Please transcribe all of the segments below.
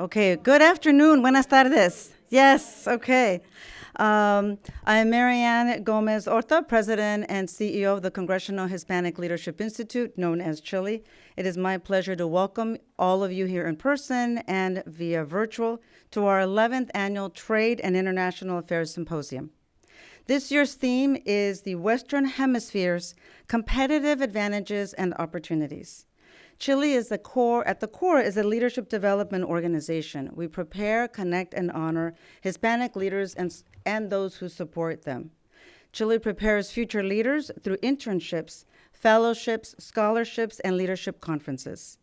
Okay, good afternoon. Buenas tardes. Yes, okay. I am Marianne Gomez Horta, President and CEO of the Congressional Hispanic Leadership Institute, known as CHLI. It is my pleasure to welcome all of you here in person and via virtual to our 11th Annual Trade and International Affairs Symposium. This year's theme is the Western Hemisphere's competitive advantages and opportunities. CHLI is at the core is a leadership development organization. We prepare, connect, and honor Hispanic leaders and those who support them. CHLI prepares future leaders through internships, fellowships, scholarships, and leadership conferences.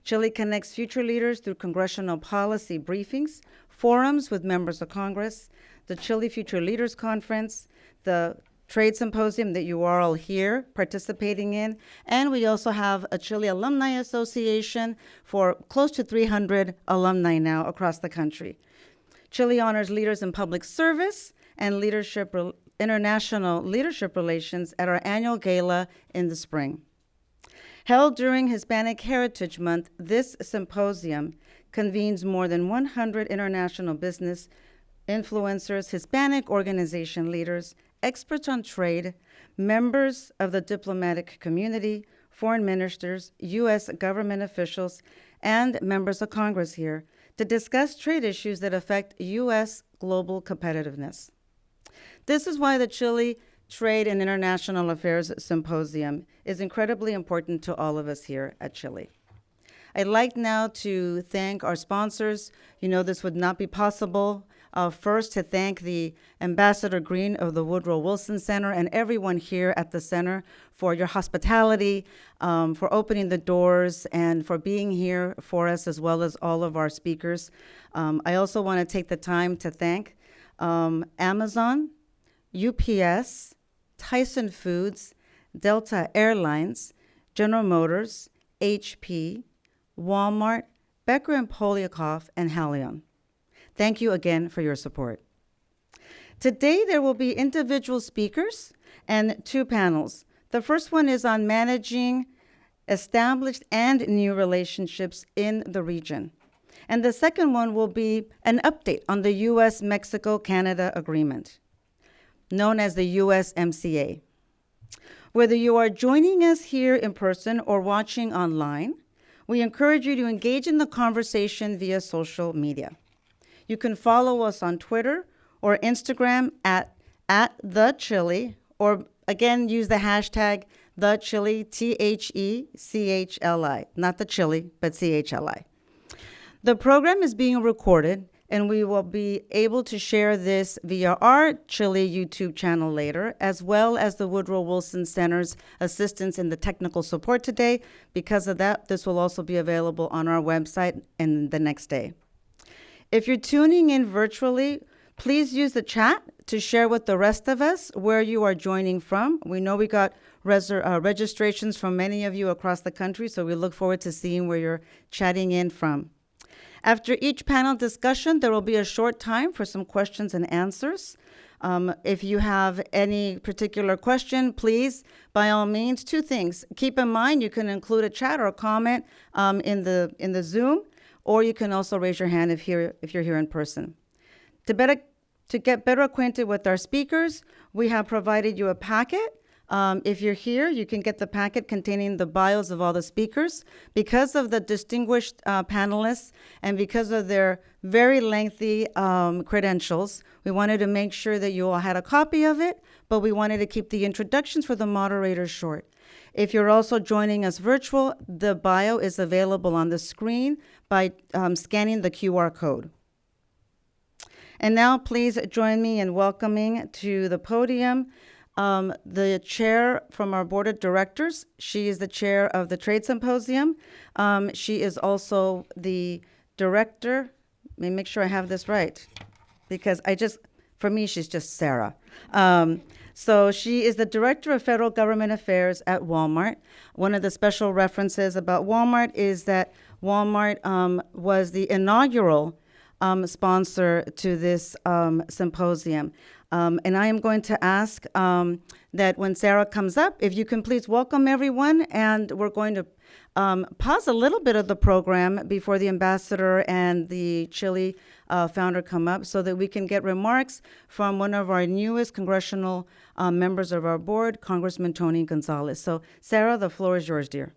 CHLI connects future leaders through congressional policy briefings, forums with members of Congress, the CHLI Future Leaders Conference, the Trade Symposium that you are all here participating in, and we also have a CHLI Alumni Association for close to 300 alumni now across the country. CHLI honors leaders in public service and international leadership relations at our annual gala in the spring. Held during Hispanic Heritage Month, this symposium convenes more than 100 international business influencers, Hispanic organization leaders, experts on trade, members of the diplomatic community, foreign ministers, U.S. government officials, and members of Congress here to discuss trade issues that affect U.S. global competitiveness. This is why the CHLI Trade and International Affairs Symposium is incredibly important to all of us here at CHLI. I'd like now to thank our sponsors. You know this would not be possible. First, to thank the Ambassador Green of the Woodrow Wilson Center and everyone here at the center for your hospitality, for opening the doors, and for being here for us, as well as all of our speakers. I also want to take the time to thank Amazon, UPS, Tyson Foods, Delta Airlines, General Motors, HP, Walmart, Becker and Poliakoff, and Halion. Thank you again for your support. Today, there will be individual speakers and two panels. The first one is on managing established and new relationships in the region. And the second one will be an update on the U.S.-Mexico-Canada agreement, known as the Usmca. Whether you are joining us here in person or watching online, we encourage you to engage in the conversation via social media. You can follow us on Twitter or Instagram at @TheCHLI, or again, use the hashtag #TheCHLI, THECHLI, not the chili, but CHLI. The program is being recorded, and we will be able to share this via our CHLI YouTube channel later, as well as the Woodrow Wilson Center's assistance in the technical support today. Because of that, this will also be available on our website in the next day. If you're tuning in virtually, please use the chat to share with the rest of us where you are joining from. We know we got registrations from many of you across the country, so we look forward to seeing where you're chatting in from. After each panel discussion, there will be a short time for some questions and answers. If you have any particular question, please, by all means, two things. Keep in mind, you can include a chat or a comment in the Zoom, or you can also raise your hand if you're here in person. To get better acquainted with our speakers, we have provided you a packet. If you're here, you can get the packet containing the bios of all the speakers. Because of the distinguished panelists and because of their very lengthy credentials, we wanted to make sure that you all had a copy of it, but we wanted to keep the introductions for the moderators short. If you're also joining us virtual, the bio is available on the screen by scanning the QR code. And now please join me in welcoming to the podium the chair from our board of directors. She is the chair of the Trade Symposium. She is also the director. Let me make sure I have this right, because for me, she's just Sarah. So she is the Director of Federal Government Affairs at Walmart. One of the special references about Walmart is that Walmart was the inaugural sponsor to this symposium. And I am going to ask that when Sarah comes up, if you can please welcome everyone, and we're going to pause a little bit of the program before the ambassador and the CHLI founder come up so that we can get remarks from one of our newest congressional members of our board, Congressman Tony Gonzalez. So, Sarah, the floor is yours, dear.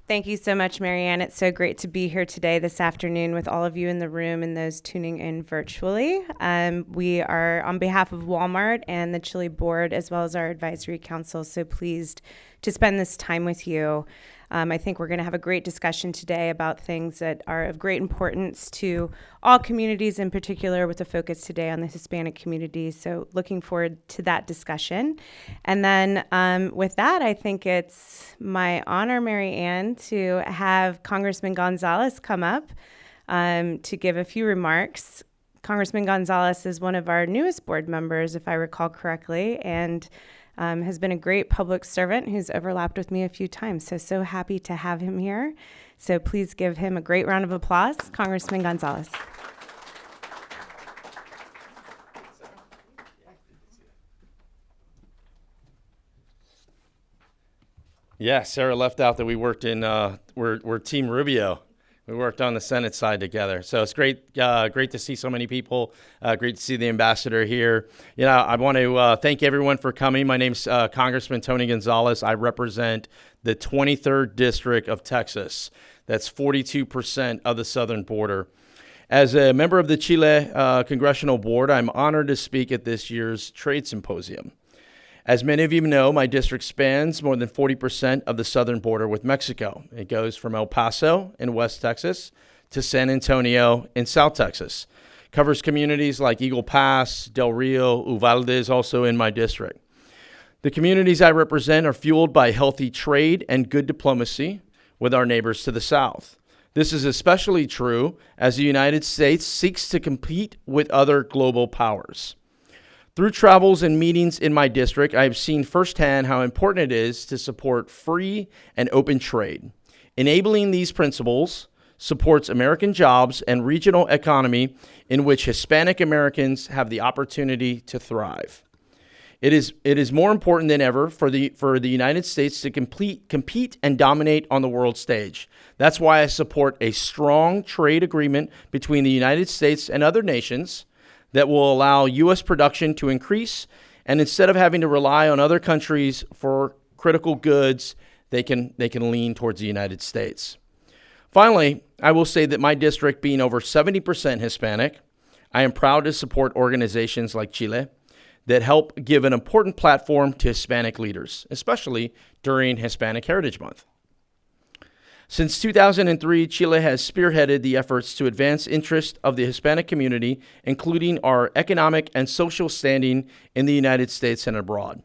Thank you so much, Marianne. It's so great to be here today, this afternoon, with all of you in the room and those tuning in virtually. We are, on behalf of Walmart and the CHLI board, as well as our advisory council, so pleased to spend this time with you. I think we're going to have a great discussion today about things that are of great importance to all communities, in particular with a focus today on the Hispanic community. So looking forward to that discussion. And then with that, I think it's my honor, Mary Ann, to have Congressman Gonzalez come up to give a few remarks. Congressman Gonzalez is one of our newest board members, if I recall correctly, and has been a great public servant who's overlapped with me a few times. So happy to have him here. So please give him a great round of applause, Congressman Gonzalez. Yeah, Sarah left out that we worked in, we're Team Rubio. We worked on the Senate side together. So it's great to see so many people. Great to see the ambassador here. You know, I want to thank everyone for coming. My name's Congressman Tony Gonzalez. I represent the 23rd District of Texas. That's 42% of the southern border. As a member of the CHLI Congressional Board, I'm honored to speak at this year's Trade Symposium. As many of you know, my district spans more than 40% of the southern border with Mexico. It goes from El Paso in West Texas to San Antonio in South Texas. Covers communities like Eagle Pass, Del Rio, Uvalde is also in my district. The communities I represent are fueled by healthy trade and good diplomacy with our neighbors to the south. This is especially true as the United States seeks to compete with other global powers. Through travels and meetings in my district, I have seen firsthand how important it is to support free and open trade. Enabling these principles supports American jobs and regional economy in which Hispanic Americans have the opportunity to thrive. It is more important than ever for the United States to compete and dominate on the world stage. That's why I support a strong trade agreement between the United States and other nations that will allow U.S. production to increase, and instead of having to rely on other countries for critical goods, they can lean towards the United States. Finally, I will say that my district being over 70% Hispanic, I am proud to support organizations like CHLI that help give an important platform to Hispanic leaders, especially during Hispanic Heritage Month. Since 2003, CHLI has spearheaded the efforts to advance interests of the Hispanic community, including our economic and social standing in the United States and abroad.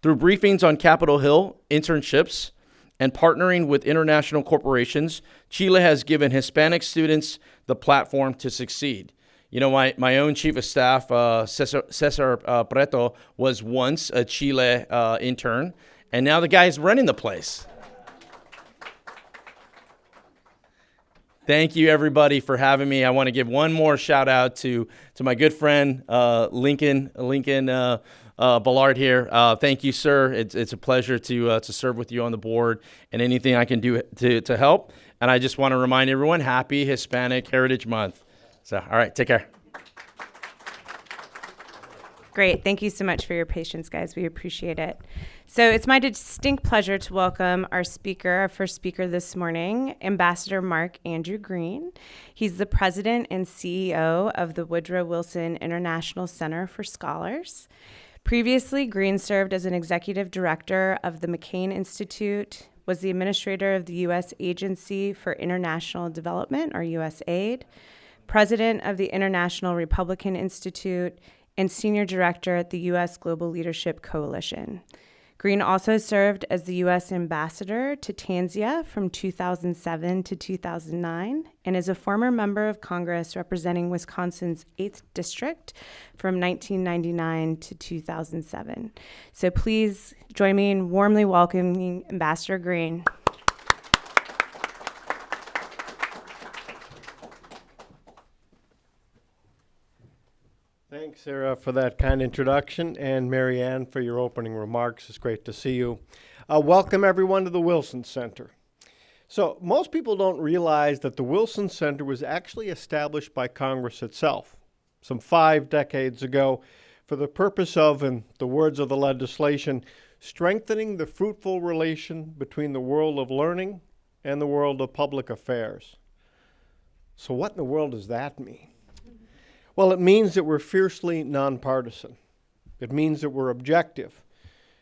Through briefings on Capitol Hill, internships, and partnering with international corporations, CHLI has given Hispanic students the platform to succeed. You know, my own chief of staff, Cesar Preto, was once a CHLI intern, and now the guy's running the place. Thank you, everybody, for having me. I want to give one more shout out to my good friend Lincoln Ballard here. Thank you, sir. It's a pleasure to serve with you on the board, and anything I can do to help. And I just want to remind everyone, happy Hispanic Heritage Month. So, all right, take care. Great. Thank you so much for your patience, guys. We appreciate it. So it's my distinct pleasure to welcome our first speaker this morning, Ambassador Mark Andrew Green. He's the president and CEO of the Woodrow Wilson International Center for Scholars. Previously, Green served as an executive director of the McCain Institute, was the administrator of the U.S. Agency for International Development, or USAID, president of the International Republican Institute, and senior director at the U.S. Global Leadership Coalition. Green also served as the U.S. ambassador to Tanzania from 2007 to 2009 and is a former member of Congress representing Wisconsin's 8th District from 1999 to 2007. So please join me in warmly welcoming Ambassador Green. Thanks, Sarah, for that kind introduction, and Marianne for your opening remarks. It's great to see you. Welcome, everyone, to the Wilson Center. So most people don't realize that the Wilson Center was actually established by Congress itself some 5 decades ago for the purpose of, in the words of the legislation, strengthening the fruitful relation between the world of learning and the world of public affairs. So what in the world does that mean? Well, it means that we're fiercely nonpartisan. It means that we're objective.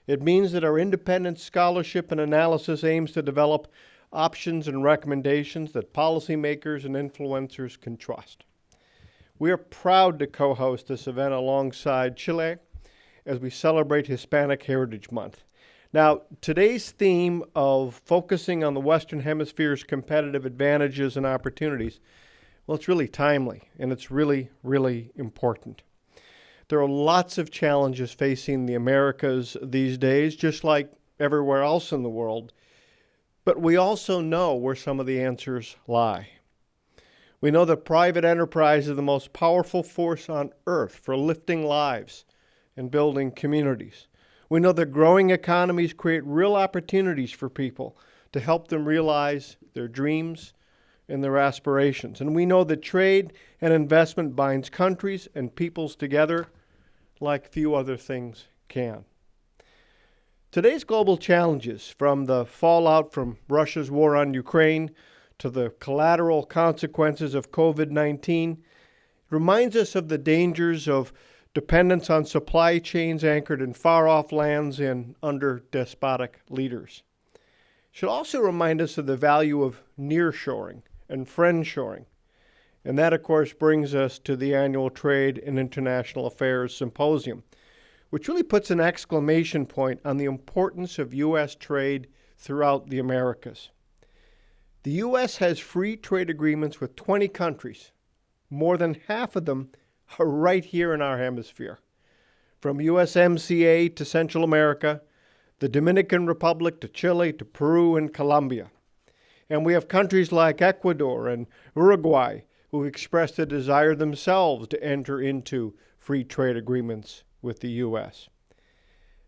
It means that our independent scholarship and analysis aims to develop options and recommendations that policymakers and influencers can trust. We are proud to co-host this event alongside CHLI as we celebrate Hispanic Heritage Month. Now, today's theme of focusing on the Western Hemisphere's competitive advantages and opportunities, well, it's really timely, and it's really, really important. There are lots of challenges facing the Americas these days, just like everywhere else in the world. But we also know where some of the answers lie. We know that private enterprise is the most powerful force on earth for lifting lives and building communities. We know that growing economies create real opportunities for people to help them realize their dreams and their aspirations. And we know that trade and investment binds countries and peoples together like few other things can. Today's global challenges, from the fallout from Russia's war on Ukraine to the collateral consequences of COVID-19, reminds us of the dangers of dependence on supply chains anchored in far-off lands and under despotic leaders. It should also remind us of the value of nearshoring and friendshoring. And that, of course, brings us to the annual Trade and International Affairs Symposium, which really puts an exclamation point on the importance of U.S. trade throughout the Americas. The U.S. has free trade agreements with 20 countries. More than half of them are right here in our hemisphere. From Usmca to Central America, the Dominican Republic to Chile to Peru and Colombia. And we have countries like Ecuador and Uruguay who expressed a desire themselves to enter into free trade agreements with the U.S.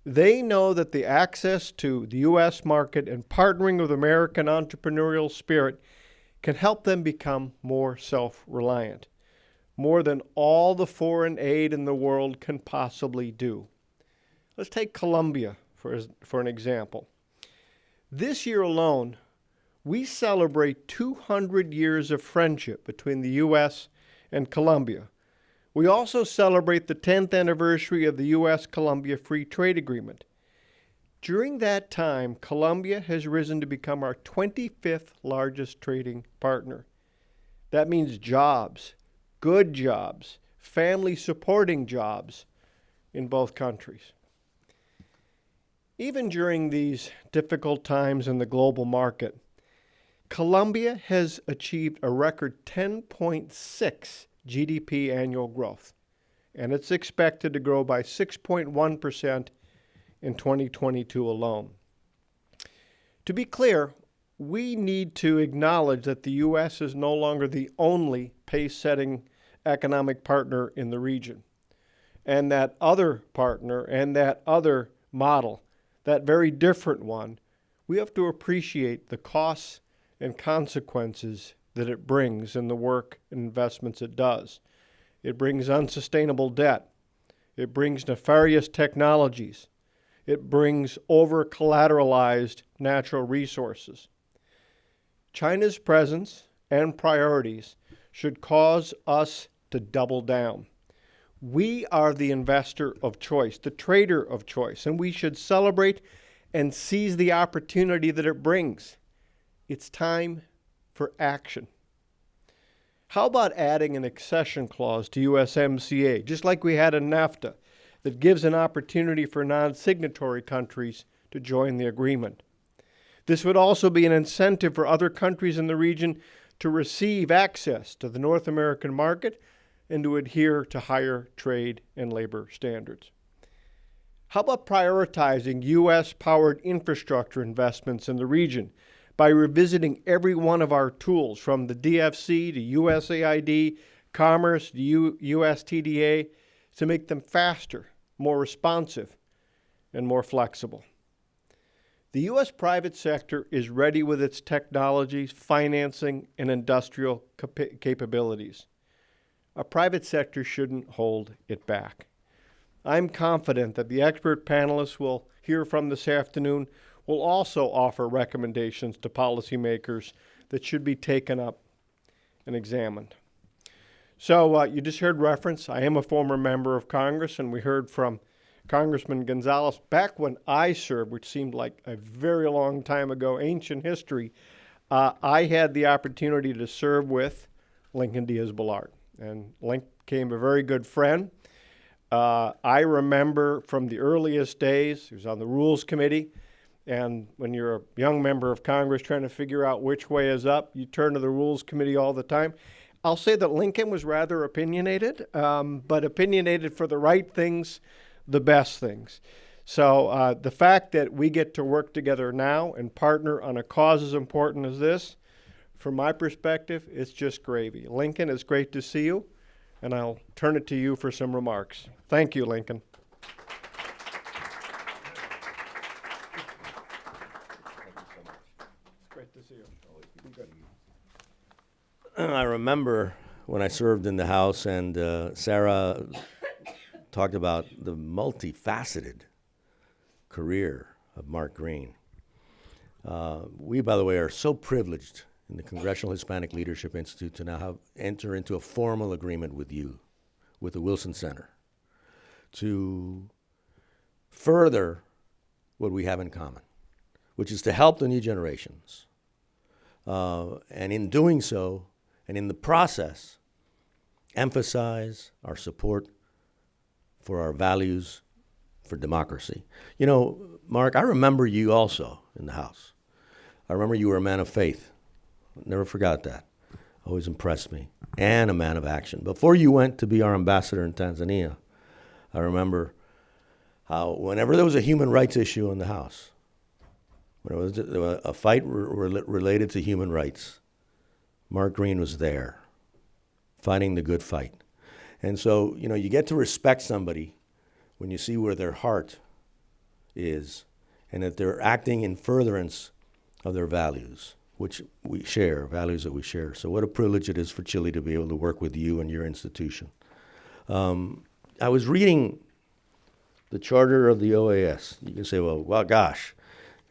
They know that the access to the U.S. market and partnering with American entrepreneurial spirit can help them become more self-reliant, more than all the foreign aid in the world can possibly do. Let's take Colombia for an example. This year alone, we celebrate 200 years of friendship between the U.S. and Colombia. We also celebrate the 10th anniversary of the U.S.-Colombia Free Trade Agreement. During that time, Colombia has risen to become our 25th largest trading partner. That means jobs, good jobs, family-supporting jobs in both countries. Even during these difficult times in the global market, Colombia has achieved a record 10.6 GDP annual growth, and it's expected to grow by 6.1% in 2022 alone. To be clear, we need to acknowledge that the U.S. is no longer the only pace-setting economic partner in the region, and that other partner and that other model, that very different one, we have to appreciate the costs and consequences that it brings in the work and investments it does. It brings unsustainable debt. It brings nefarious technologies. It brings over-collateralized natural resources. China's presence and priorities should cause us to double down. We are the investor of choice, the trader of choice, and we should celebrate and seize the opportunity that it brings. It's time for action. How about adding an accession clause to USMCA, just like we had in NAFTA, that gives an opportunity for non-signatory countries to join the agreement? This would also be an incentive for other countries in the region to receive access to the North American market and to adhere to higher trade and labor standards. How about prioritizing U.S.-powered infrastructure investments in the region by revisiting every one of our tools, from the DFC to USAID, Commerce to USTDA, to make them faster, more responsive, and more flexible. The U.S. private sector is ready with its technologies, financing, and industrial capabilities. Our private sector shouldn't hold it back. I'm confident that the expert panelists we'll hear from this afternoon will also offer recommendations to policymakers that should be taken up and examined. So you just heard reference. I am a former member of Congress, and we heard from Congressman Gonzalez back when I served, which seemed like a very long time ago, ancient history. I had the opportunity to serve with Lincoln Diaz-Balart, and Link became a very good friend. I remember from the earliest days, he was on the Rules Committee, and when you're a young member of Congress trying to figure out which way is up, you turn to the Rules Committee all the time. I'll say that Lincoln was rather opinionated, but opinionated for the right things, the best things. So the fact that we get to work together now and partner on a cause as important as this, from my perspective, it's just gravy. Lincoln, it's great to see you, and I'll turn it to you for some remarks. Thank you, Lincoln. Great to see you. I remember when I served in the House, and Sarah talked about the multifaceted career of Mark Green. We, by the way, are so privileged in the Congressional Hispanic Leadership Institute to now enter into a formal agreement with you, with the Wilson Center, to further what we have in common, which is to help the new generations. And in doing so, and in the process, emphasize our support for our values for democracy. You know, Mark, I remember you also in the House. I remember you were a man of faith. Never forgot that. Always impressed me. And a man of action. Before you went to be our ambassador in Tanzania, I remember how whenever there was a human rights issue in the House, when there was a fight related to human rights, Mark Green was there, fighting the good fight. And so, you know, you get to respect somebody when you see where their heart is and that they're acting in furtherance of their values, which we share, values that we share. So what a privilege it is for Chile to be able to work with you and your institution. I was reading the charter of the OAS. You can say, well, gosh,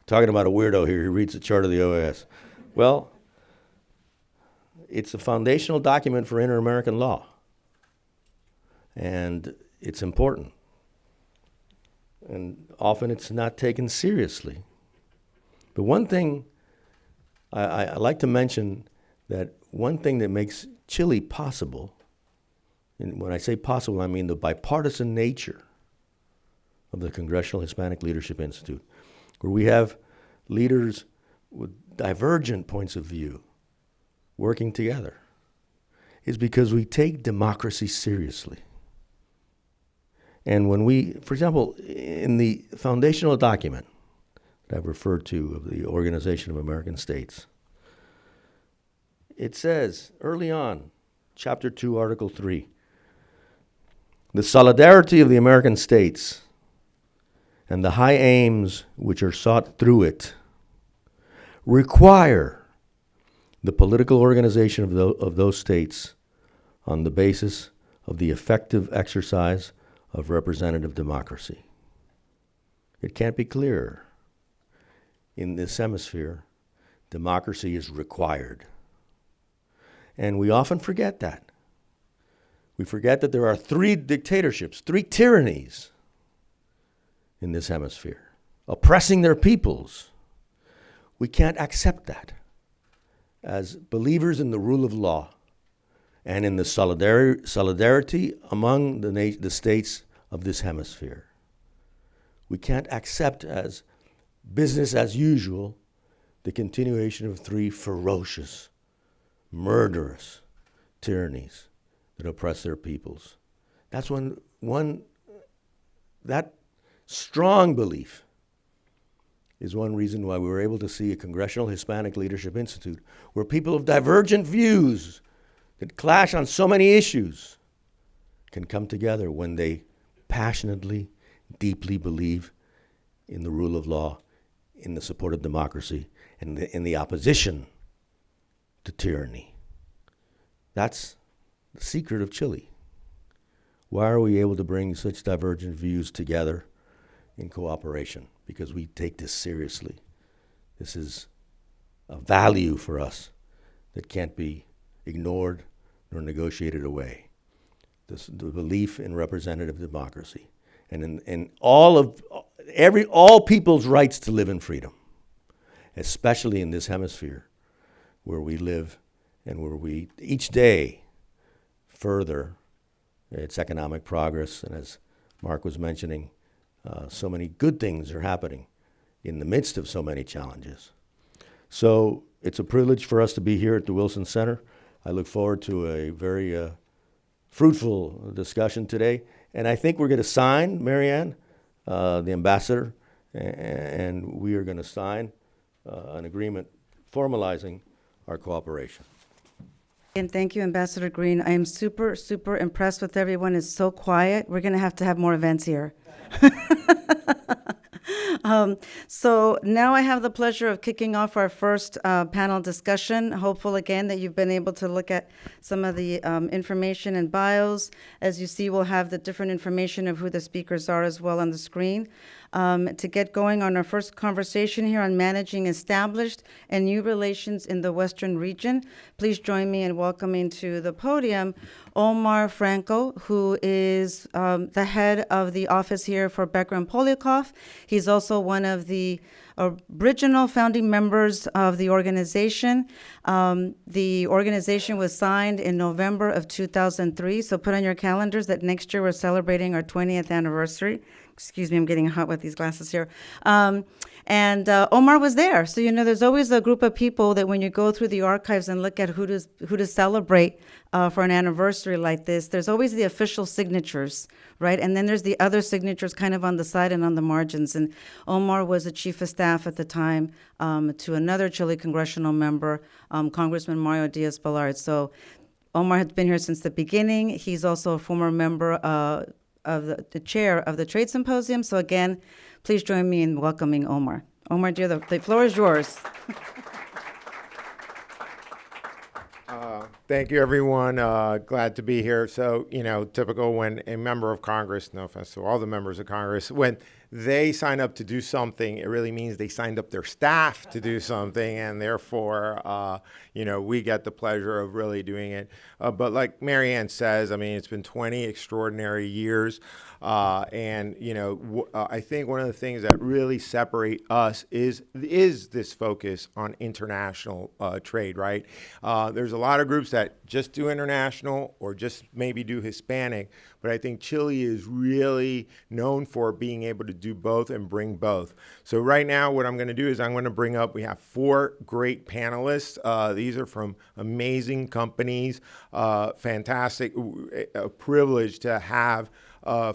talking about a weirdo here who reads the charter of the OAS. Well, it's a foundational document for inter-American law, and it's important. And often it's not taken seriously. But one thing I like to mention, that one thing that makes Chile possible, and when I say possible, I mean the bipartisan nature of the Congressional Hispanic Leadership Institute, where we have leaders with divergent points of view working together, is because we take democracy seriously. And when we, for example, in the foundational document that I've referred to of the Organization of American States, it says early on, Chapter 2, Article 3, the solidarity of the American states and the high aims which are sought through it require the political organization of those states on the basis of the effective exercise of representative democracy. It can't be clearer. In this hemisphere, democracy is required. And we often forget that. We forget that there are 3 dictatorships, 3 tyrannies in this hemisphere, oppressing their peoples. We can't accept that. As believers in the rule of law and in the solidarity among the states of this hemisphere, we can't accept as business as usual the continuation of 3 ferocious, murderous tyrannies that oppress their peoples. That's that strong belief is one reason why we were able to see a Congressional Hispanic Leadership Institute where people of divergent views that clash on so many issues can come together when they passionately, deeply believe in the rule of law, in the support of democracy, and in the opposition to tyranny. That's the secret of Chile. Why are we able to bring such divergent views together in cooperation? Because we take this seriously. This is a value for us that can't be ignored nor negotiated away. The belief in representative democracy and in all people's rights to live in freedom, especially in this hemisphere where we live and where we each day further its economic progress. And as Mark was mentioning, so many good things are happening in the midst of so many challenges. So it's a privilege for us to be here at the Wilson Center. I look forward to a very fruitful discussion today. And I think we're going to sign, Marianne, the ambassador, and we are going to sign an agreement formalizing our cooperation. And thank you, Ambassador Green. I am super, super impressed with everyone. It's so quiet. We're going to have more events here. So now I have the pleasure of kicking off our first panel discussion. Hopeful again that you've been able to look at some of the information and bios. As you see, we'll have the different information of who the speakers are as well on the screen. To get going on our first conversation here on managing established and new relations in the Western region, please join me in welcoming to the podium Omar Franco, who is the head of the office here for Becker and Poliakoff. He's also one of the original founding members of the organization. The organization was signed in November of 2003, so put on your calendars that next year we're celebrating our 20th anniversary. Excuse me, I'm getting hot with these glasses here. And Omar was there. So, there's always a group of people that when you go through the archives and look at who to celebrate for an anniversary like this, there's always the official signatures, right? And then there's the other signatures kind of on the side and on the margins. And Omar was the chief of staff at the time to another Chile congressional member, Congressman Mario Diaz-Balart. So Omar has been here since the beginning. He's also a former member of the chair of the Trade Symposium. So again, please join me in welcoming Omar. Omar, dear, the floor is yours. Thank you, everyone. Glad to be here. So, typical when a member of Congress, no offense to all the members of Congress, when they sign up to do something, it really means they signed up their staff to do something, and therefore, we get the pleasure of really doing it. But like Marianne says, it's been 20 extraordinary years. I think one of the things that really separate us is this focus on international trade, right? There's a lot of groups that just do international or just maybe do Hispanic, but I think Chile is really known for being able to do both and bring both. So right now what I'm going to do is I'm going to bring up, we have 4 great panelists. These are from amazing companies, fantastic, a privilege to have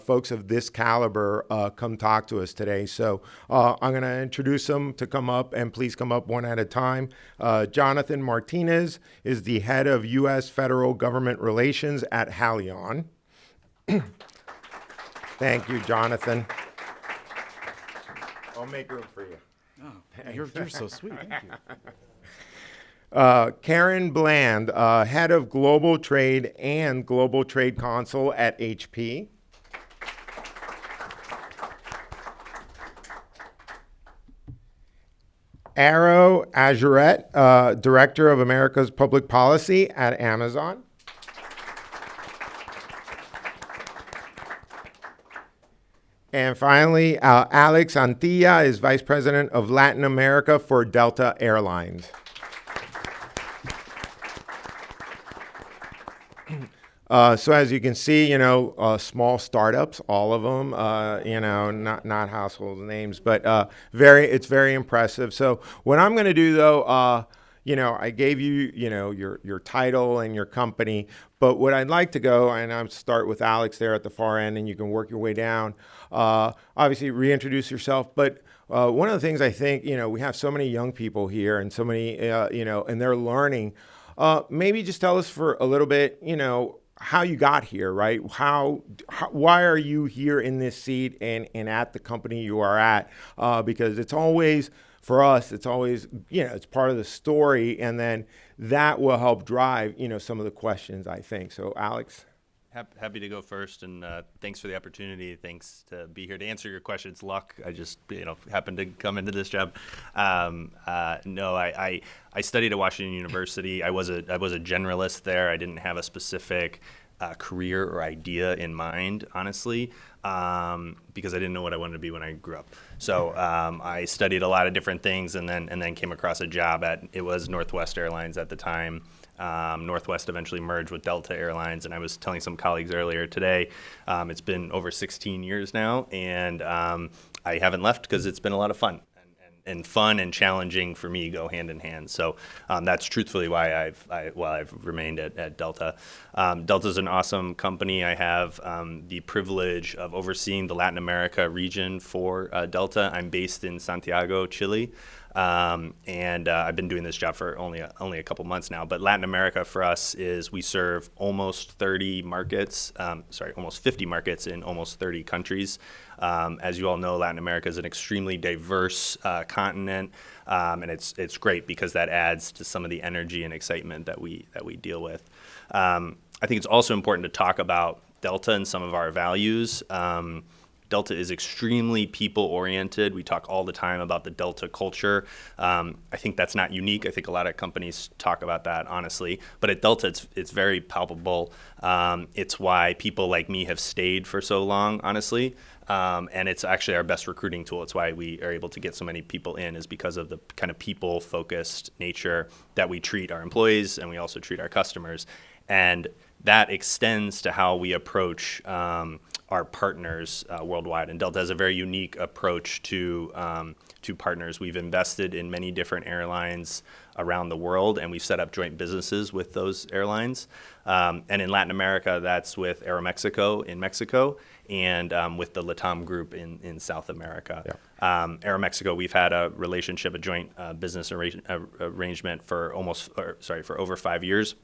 folks of this caliber come talk to us today. So I'm going to introduce them to come up, and please come up one at a time. Jonathan Martinez is the head of U.S. Federal Government Relations at Halion. Thank you, Jonathan. I'll make room for you. Oh, you're so sweet. Thank you. Karen Bland, head of Global Trade and Global Trade Counsel at HP. Arrow Azuret, Director of America's Public Policy at Amazon. And finally, Alex Antilla is Vice President of Latin America for Delta Airlines. So as you can see, small startups, all of them, not household names, but it's very impressive. So what I'm going to do, though, I gave you, your title and your company, but what I'd like to go, and I'll start with Alex there at the far end, and you can work your way down. Obviously, reintroduce yourself, but one of the things I think, we have so many young people here and so many, and they're learning. Maybe just tell us for a little bit, how you got here, right? Why are you here in this seat and at the company you are at? Because it's always, for us, it's always, it's part of the story, and then that will help drive, some of the questions, I think. So, Alex? Happy to go first, and thanks for the opportunity. Thanks to be here to answer your questions. Luck, I just happened to come into this job. No, I studied at Washington University. I was a generalist there. I didn't have a specific career or idea in mind, honestly, because I didn't know what I wanted to be when I grew up. So I studied a lot of different things, and then came across a job it was Northwest Airlines at the time. Northwest eventually merged with Delta Airlines, and I was telling some colleagues earlier today, it's been over 16 years now, and I haven't left because it's been a lot of fun. And fun and challenging for me go hand in hand. So that's truthfully why I've remained at Delta. Delta's an awesome company. I have the privilege of overseeing the Latin America region for Delta. I'm based in Santiago, Chile. And I've been doing this job for only a couple months now. But Latin America for us is we serve almost 30 markets, almost 50 markets in almost 30 countries. As you all know, Latin America is an extremely diverse continent, and it's great because that adds to some of the energy and excitement that we deal with. I think it's also important to talk about Delta and some of our values. Delta is extremely people-oriented. We talk all the time about the Delta culture. I think that's not unique. I think a lot of companies talk about that, honestly. But at Delta, it's very palpable. It's why people like me have stayed for so long, honestly. And it's actually our best recruiting tool. It's why we are able to get so many people in, is because of the kind of people-focused nature that we treat our employees and we also treat our customers. And that extends to how we approach our partners worldwide. And Delta has a very unique approach to partners. We've invested in many different airlines around the world, and we've set up joint businesses with those airlines. And in Latin America, that's with Aeromexico in Mexico and with the LATAM group in South America. Yeah. Aeromexico, we've had a relationship, a joint business arrangement for over 5 years.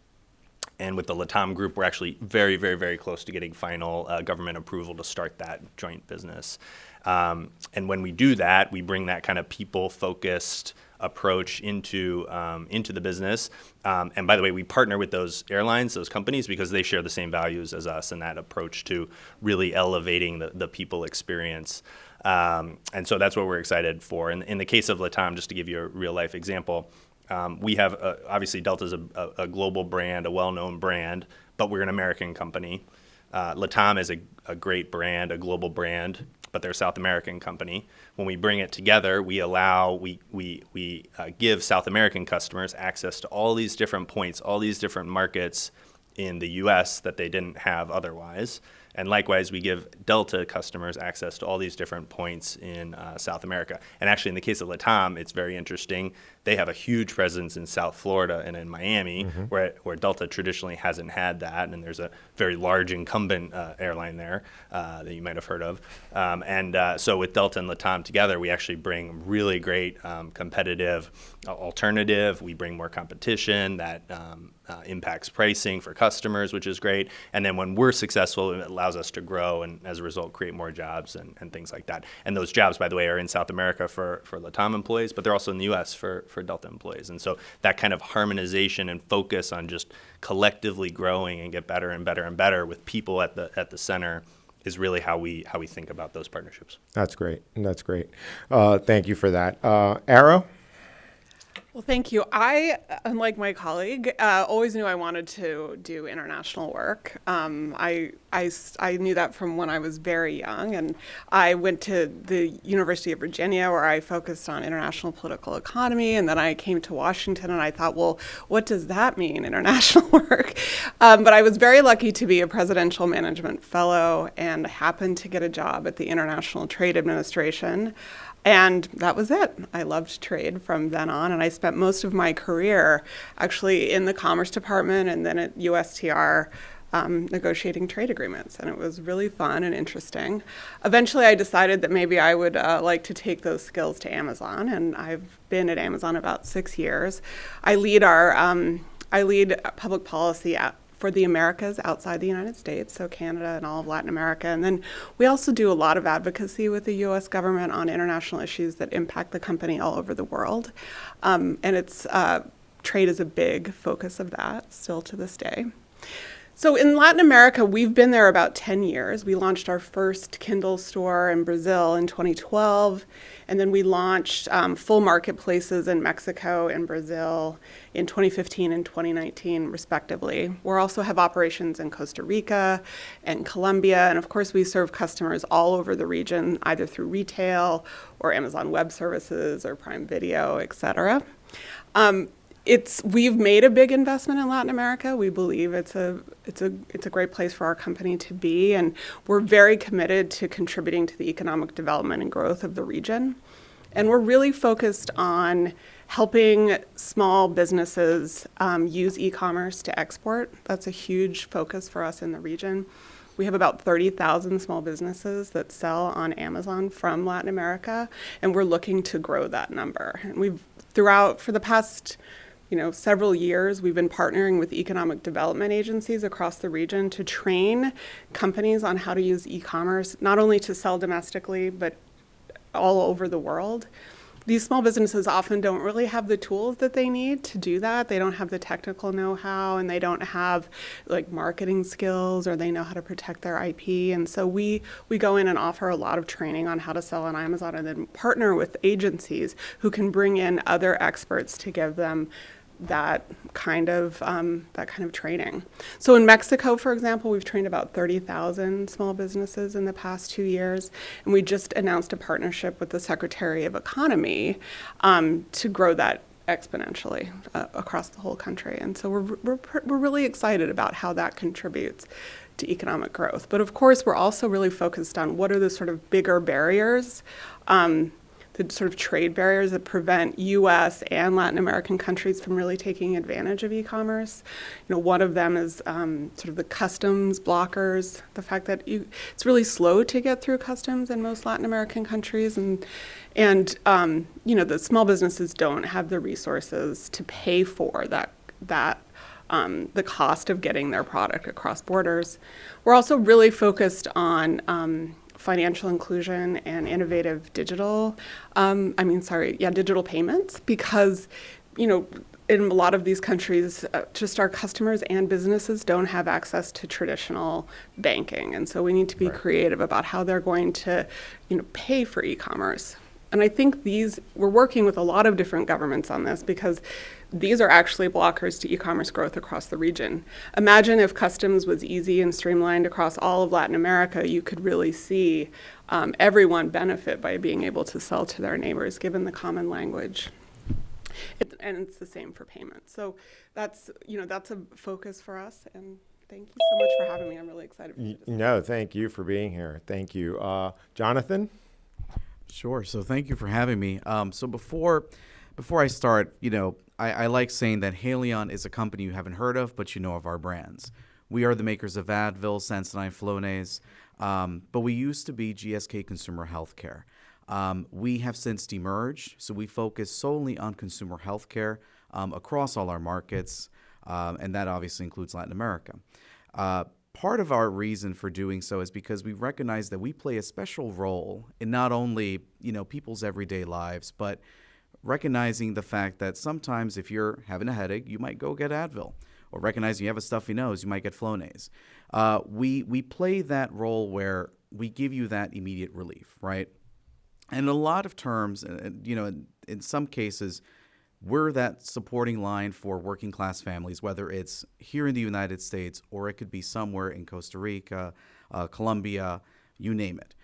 And with the LATAM group, we're actually very, very, very close to getting final government approval to start that joint business. And when we do that, we bring that kind of people-focused approach into the business. And by the way, we partner with those airlines, those companies, because they share the same values as us and that approach to really elevating the people experience. And so that's what we're excited for. And in the case of LATAM, just to give you a real-life example, we have, obviously, Delta's a global brand, a well-known brand, but we're an American company. LATAM is a great brand, a global brand, but they're a South American company. When we bring it together, we give South American customers access to all these different points, all these different markets in the U.S. that they didn't have otherwise. And likewise, we give Delta customers access to all these different points in South America. And actually, in the case of LATAM, it's very interesting. They have a huge presence in South Florida and in Miami, where Delta traditionally hasn't had that. And there's a very large incumbent airline there that you might have heard of. So with Delta and LATAM together, we actually bring really great competitive alternative. We bring more competition that impacts pricing for customers, which is great. And then when we're successful, it allows us to grow and, as a result, create more jobs and things like that. And those jobs, by the way, are in South America for LATAM employees, but they're also in the U.S. for Delta employees. And so that kind of harmonization and focus on just collectively growing and get better and better and better with people at the center is really how we think about those partnerships. That's great. That's great. Thank you for that. Arrow? Well, thank you. I, unlike my colleague, always knew I wanted to do international work. I knew that from when I was very young, and I went to the University of Virginia, where I focused on international political economy, and then I came to Washington, and I thought, well, what does that mean, international work? But I was very lucky to be a presidential management fellow and happened to get a job at the International Trade Administration. And that was it. I loved trade from then on, and I spent most of my career actually in the Commerce Department and then at USTR negotiating trade agreements, and it was really fun and interesting. Eventually, I decided that maybe I would like to take those skills to Amazon, and I've been at Amazon about 6 years. I lead public policy for the Americas outside the United States, so Canada and all of Latin America. And then we also do a lot of advocacy with the U.S. government on international issues that impact the company all over the world. And it's trade is a big focus of that still to this day. So in Latin America, we've been there about 10 years. We launched our first Kindle store in Brazil in 2012, and then we launched full marketplaces in Mexico and Brazil in 2015 and 2019, respectively. We also have operations in Costa Rica and Colombia, and of course we serve customers all over the region, either through retail or Amazon Web Services or Prime Video, et cetera. We've made a big investment in Latin America. We believe it's a great place for our company to be, and we're very committed to contributing to the economic development and growth of the region. And we're really focused on helping small businesses use e-commerce to export. That's a huge focus for us in the region. We have about 30,000 small businesses that sell on Amazon from Latin America, and we're looking to grow that number. And for the past several years, we've been partnering with economic development agencies across the region to train companies on how to use e-commerce, not only to sell domestically, but all over the world. These small businesses often don't really have the tools that they need to do that. They don't have the technical know-how, and they don't have marketing skills, or they know how to protect their IP. And so we go in and offer a lot of training on how to sell on Amazon, and then partner with agencies who can bring in other experts to give them that kind of training. So in Mexico, for example, we've trained about 30,000 small businesses in the past 2 years, and we just announced a partnership with the Secretary of Economy to grow that exponentially across the whole country. And so we're really excited about how that contributes to economic growth. But of course, we're also really focused on what are the sort of bigger barriers, the sort of trade barriers that prevent U.S. and Latin American countries from really taking advantage of e-commerce. One of them is sort of the customs blockers, the fact that it's really slow to get through customs in most Latin American countries, and the small businesses don't have the resources to pay for that the cost of getting their product across borders. We're also really focused on financial inclusion and innovative digital payments, because, in a lot of these countries, just our customers and businesses don't have access to traditional banking. And so we need to be creative about how they're going to, pay for e-commerce. And I think we're working with a lot of different governments on this, because these are actually blockers to e-commerce growth across the region. Imagine if customs was easy and streamlined across all of Latin America. You could really see everyone benefit by being able to sell to their neighbors, given the common language. And it's the same for payments. So that's a focus for us. And thank you so much for having me. I'm really excited for this. No, thank you for being here. Thank you. Jonathan? Sure. So thank you for having me. So before I start, I like saying that Haleon is a company you haven't heard of, but you know of our brands. We are the makers of Advil, Sensodyne, Flonase, but we used to be GSK Consumer Healthcare. We have since demerged, so we focus solely on consumer healthcare across all our markets, and that obviously includes Latin America. Part of our reason for doing so is because we recognize that we play a special role in not only, people's everyday lives, but recognizing the fact that sometimes if you're having a headache, you might go get Advil, or recognizing you have a stuffy nose, you might get Flonase. We play that role where we give you that immediate relief, right? And in a lot of terms, in some cases, we're that supporting line for working class families, whether it's here in the United States or it could be somewhere in Costa Rica, Colombia, you name it.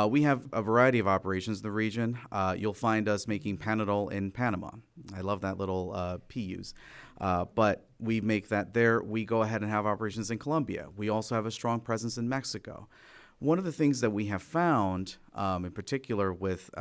We have a variety of operations in the region. You'll find us making Panadol in Panama. I love that little P use. But we make that there. We go ahead and have operations in Colombia. We also have a strong presence in Mexico. One of the things that we have found, in particular with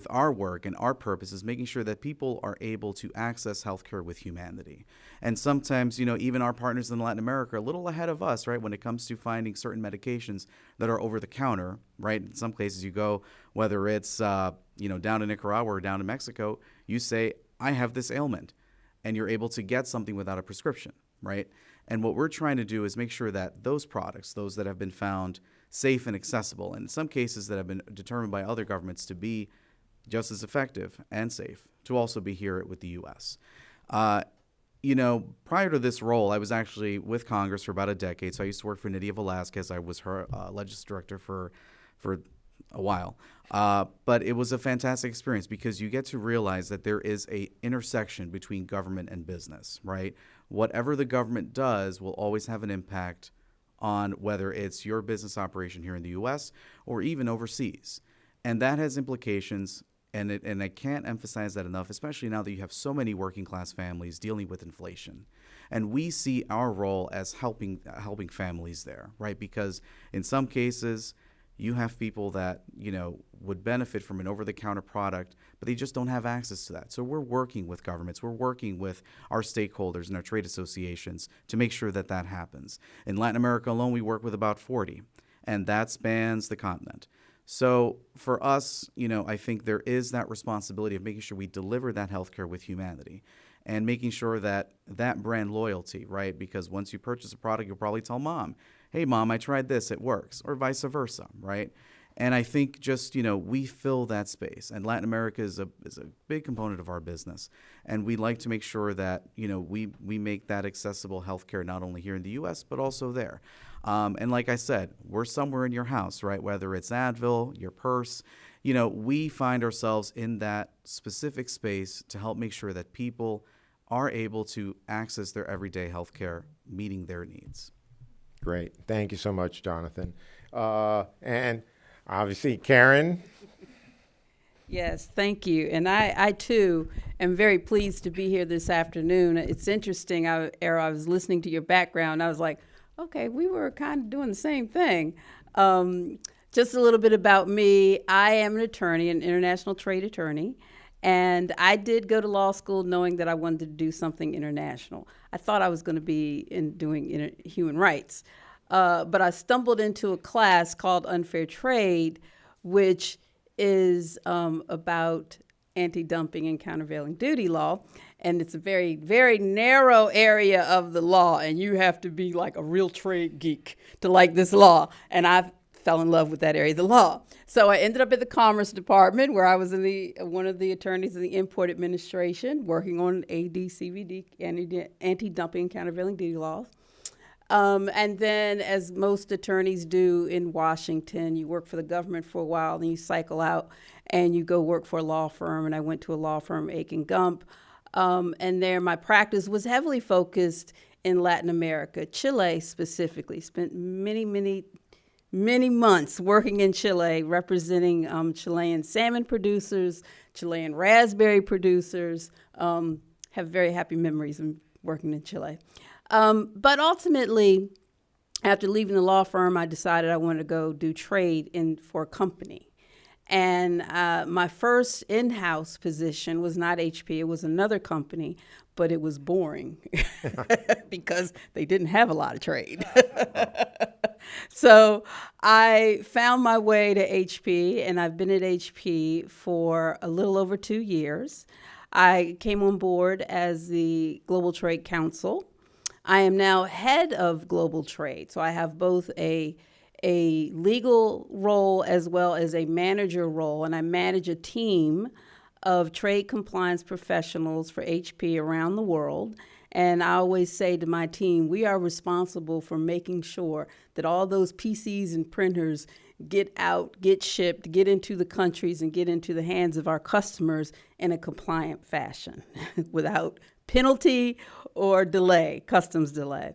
our work and our purpose, is making sure that people are able to access healthcare with humanity. And sometimes, even our partners in Latin America are a little ahead of us, right, when it comes to finding certain medications that are over the counter, right? In some places you go, whether it's, down in Nicaragua or down in Mexico, you say, I have this ailment, and you're able to get something without a prescription, right? And what we're trying to do is make sure that those products, those that have been found safe and accessible, and in some cases that have been determined by other governments to be just as effective and safe, to also be here with the U.S. Prior to this role, I was actually with Congress for about a decade. So I used to work for Nydia Velázquez. I was her legislative director for a while. But it was a fantastic experience because you get to realize that there is a intersection between government and business, right? Whatever the government does will always have an impact on whether it's your business operation here in the U.S. or even overseas. And that has implications, and I can't emphasize that enough, especially now that you have so many working class families dealing with inflation. And we see our role as helping families there, right? Because in some cases, you have people that, would benefit from an over-the-counter product, but they just don't have access to that. So we're working with governments. We're working with our stakeholders and our trade associations to make sure that that happens. In Latin America alone, we work with about 40, and that spans the continent. So for us, I think there is that responsibility of making sure we deliver that healthcare with humanity and making sure that brand loyalty, right? Because once you purchase a product, you'll probably tell mom, hey, mom, I tried this, it works, or vice versa, right? And I think just, we fill that space. And Latin America is a big component of our business. And we like to make sure that, we make that accessible healthcare not only here in the U.S., but also there. And like I said, we're somewhere in your house, right? Whether it's Advil, your purse, we find ourselves in that specific space to help make sure that people are able to access their everyday healthcare, meeting their needs. Great. Thank you so much, Jonathan. And obviously, Karen. Yes, thank you. And I too am very pleased to be here this afternoon. It's interesting, I was listening to your background. I was like, okay, we were kind of doing the same thing. Just a little bit about me. I am an attorney, an international trade attorney. And I did go to law school knowing that I wanted to do something international. I thought I was going to be doing human rights. But I stumbled into a class called Unfair Trade, which is about anti-dumping and countervailing duty law. And it's a very, very narrow area of the law. And you have to be like a real trade geek to like this law. And I fell in love with that area of the law. So I ended up at the Commerce Department, where I was one of the attorneys in the Import Administration, working on AD/CVD, anti-dumping and countervailing duty laws. And then, as most attorneys do in Washington, you work for the government for a while, then you cycle out and you go work for a law firm. And I went to a law firm, Aiken Gump. And there my practice was heavily focused in Latin America, Chile specifically. Spent many months working in Chile, representing Chilean salmon producers, Chilean raspberry producers. Have very happy memories of working in Chile. But ultimately, after leaving the law firm, I decided I wanted to go do trade for a company. And my first in-house position was not HP, it was another company, but it was boring because they didn't have a lot of trade. So I found my way to HP, and I've been at HP for a little over 2 years. I came on board as the Global Trade Counsel. I am now head of global trade, so I have both a legal role as well as a manager role, and I manage a team of trade compliance professionals for HP around the world. And I always say to my team, we are responsible for making sure that all those PCs and printers get out, get shipped, get into the countries, and get into the hands of our customers in a compliant fashion without penalty or delay, customs delay.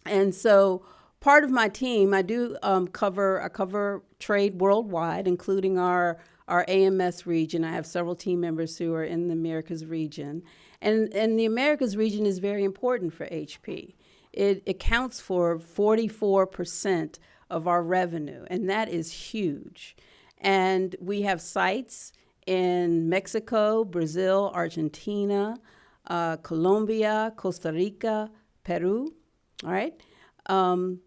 And so part of my team, I do cover trade worldwide, including our AMS region. I have several team members who are in the Americas region. And the Americas region is very important for HP. It accounts for 44% of our revenue, and that is huge. And we have sites in Mexico, Brazil, Argentina, Colombia, Costa Rica, Peru, all right? And,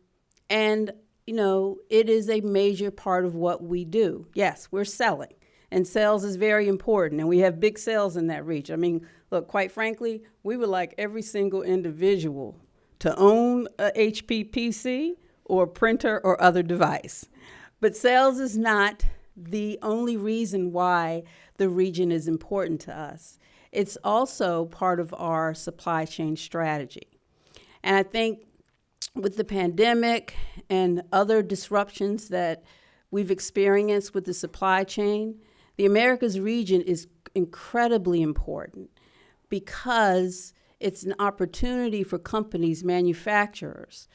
it is a major part of what we do. Yes, we're selling, and sales is very important, and we have big sales in that region. I mean, look, quite frankly, we would like every single individual to own a HP PC or printer or other device. But sales is not the only reason why the region is important to us. It's also part of our supply chain strategy. And I think with the pandemic and other disruptions that we've experienced with the supply chain, the Americas region is incredibly important because it's an opportunity for companies, manufacturers,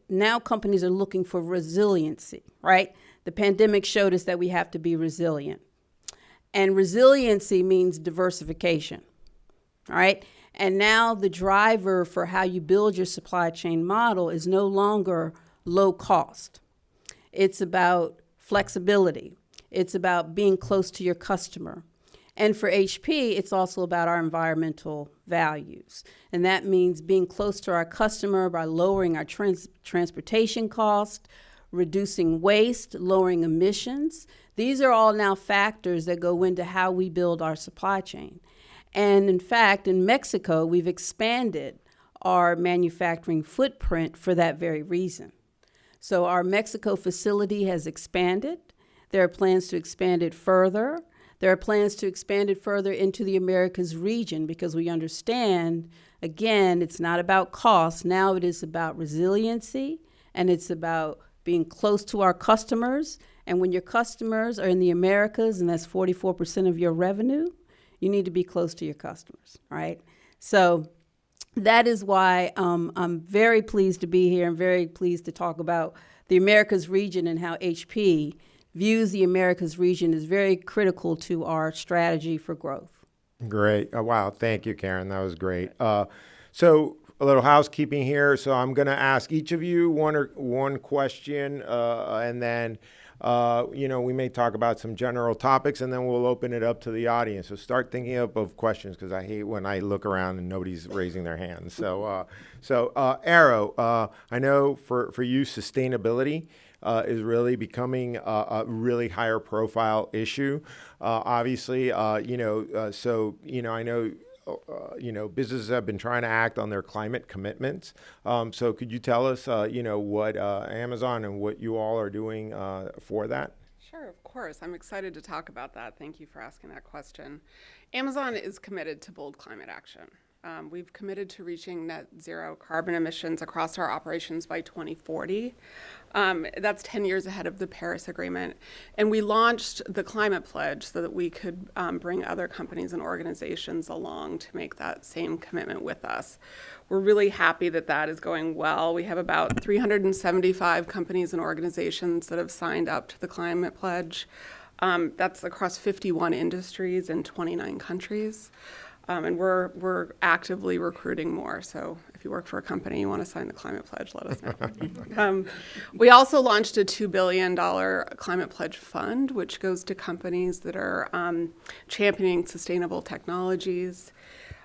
now companies are looking for resiliency, right? The pandemic showed us that we have to be resilient. And resiliency means diversification, all right? And now the driver for how you build your supply chain model is no longer low cost. It's about flexibility. It's about being close to your customer. And for HP, it's also about our environmental values. And that means being close to our customer by lowering our transportation cost, reducing waste, lowering emissions. These are all now factors that go into how we build our supply chain. And in fact, in Mexico, we've expanded our manufacturing footprint for that very reason. So our Mexico facility has expanded. There are plans to expand it further. There are plans to expand it further into the Americas region because we understand, again, it's not about cost. Now it is about resiliency, and it's about being close to our customers. And when your customers are in the Americas, and that's 44% of your revenue, you need to be close to your customers, right? So that is why I'm very pleased to be here and very pleased to talk about the Americas region and how HP views the Americas region as very critical to our strategy for growth. Great. Oh, wow. Thank you, Karen. That was great. So a little housekeeping here. So I'm going to ask each of you one question, and then, we may talk about some general topics, and then we'll open it up to the audience. So start thinking up of questions because I hate when I look around and nobody's raising their hands. So Arrow, I know for you, sustainability is really becoming a really higher profile issue. Obviously, I know businesses have been trying to act on their climate commitments. So could you tell us, what Amazon and what you all are doing for that? Sure, of course. I'm excited to talk about that. Thank you for asking that question. Amazon is committed to bold climate action. We've committed to reaching net zero carbon emissions across our operations by 2040. That's 10 years ahead of the Paris Agreement. And we launched the Climate Pledge so that we could bring other companies and organizations along to make that same commitment with us. We're really happy that that is going well. We have about 375 companies and organizations that have signed up to the Climate Pledge. That's across 51 industries in 29 countries. And we're actively recruiting more. So if you work for a company, you want to sign the Climate Pledge, let us know. We also launched a $2 billion Climate Pledge Fund, which goes to companies that are championing sustainable technologies.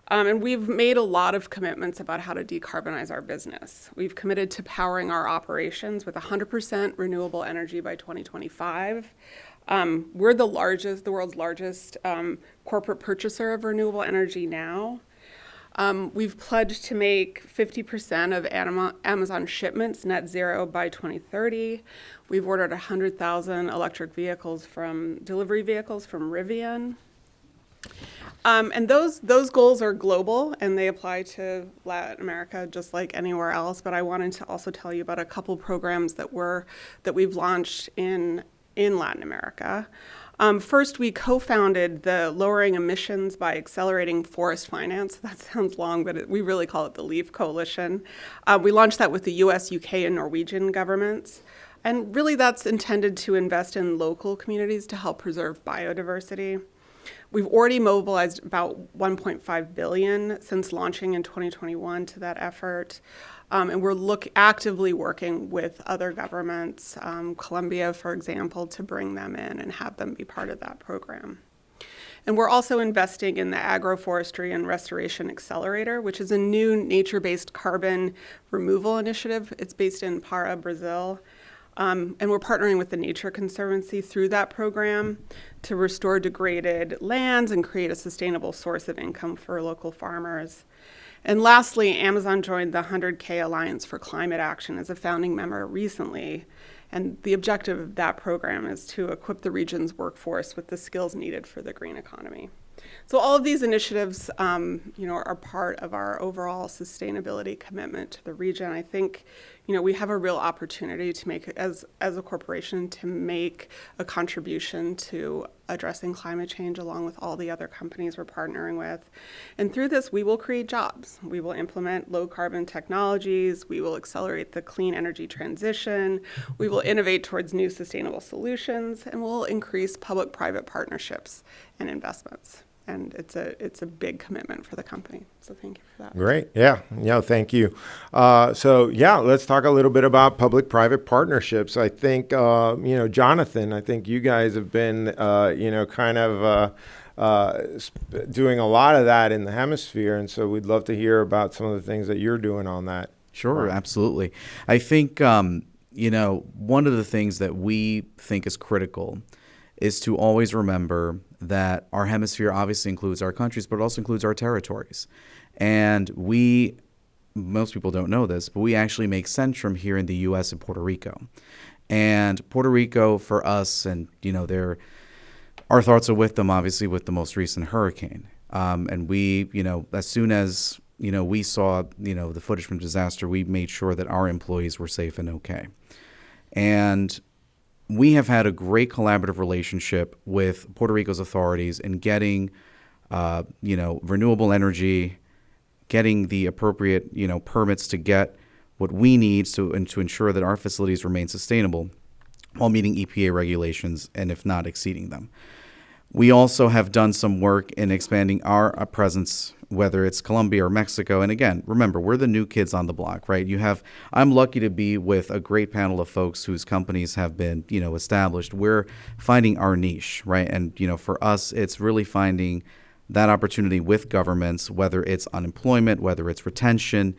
And we've made a lot of commitments about how to decarbonize our business. We've committed to powering our operations with 100% renewable energy by 2025. We're the world's largest corporate purchaser of renewable energy now. We've pledged to make 50% of Amazon shipments net zero by 2030. We've ordered 100,000 electric delivery vehicles from Rivian. And those goals are global, and they apply to Latin America just like anywhere else. But I wanted to also tell you about a couple programs that we've launched in Latin America. First, we co-founded the Lowering Emissions by Accelerating Forest Finance. That sounds long, but we really call it the LEAF Coalition. We launched that with the US, UK, and Norwegian governments. And really that's intended to invest in local communities to help preserve biodiversity. We've already mobilized about $1.5 billion since launching in 2021 to that effort. And we're actively working with other governments, Colombia, for example, to bring them in and have them be part of that program. And we're also investing in the Agroforestry and Restoration Accelerator, which is a new nature-based carbon removal initiative. It's based in Para, Brazil. And we're partnering with the Nature Conservancy through that program to restore degraded lands and create a sustainable source of income for local farmers. And lastly, Amazon joined the 100K Alliance for Climate Action as a founding member recently. And the objective of that program is to equip the region's workforce with the skills needed for the green economy. So all of these initiatives, are part of our overall sustainability commitment to the region. I think, we have a real opportunity to make, as a corporation, to make a contribution to addressing climate change along with all the other companies we're partnering with. And through this, we will create jobs. We will implement low carbon technologies. We will accelerate the clean energy transition. We will innovate towards new sustainable solutions, and we'll increase public-private partnerships and investments. And it's a big commitment for the company. So thank you for that. Great. Yeah. Thank you. Let's talk a little bit about public-private partnerships. I think, Jonathan, I think you guys have been, doing a lot of that in the Hemisphere. And so we'd love to hear about some of the things that you're doing on that. Sure, absolutely. I think, one of the things that we think is critical is to always remember that our hemisphere obviously includes our countries, but it also includes our territories. And most people don't know this, but we actually make Centrum here in the U.S. and Puerto Rico. And Puerto Rico, for us, and, our thoughts are with them, obviously, with the most recent hurricane. And we, as soon as, we saw, the footage from disaster, we made sure that our employees were safe and okay. And we have had a great collaborative relationship with Puerto Rico's authorities in getting, renewable energy, getting the appropriate, permits to get what we need to ensure that our facilities remain sustainable while meeting EPA regulations and, if not, exceeding them. We also have done some work in expanding our presence, whether it's Colombia or Mexico. And again, remember, we're the new kids on the block, right? I'm lucky to be with a great panel of folks whose companies have been, established. We're finding our niche, right? And, for us, it's really finding that opportunity with governments, whether it's unemployment, whether it's retention,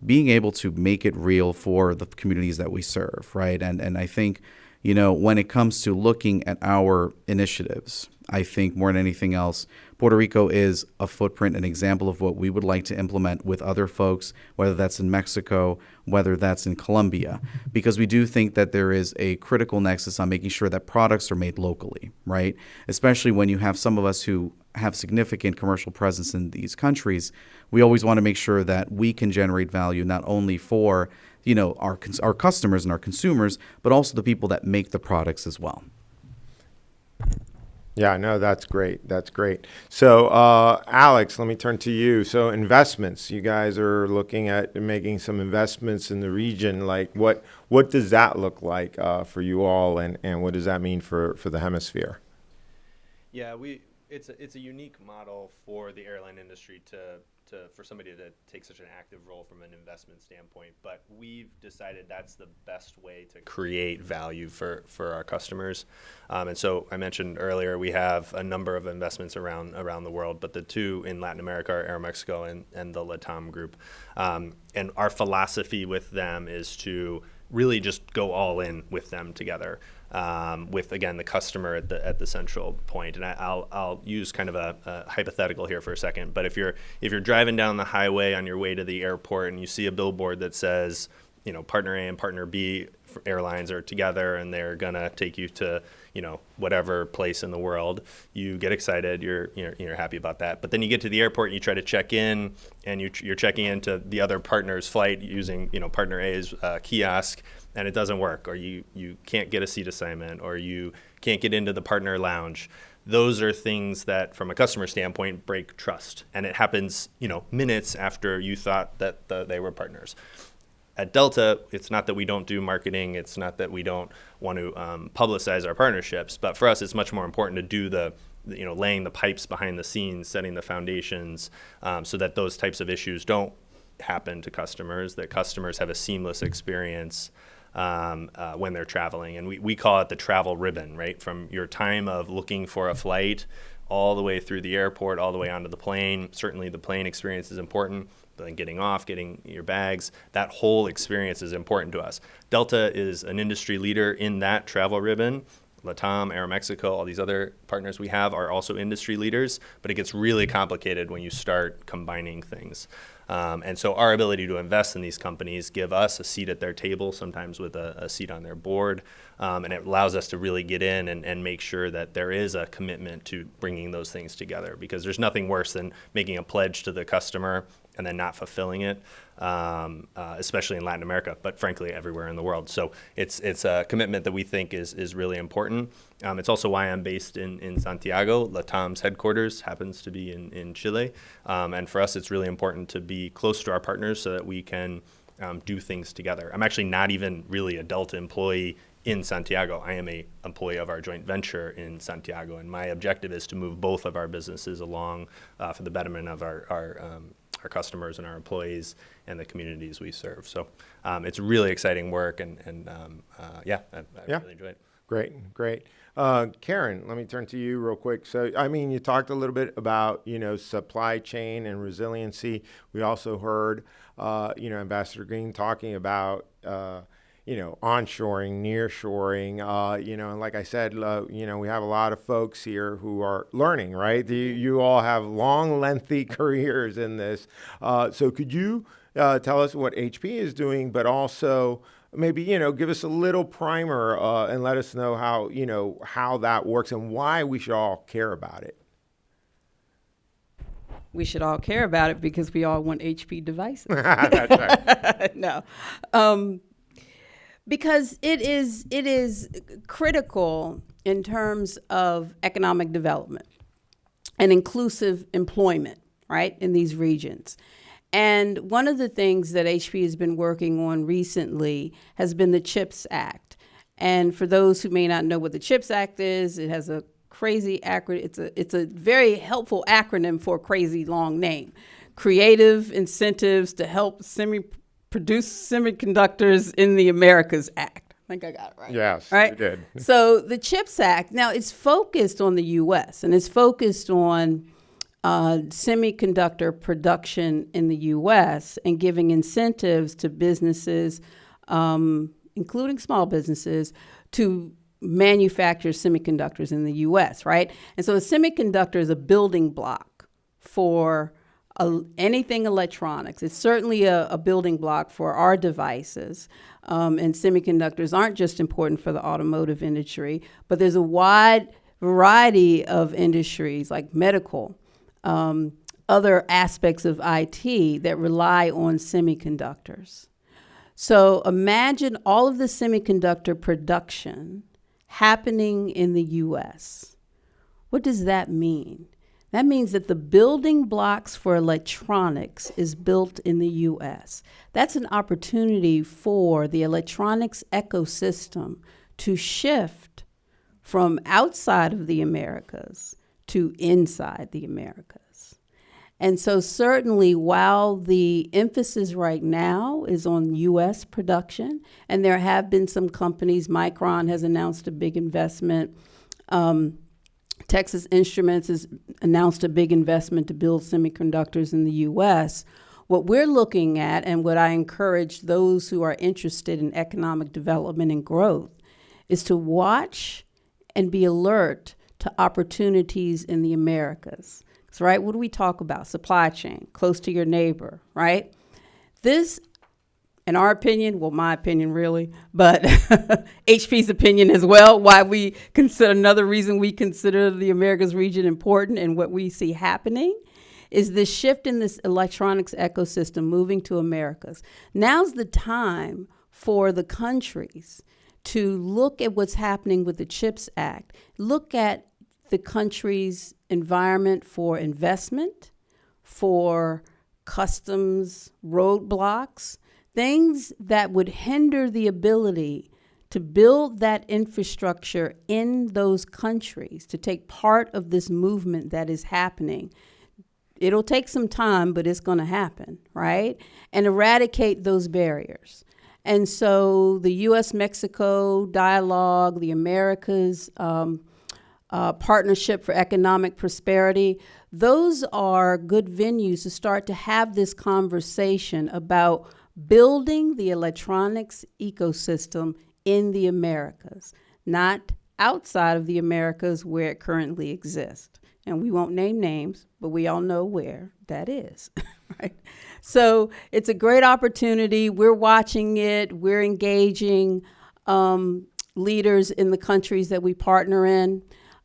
being able to make it real for the communities that we serve, right? And I think, when it comes to looking at our initiatives, I think more than anything else, Puerto Rico is a footprint, an example of what we would like to implement with other folks, whether that's in Mexico, whether that's in Colombia, because we do think that there is a critical nexus on making sure that products are made locally, right? Especially when you have some of us who have significant commercial presence in these countries, we always want to make sure that we can generate value not only for our customers and our consumers, but also the people that make the products as well. Yeah, no, that's great. That's great. So, Alex, let me turn to you. So, investments. You guys are looking at making some investments in the region. Like, what does that look like for you all, and what does that mean for the Hemisphere? Yeah, it's a unique model for the airline industry for somebody to take such an active role from an investment standpoint, but we've decided that's the best way to create value for our customers. And so I mentioned earlier, we have a number of investments around the world, but the two in Latin America are Aeromexico and the LATAM group. And our philosophy with them is to really just go all in with them together. With, again, the customer at the central point. And I'll use kind of a hypothetical here for a second. But if you're driving down the highway on your way to the airport and you see a billboard that says, partner A and partner B airlines are together and they're gonna take you to, whatever place in the world, you get excited, you're happy about that. But then you get to the airport and you try to check in, and you're checking into the other partner's flight using, partner A's kiosk, and it doesn't work, or you can't get a seat assignment, or you can't get into the partner lounge. Those are things that, from a customer standpoint, break trust. And it happens, minutes after you thought that they were partners. At Delta, it's not that we don't do marketing. It's not that we don't want to publicize our partnerships. But for us, it's much more important to do laying the pipes behind the scenes, setting the foundations, so that those types of issues don't happen to customers, that customers have a seamless experience when they're traveling. And we call it the travel ribbon, right? From your time of looking for a flight all the way through the airport, all the way onto the plane. Certainly the plane experience is important, but then getting off, getting your bags, that whole experience is important to us. Delta is an industry leader in that travel ribbon. Latam, Aeromexico, all these other partners we have are also industry leaders, but it gets really complicated when you start combining things. And so our ability to invest in these companies give us a seat at their table, sometimes with a seat on their board, and it allows us to really get in and make sure that there is a commitment to bringing those things together, because there's nothing worse than making a pledge to the customer and then not fulfilling it, especially in Latin America, but frankly everywhere in the world. So it's a commitment that we think is really important. It's also why I'm based in Santiago. Latam's headquarters happens to be in Chile. And for us, it's really important to be close to our partners so that we can do things together. I'm actually not even really a Delta employee in Santiago. I am a employee of our joint venture in Santiago, and my objective is to move both of our businesses along for the betterment of our customers and our employees and the communities we serve. So it's really exciting work, and I really enjoy it. Great. Karen, let me turn to you real quick. So, I mean, you talked a little bit about, supply chain and resiliency. We also heard, Ambassador Green talking about, onshoring, nearshoring, and like I said, we have a lot of folks here who are learning, right? You all have long, lengthy careers in this. So could you tell us what HP is doing, but also maybe, give us a little primer and let us know how that works and why we should all care about it. We should all care about it because we all want HP devices. That's right. No. Because it is critical in terms of economic development and inclusive employment, right, in these regions. And one of the things that HP has been working on recently has been the CHIPS Act. And for those who may not know what the CHIPS Act is, it has a crazy acronym. It's a very helpful acronym for a crazy long name. Creative Incentives to Help Produce Semiconductors in the Americas Act. I think I got it right. Yes, right? you did. So the CHIPS Act, now it's focused on the U.S. and it's focused on semiconductor production in the U.S. and giving incentives to businesses, including small businesses, to manufacture semiconductors in the U.S., right? And so a semiconductor is a building block for anything electronics. It's certainly a building block for our devices. And semiconductors aren't just important for the automotive industry, but there's a wide variety of industries like medical, other aspects of IT that rely on semiconductors. So imagine all of the semiconductor production happening in the U.S. What does that mean? That means that the building blocks for electronics is built in the U.S. That's an opportunity for the electronics ecosystem to shift from outside of the Americas to inside the Americas. And so certainly while the emphasis right now is on U.S. production, and there have been some companies, Micron has announced a big investment, Texas Instruments has announced a big investment to build semiconductors in the U.S. What we're looking at, and what I encourage those who are interested in economic development and growth, is to watch and be alert to opportunities in the Americas. So, right, what do we talk about? Supply chain, close to your neighbor, right? This, in our opinion, well, my opinion really, but HP's opinion as well, why we consider, another reason we consider the Americas region important and what we see happening is this shift in this electronics ecosystem moving to Americas. Now's the time for the countries to look at what's happening with the CHIPS Act, look at the country's environment for investment, for customs roadblocks, things that would hinder the ability to build that infrastructure in those countries, to take part of this movement that is happening. It'll take some time, but it's going to happen, right? And eradicate those barriers. And so the U.S.-Mexico dialogue, the Americas Partnership for Economic Prosperity, those are good venues to start to have this conversation about building the electronics ecosystem in the Americas, not outside of the Americas where it currently exists. And we won't name names, but we all know where that is, right? So it's a great opportunity. We're watching it. We're engaging leaders in the countries that we partner in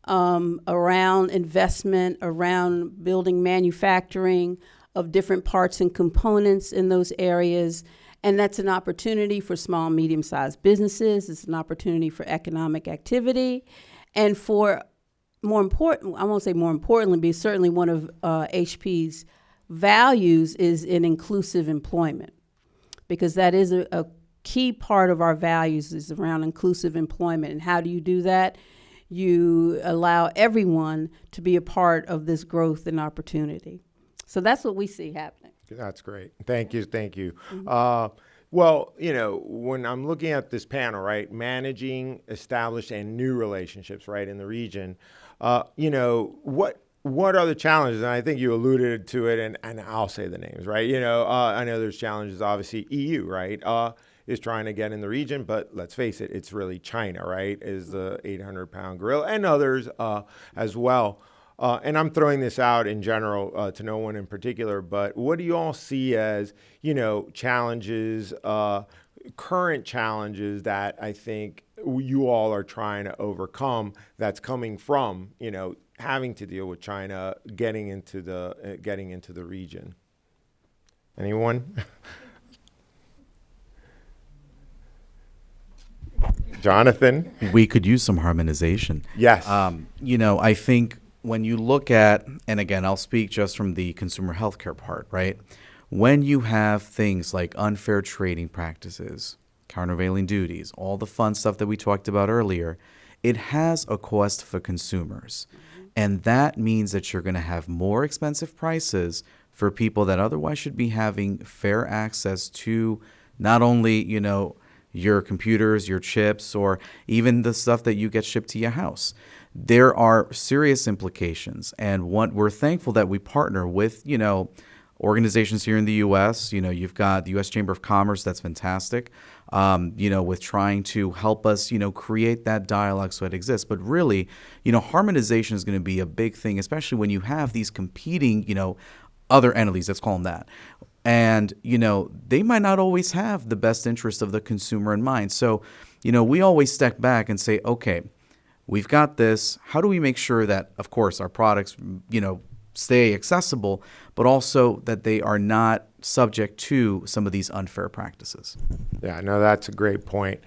around investment, around building manufacturing of different parts and components in those areas. And that's an opportunity for small and medium-sized businesses. It's an opportunity for economic activity. And for more important, I won't say more importantly, but certainly one of HP's values is in inclusive employment, because that is a key part of our values is around inclusive employment. And how do you do that? You allow everyone to be a part of this growth and opportunity. So that's what we see happening. That's great. Thank you. Thank you. Well, when I'm looking at this panel, right, managing established and new relationships, right, in the region, what are the challenges? And I think you alluded to it, and I'll say the names, right? I know there's challenges, obviously, EU, right, is trying to get in the region, but let's face it, it's really China, right, is the 800-pound gorilla, and others as well. And I'm throwing this out in general to no one in particular, but what do you all see as, challenges, current challenges that I think you all are trying to overcome that's coming from, having to deal with China getting into the region? Anyone? Jonathan? We could use some harmonization. Yes. I think when you look at, and again, I'll speak just from the consumer healthcare part, right? When you have things like unfair trading practices, countervailing duties, all the fun stuff that we talked about earlier, it has a cost for consumers. And that means that you're going to have more expensive prices for people that otherwise should be having fair access to not only, your computers, your chips, or even the stuff that you get shipped to your house. There are serious implications. And we're thankful that we partner with, organizations here in the U.S. You've got the U.S. Chamber of Commerce. That's fantastic. With trying to help us, create that dialogue so it exists. But really, harmonization is going to be a big thing, especially when you have these competing, other entities, let's call them that. And, they might not always have the best interest of the consumer in mind. So, we always step back and say, okay, we've got this. How do we make sure that, of course, our products, stay accessible, but also that they are not subject to some of these unfair practices? Yeah, no, that's a great point.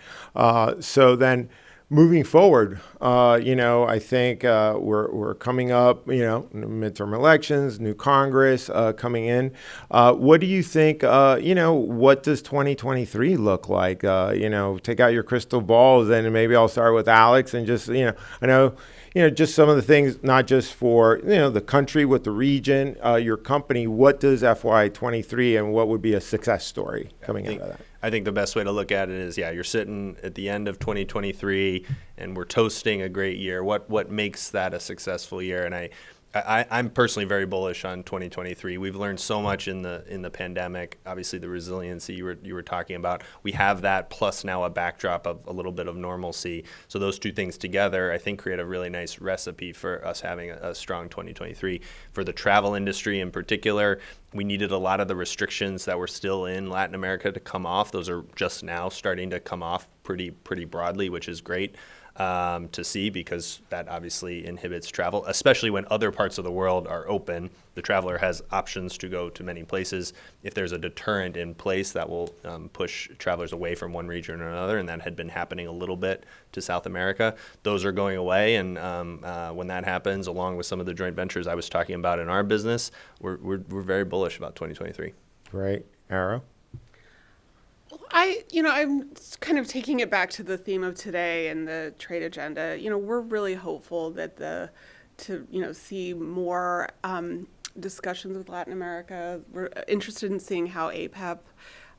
So then moving forward, I think we're coming up, midterm elections, new Congress coming in. What do you think, what does 2023 look like? Take out your crystal balls, and maybe I'll start with Alex and just, I know, just some of the things, not just for, the country, with the region, your company, what does FY23 and what would be a success story coming out of that? I think the best way to look at it is, you're sitting at the end of 2023 and we're toasting a great year. What makes that a successful year? And I'm personally very bullish on 2023. We've learned so much in the pandemic. Obviously, the resiliency you were talking about. We have that, plus now a backdrop of a little bit of normalcy. So those two things together, I think, create a really nice recipe for us having a strong 2023. For the travel industry in particular, we needed a lot of the restrictions that were still in Latin America to come off. Those are just now starting to come off pretty broadly, which is great to see, because that obviously inhibits travel, especially when other parts of the world are open. The traveler has options to go to many places. If there's a deterrent in place, that will push travelers away from one region or another, and that had been happening a little bit to South America. Those are going away, and when that happens, along with some of the joint ventures I was talking about in our business, we're very bullish about 2023. Great. Arrow? I'm kind of taking it back to the theme of today and the trade agenda. We're really hopeful that to see more discussions with Latin America. We're interested in seeing how APEP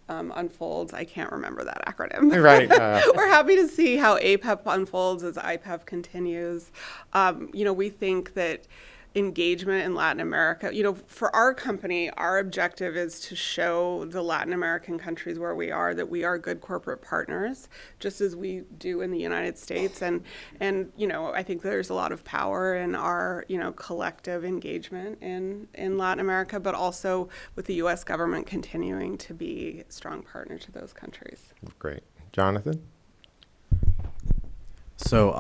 unfolds. I can't remember that acronym. Right. We're happy to see how APEP unfolds as IPEF continues. We think that engagement in Latin America. For our company, our objective is to show the Latin American countries where we are that we are good corporate partners, just as we do in the United States. And I think there's a lot of power in our, collective engagement in Latin America, but also with the U.S. government continuing to be a strong partner to those countries. Great. Jonathan? So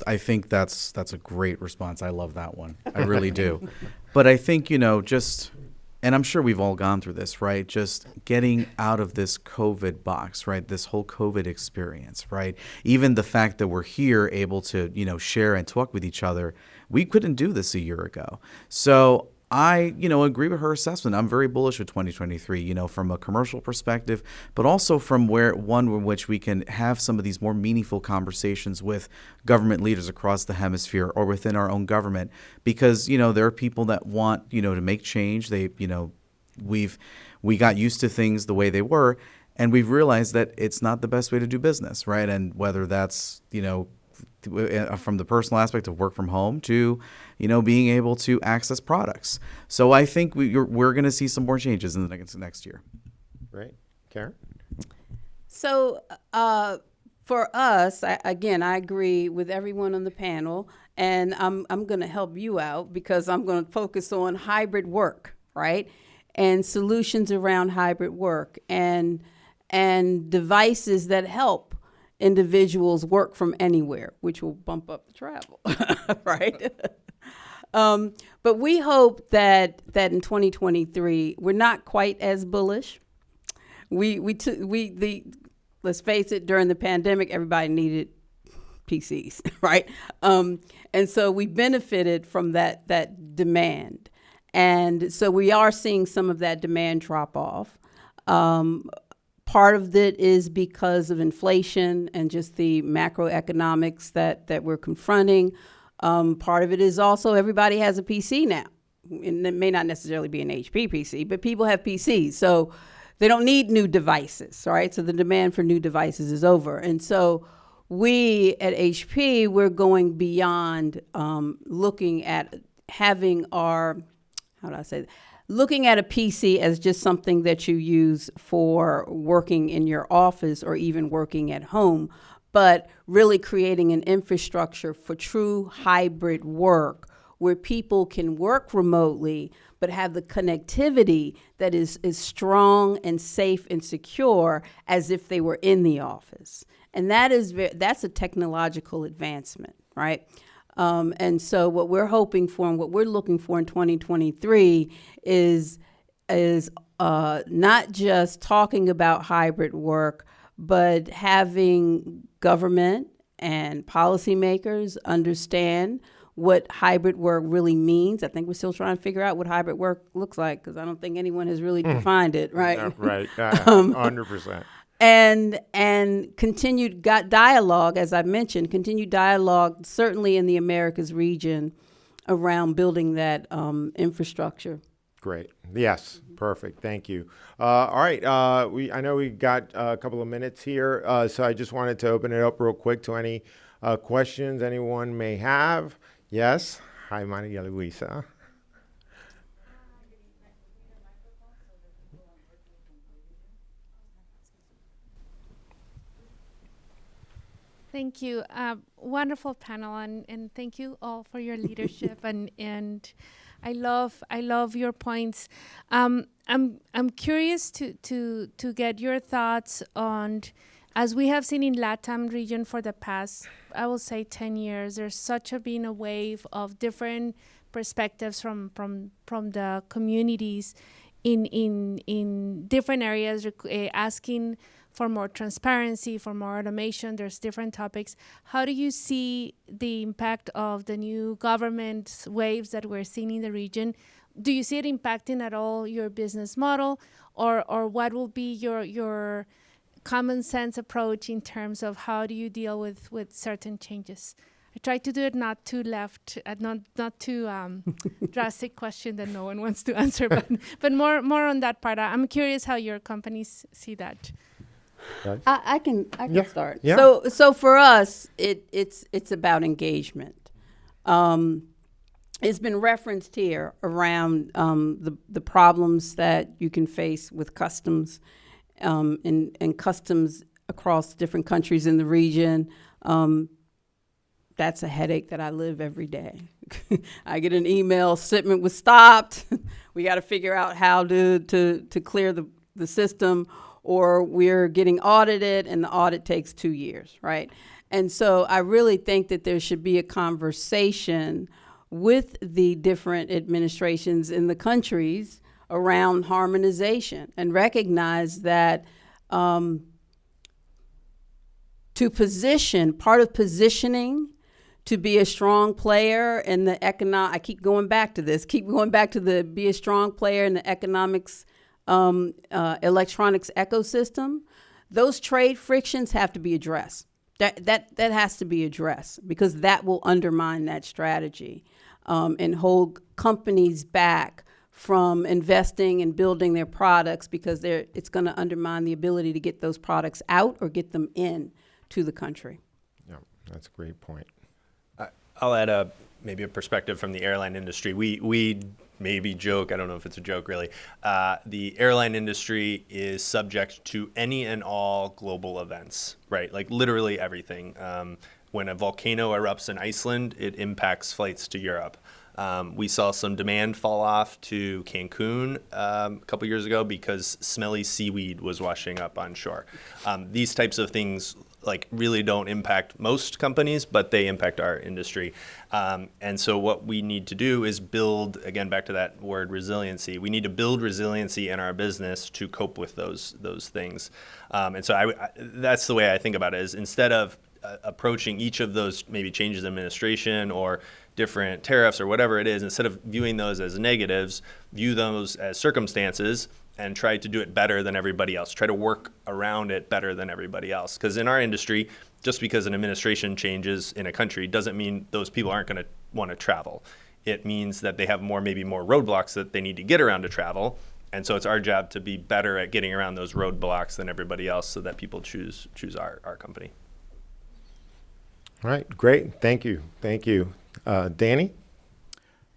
I think that's a great response. I love that one. I really do. But I think, and I'm sure we've all gone through this, right? Just getting out of this COVID box, right? This whole COVID experience, right? Even the fact that we're here able to, share and talk with each other, we couldn't do this a year ago. So I, agree with her assessment. I'm very bullish with 2023, from a commercial perspective, but also from one in which we can have some of these more meaningful conversations with government leaders across the hemisphere or within our own government, because, there are people that want, to make change. We got used to things the way they were, and we've realized that it's not the best way to do business, right? And whether that's, from the personal aspect of work from home to, being able to access products. So I think we're going to see some more changes in the next year. Great. Karen? So for us, I agree with everyone on the panel, and I'm going to help you out because I'm going to focus on hybrid work, right? And solutions around hybrid work and devices that help individuals work from anywhere, which will bump up the travel, right? But we hope that in 2023 we're not quite as bullish. Let's face it, during the pandemic, everybody needed PCs, right? And so we benefited from that demand, and so we are seeing some of that demand drop off. Part of it is because of inflation and just the macroeconomics that we're confronting. Part of it is also everybody has a PC now. And it may not necessarily be an HP PC, but people have PCs. So they don't need new devices, right? So the demand for new devices is over. And so we at HP, we're going beyond looking at having looking at a PC as just something that you use for working in your office or even working at home, but really creating an infrastructure for true hybrid work where people can work remotely but have the connectivity that is strong and safe and secure as if they were in the office. And that's a technological advancement, right? And so what we're hoping for and what we're looking for in 2023 is not just talking about hybrid work, but having government and policymakers understand what hybrid work really means. I think we're still trying to figure out what hybrid work looks like because I don't think anyone has really defined it, right? Yeah, right, 100%. And continued dialogue, as I mentioned, continued dialogue, certainly in the Americas region, around building that infrastructure. Great. Yes. Perfect. Thank you. All right. I know we got a couple of minutes here, so I just wanted to open it up real quick to any questions anyone may have. Yes. Hi, Maria Luisa. Thank you. Wonderful panel, and thank you all for your leadership. and I love your points. I'm curious to get your thoughts on, as we have seen in LATAM region for the past, I will say 10 years. There's been a wave of different perspectives from the communities in different areas, asking for more transparency, for more automation. There's different topics. How do you see the impact of the new government waves that we're seeing in the region? Do you see it impacting at all your business model, or what will be your common sense approach in terms of how do you deal with certain changes? I try to do it not too left, not too drastic question that no one wants to answer, but more on that part. I'm curious how your companies see that. I can start. Yeah. So for us, it's about engagement. it's been referenced here around the problems that you can face with customs and customs across different countries in the region. That's a headache that I live every day. I get an email, shipment was stopped. We got to figure out how to clear the system, or we're getting audited and the audit takes 2 years, right? And so I really think that there should be a conversation with the different administrations in the countries around harmonization, and recognize that to position, part of positioning to be a strong player in the I keep going back to this, be a strong player in the economics, electronics ecosystem, those trade frictions have to be addressed. That has to be addressed, because that will undermine that strategy and hold companies back from investing and building their products, because it's going to undermine the ability to get those products out or get them in to the country. Yeah, that's a great point. I'll add maybe a perspective from the airline industry. We maybe joke, I don't know if it's a joke really, the airline industry is subject to any and all global events, right? Like literally everything. When a volcano erupts in Iceland, it impacts flights to Europe. We saw some demand fall off to Cancun a couple years ago because smelly seaweed was washing up on shore. These types of things like really don't impact most companies, but they impact our industry. And so what we need to do is build, again, back to that word resiliency. We need to build resiliency in our business to cope with those things. And so that's the way I think about it, is instead of approaching each of those maybe changes in administration or different tariffs or whatever it is, instead of viewing those as negatives, view those as circumstances and try to do it better than everybody else. Try to work around it better than everybody else. Because in our industry, just because an administration changes in a country doesn't mean those people aren't going to want to travel. It means that they have maybe more roadblocks that they need to get around to travel. And so it's our job to be better at getting around those roadblocks than everybody else, so that people choose our company. All right, great. Thank you. Danny?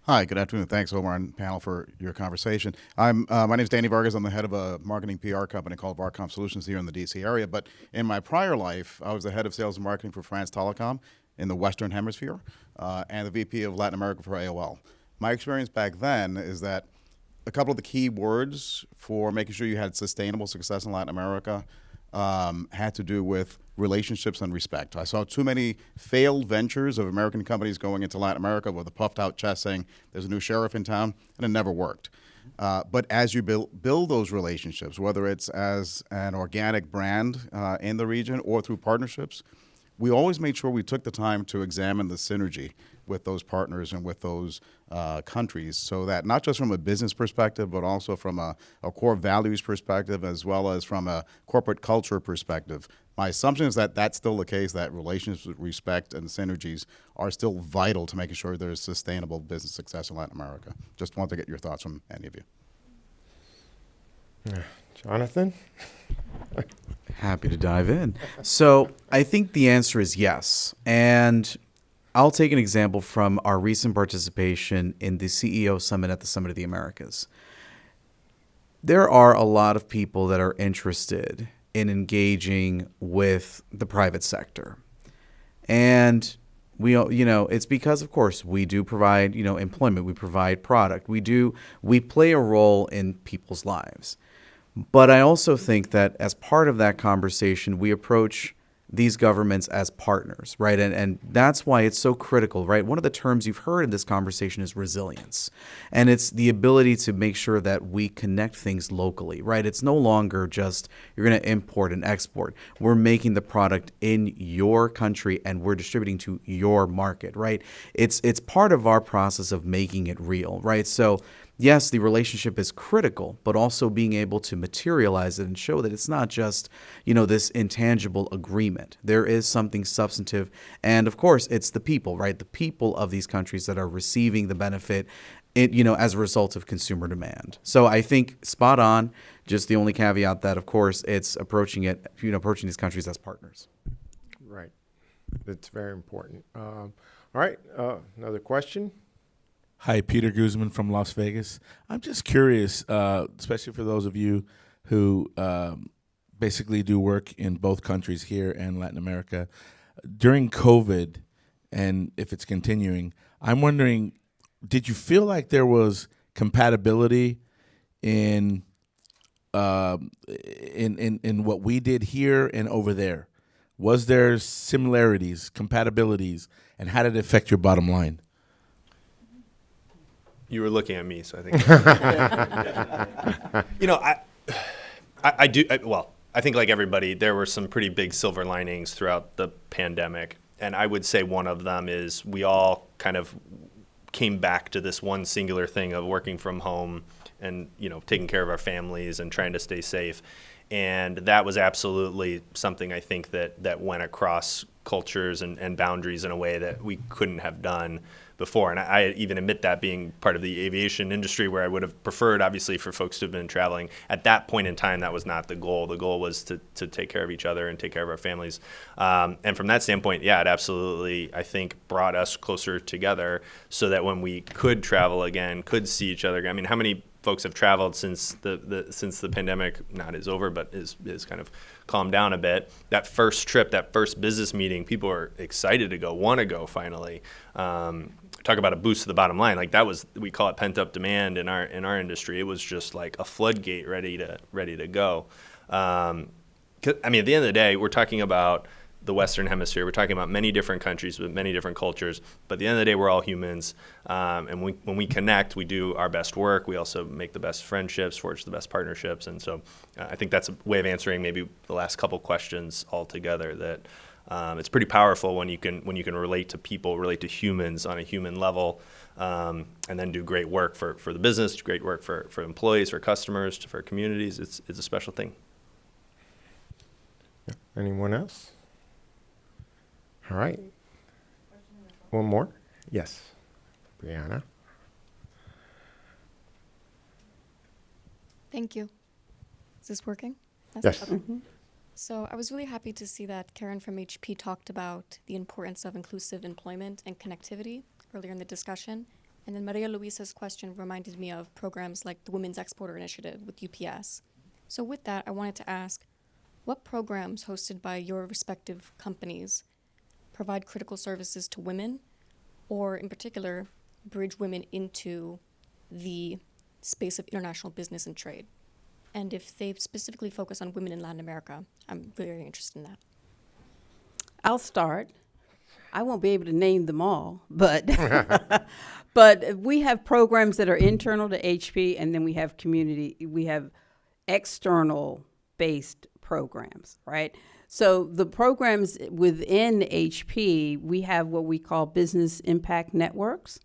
Hi, good afternoon. Thanks, Omar and panel, for your conversation. My name is Danny Vargas. I'm the head of a marketing PR company called Varcom Solutions here in the DC area. But in my prior life, I was the head of sales and marketing for France Telecom in the Western Hemisphere and the VP of Latin America for AOL. My experience back then is that a couple of the key words for making sure you had sustainable success in Latin America had to do with relationships and respect. I saw too many failed ventures of American companies going into Latin America with a puffed out chest saying there's a new sheriff in town, and it never worked. But as you build those relationships, whether it's as an organic brand in the region or through partnerships, we always made sure we took the time to examine the synergy with those partners and with those countries, so that not just from a business perspective, but also from a core values perspective, as well as from a corporate culture perspective. My assumption is that that's still the case, that relationships with respect and synergies are still vital to making sure there's sustainable business success in Latin America. Just want to get your thoughts from any of you. Jonathan? Happy to dive in. So I think the answer is yes. And I'll take an example from our recent participation in the CEO Summit at the Summit of the Americas. There are a lot of people that are interested in engaging with the private sector. And it's because, of course, we do provide, employment, we provide product, we play a role in people's lives. But I also think that as part of that conversation, we approach these governments as partners, right? And that's why it's so critical, right? One of the terms you've heard in this conversation is resilience. And it's the ability to make sure that we connect things locally, right? It's no longer just you're going to import and export. We're making the product in your country and we're distributing to your market, right? It's part of our process of making it real, right? So yes, the relationship is critical, but also being able to materialize it and show that it's not just, this intangible agreement. There is something substantive. And of course, it's the people, right? The people of these countries that are receiving the benefit, as a result of consumer demand. So I think spot on. Just the only caveat that, of course, it's approaching these countries as partners. Right. That's very important. All right. Another question. Hi, Peter Guzman from Las Vegas. I'm just curious, especially for those of you who basically do work in both countries here and Latin America. During COVID, and if it's continuing, I'm wondering, did you feel like there was compatibility in what we did here and over there? Was there similarities, compatibilities, and how did it affect your bottom line? You were looking at me, so I think. I think like everybody, there were some pretty big silver linings throughout the pandemic. And I would say one of them is we all kind of came back to this one singular thing of working from home and, taking care of our families and trying to stay safe. And that was absolutely something I think that went across cultures and boundaries in a way that we couldn't have done before. And I even admit that, being part of the aviation industry, where I would have preferred, obviously, for folks to have been traveling. At that point in time, that was not the goal. The goal was to take care of each other and take care of our families. And from that standpoint, yeah, it absolutely, I think, brought us closer together so that when we could travel again, could see each other again. I mean, how many folks have traveled since the pandemic not is over, but is kind of calmed down a bit? That first trip, that first business meeting, people are excited to go, want to go finally. Talk about a boost to the bottom line. Like, that was, we call it pent up demand in our industry. It was just like a floodgate ready to go. I mean, at the end of the day, we're talking about the Western Hemisphere. We're talking about many different countries with many different cultures. But at the end of the day, we're all humans. And when we connect, we do our best work. We also make the best friendships, forge the best partnerships. And so I think that's a way of answering maybe the last couple questions altogether, that it's pretty powerful when you can relate to people, relate to humans on a human level, and then do great work for the business, great work for employees, for customers, for communities. It's a special thing. Yeah. Anyone else? All right. One more? Yes. Brianna. Thank you. Is this working? Yes. Okay. So I was really happy to see that Karen from HP talked about the importance of inclusive employment and connectivity earlier in the discussion. And then Maria Luisa's question reminded me of programs like the Women's Exporter Initiative with UPS. So with that, I wanted to ask, what programs hosted by your respective companies provide critical services to women, or in particular, bridge women into the space of international business and trade? And if they specifically focus on women in Latin America, I'm very interested in that. I'll start. I won't be able to name them all, but but we have programs that are internal to HP, and then we have external based programs, right? So the programs within HP, we have what we call business impact networks.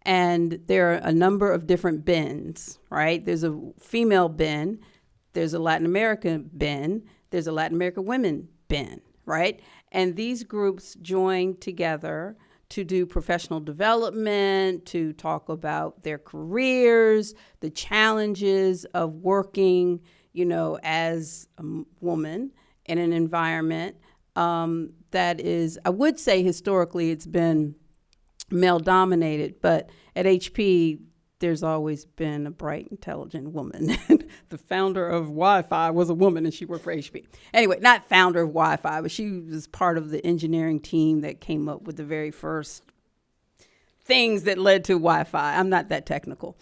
And there are a number of different BINs, right? There's a female BIN, there's a Latin American BIN, there's a Latin American women BIN, right? And these groups join together to do professional development, to talk about their careers, the challenges of working, as a woman in an environment that is, I would say historically it's been male-dominated, but at HP, there's always been a bright, intelligent woman. The founder of Wi-Fi was a woman, and she worked for HP. Anyway, not founder of Wi-Fi, but she was part of the engineering team that came up with the very first things that led to Wi-Fi. I'm not that technical.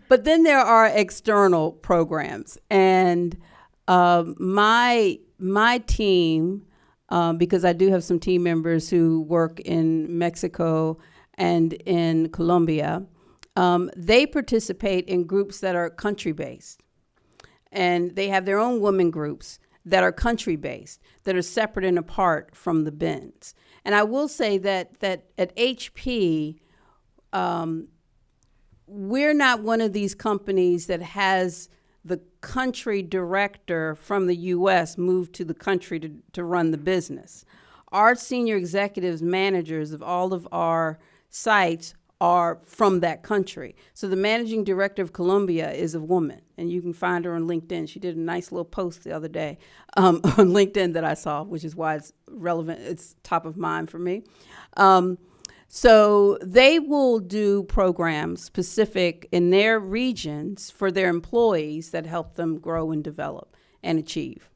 But then there are external programs, and my team, because I do have some team members who work in Mexico and in Colombia, they participate in groups that are country-based. And they have their own women groups that are country-based, that are separate and apart from the BINs. And I will say that at HP, we're not one of these companies that has the country director from the U.S. moved to the country to run the business. Our senior executives, managers of all of our sites are from that country. So the managing director of Colombia is a woman, and you can find her on LinkedIn. She did a nice little post the other day on LinkedIn that I saw, which is why it's relevant. It's top of mind for me. So they will do programs specific in their regions for their employees that help them grow and develop and achieve.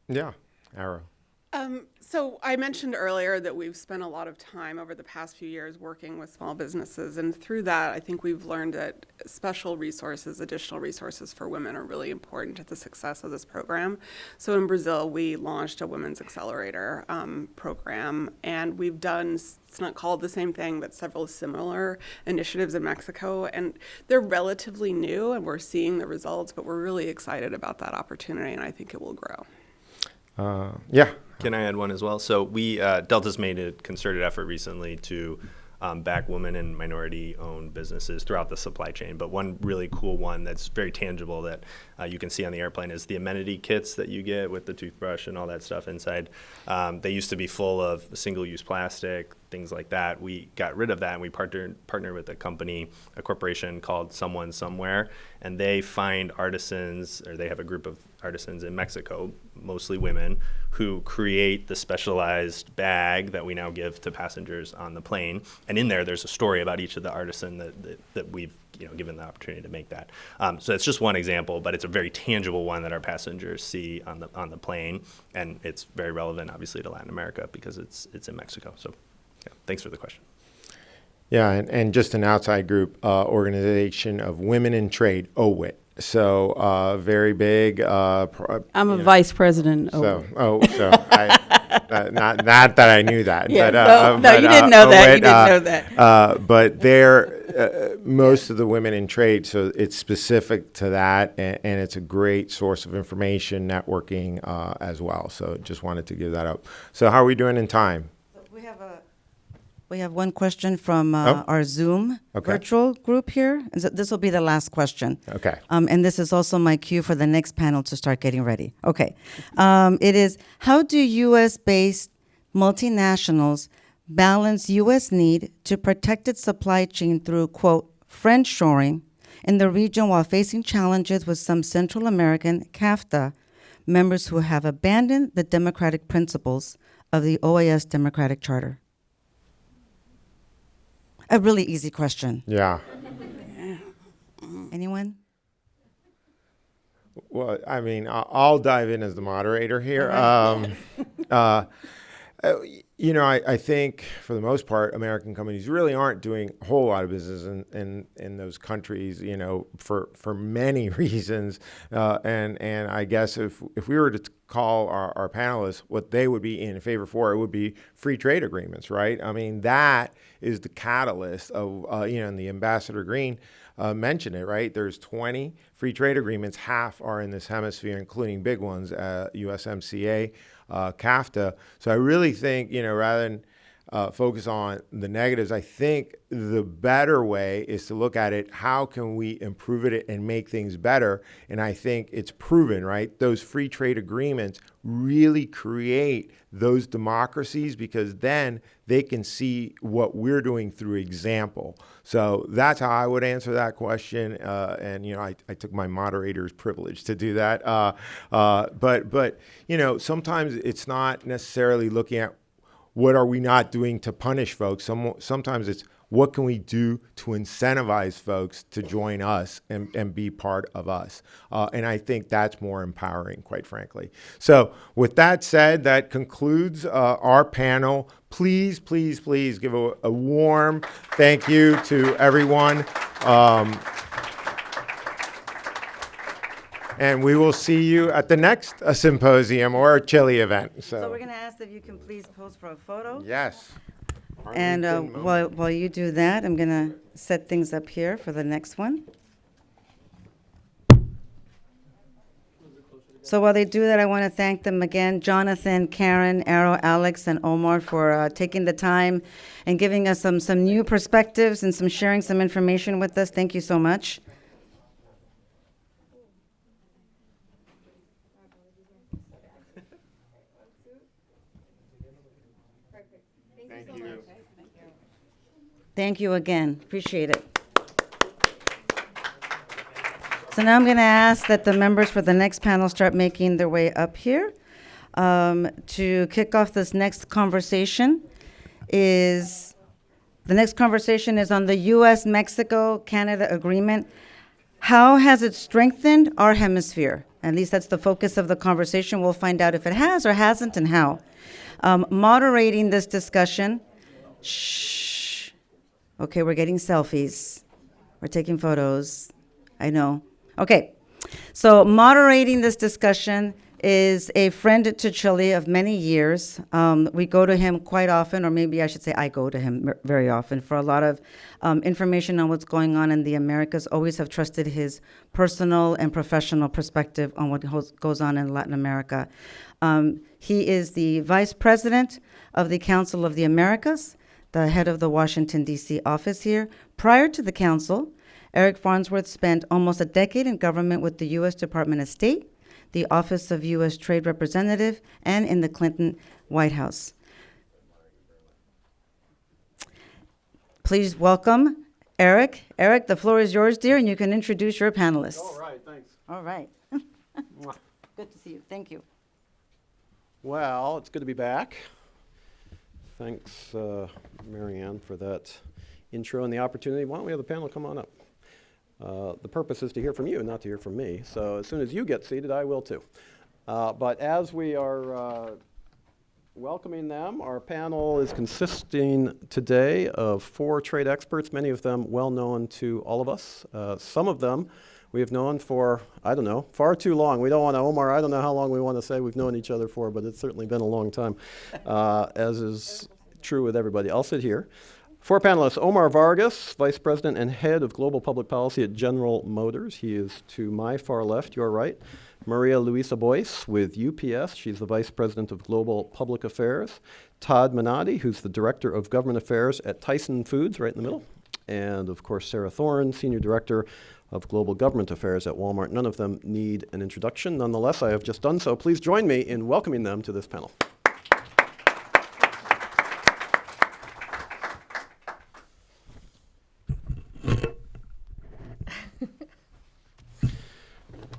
Yeah, Arrow. So I mentioned earlier that we've spent a lot of time over the past few years working with small businesses, and through that, I think we've learned that special resources, additional resources for women are really important to the success of this program. So in Brazil, we launched a Women's Accelerator program, and we've done, it's not called the same thing, but several similar initiatives in Mexico, and they're relatively new, and we're seeing the results, but we're really excited about that opportunity, and I think it will grow. Yeah. Can I add one as well? So we, Delta's made a concerted effort recently to back women and minority-owned businesses throughout the supply chain. But one really cool one that's very tangible that you can see on the airplane is the amenity kits that you get with the toothbrush and all that stuff inside. They used to be full of single-use plastic, things like that. We got rid of that, and we partnered with a corporation called Someone Somewhere, and they find artisans, or they have a group of artisans in Mexico, mostly women, who create the specialized bag that we now give to passengers on the plane. And in there's a story about each of the artisan that we've given the opportunity to make that. So it's just one example, but it's a very tangible one that our passengers see on the plane, and it's very relevant, obviously, to Latin America because it's in Mexico. So, yeah, thanks for the question. Yeah, and just an outside group organization of women in trade, OWIT. So very big. I'm a vice president. So not that I knew that. Yeah, but, you didn't know that. You didn't know that. But they're most of the women in trade, so it's specific to that, and it's a great source of information, networking as well. So just wanted to give that up. So how are we doing in time? We have one question from our Zoom virtual group here. This will be the last question. Okay. And this is also my cue for the next panel to start getting ready. Okay. It is, how do U.S.-based multinationals balance U.S. need to protect its supply chain through, quote, friendshoring in the region while facing challenges with some Central American CAFTA members who have abandoned the democratic principles of the OAS Democratic Charter? A really easy question. Yeah. Anyone? Well, I mean, I'll dive in as the moderator here. I think for the most part, American companies really aren't doing a whole lot of business in those countries, for many reasons. And I guess if we were to call our panelists what they would be in favor for, it would be free trade agreements, right? I mean, that is the catalyst of, and the Ambassador Green mentioned it, right? There's 20 free trade agreements. Half are in this hemisphere, including big ones, USMCA, CAFTA. So I really think, rather than focus on the negatives, I think the better way is to look at it, how can we improve it and make things better? And I think it's proven, right? Those free trade agreements really create those democracies because then they can see what we're doing through example. So that's how I would answer that question. And I took my moderator's privilege to do that. But sometimes it's not necessarily looking at what are we not doing to punish folks. Sometimes it's what can we do to incentivize folks to join us and be part of us. And I think that's more empowering, quite frankly. So with that said, that concludes our panel. Please, please, please give a warm thank you to everyone. And we will see you at the next symposium or CHLI event. So we're going to ask if you can please pose for a photo. Yes. And while you do that, I'm going to set things up here for the next one. So while they do that, I want to thank them again, Jonathan, Karen, Arrow, Alex, and Omar for taking the time and giving us some new perspectives and sharing some information with us. Thank you so much. Thank you again. Appreciate it. So now I'm going to ask that the members for the next panel start making their way up here. To kick off this next conversation is The next conversation is on the U.S.-Mexico-Canada agreement. How has it strengthened our hemisphere? At least that's the focus of the conversation. We'll find out if it has or hasn't and how. Moderating this discussion, shh. Okay, we're getting selfies. We're taking photos. I know. Okay, so moderating this discussion is a friend to Chile of many years. We go to him quite often, or maybe I should say I go to him very often for a lot of information on what's going on in the Americas. Always have trusted his personal and professional perspective on what goes on in Latin America. He is the vice president of the Council of the Americas, the head of the Washington, D.C. office here. Prior to the council, Eric Farnsworth spent almost a decade in government with the U.S. Department of State, the Office of U.S. Trade Representative, and in the Clinton White House. Please welcome Eric. Eric, the floor is yours, dear, and you can introduce your panelists. All right, thanks. All right. Good to see you. Thank you. Well, it's good to be back. Thanks, Marianne, for that intro and the opportunity. Why don't we have the panel come on up? The purpose is to hear from you, not to hear from me. So as soon as you get seated, I will too. But as we are welcoming them, our panel is consisting today of 4 trade experts, many of them well known to all of us. Some of them we have known for, I don't know, far too long. We don't want to, Omar, I don't know how long we want to say we've known each other for, but it's certainly been a long time, as is true with everybody. I'll sit here. 4 panelists: Omar Vargas, Vice President and Head of Global Public Policy at General Motors. He is to my far left, your right. Maria Luisa Boyce with UPS. She's the Vice President of Global Public Affairs. Todd Minotti, who's the Director of Government Affairs at Tyson Foods, right in the middle. And, of course, Sarah Thorne, Senior Director of Global Government Affairs at Walmart. None of them need an introduction. Nonetheless, I have just done so. Please join me in welcoming them to this panel.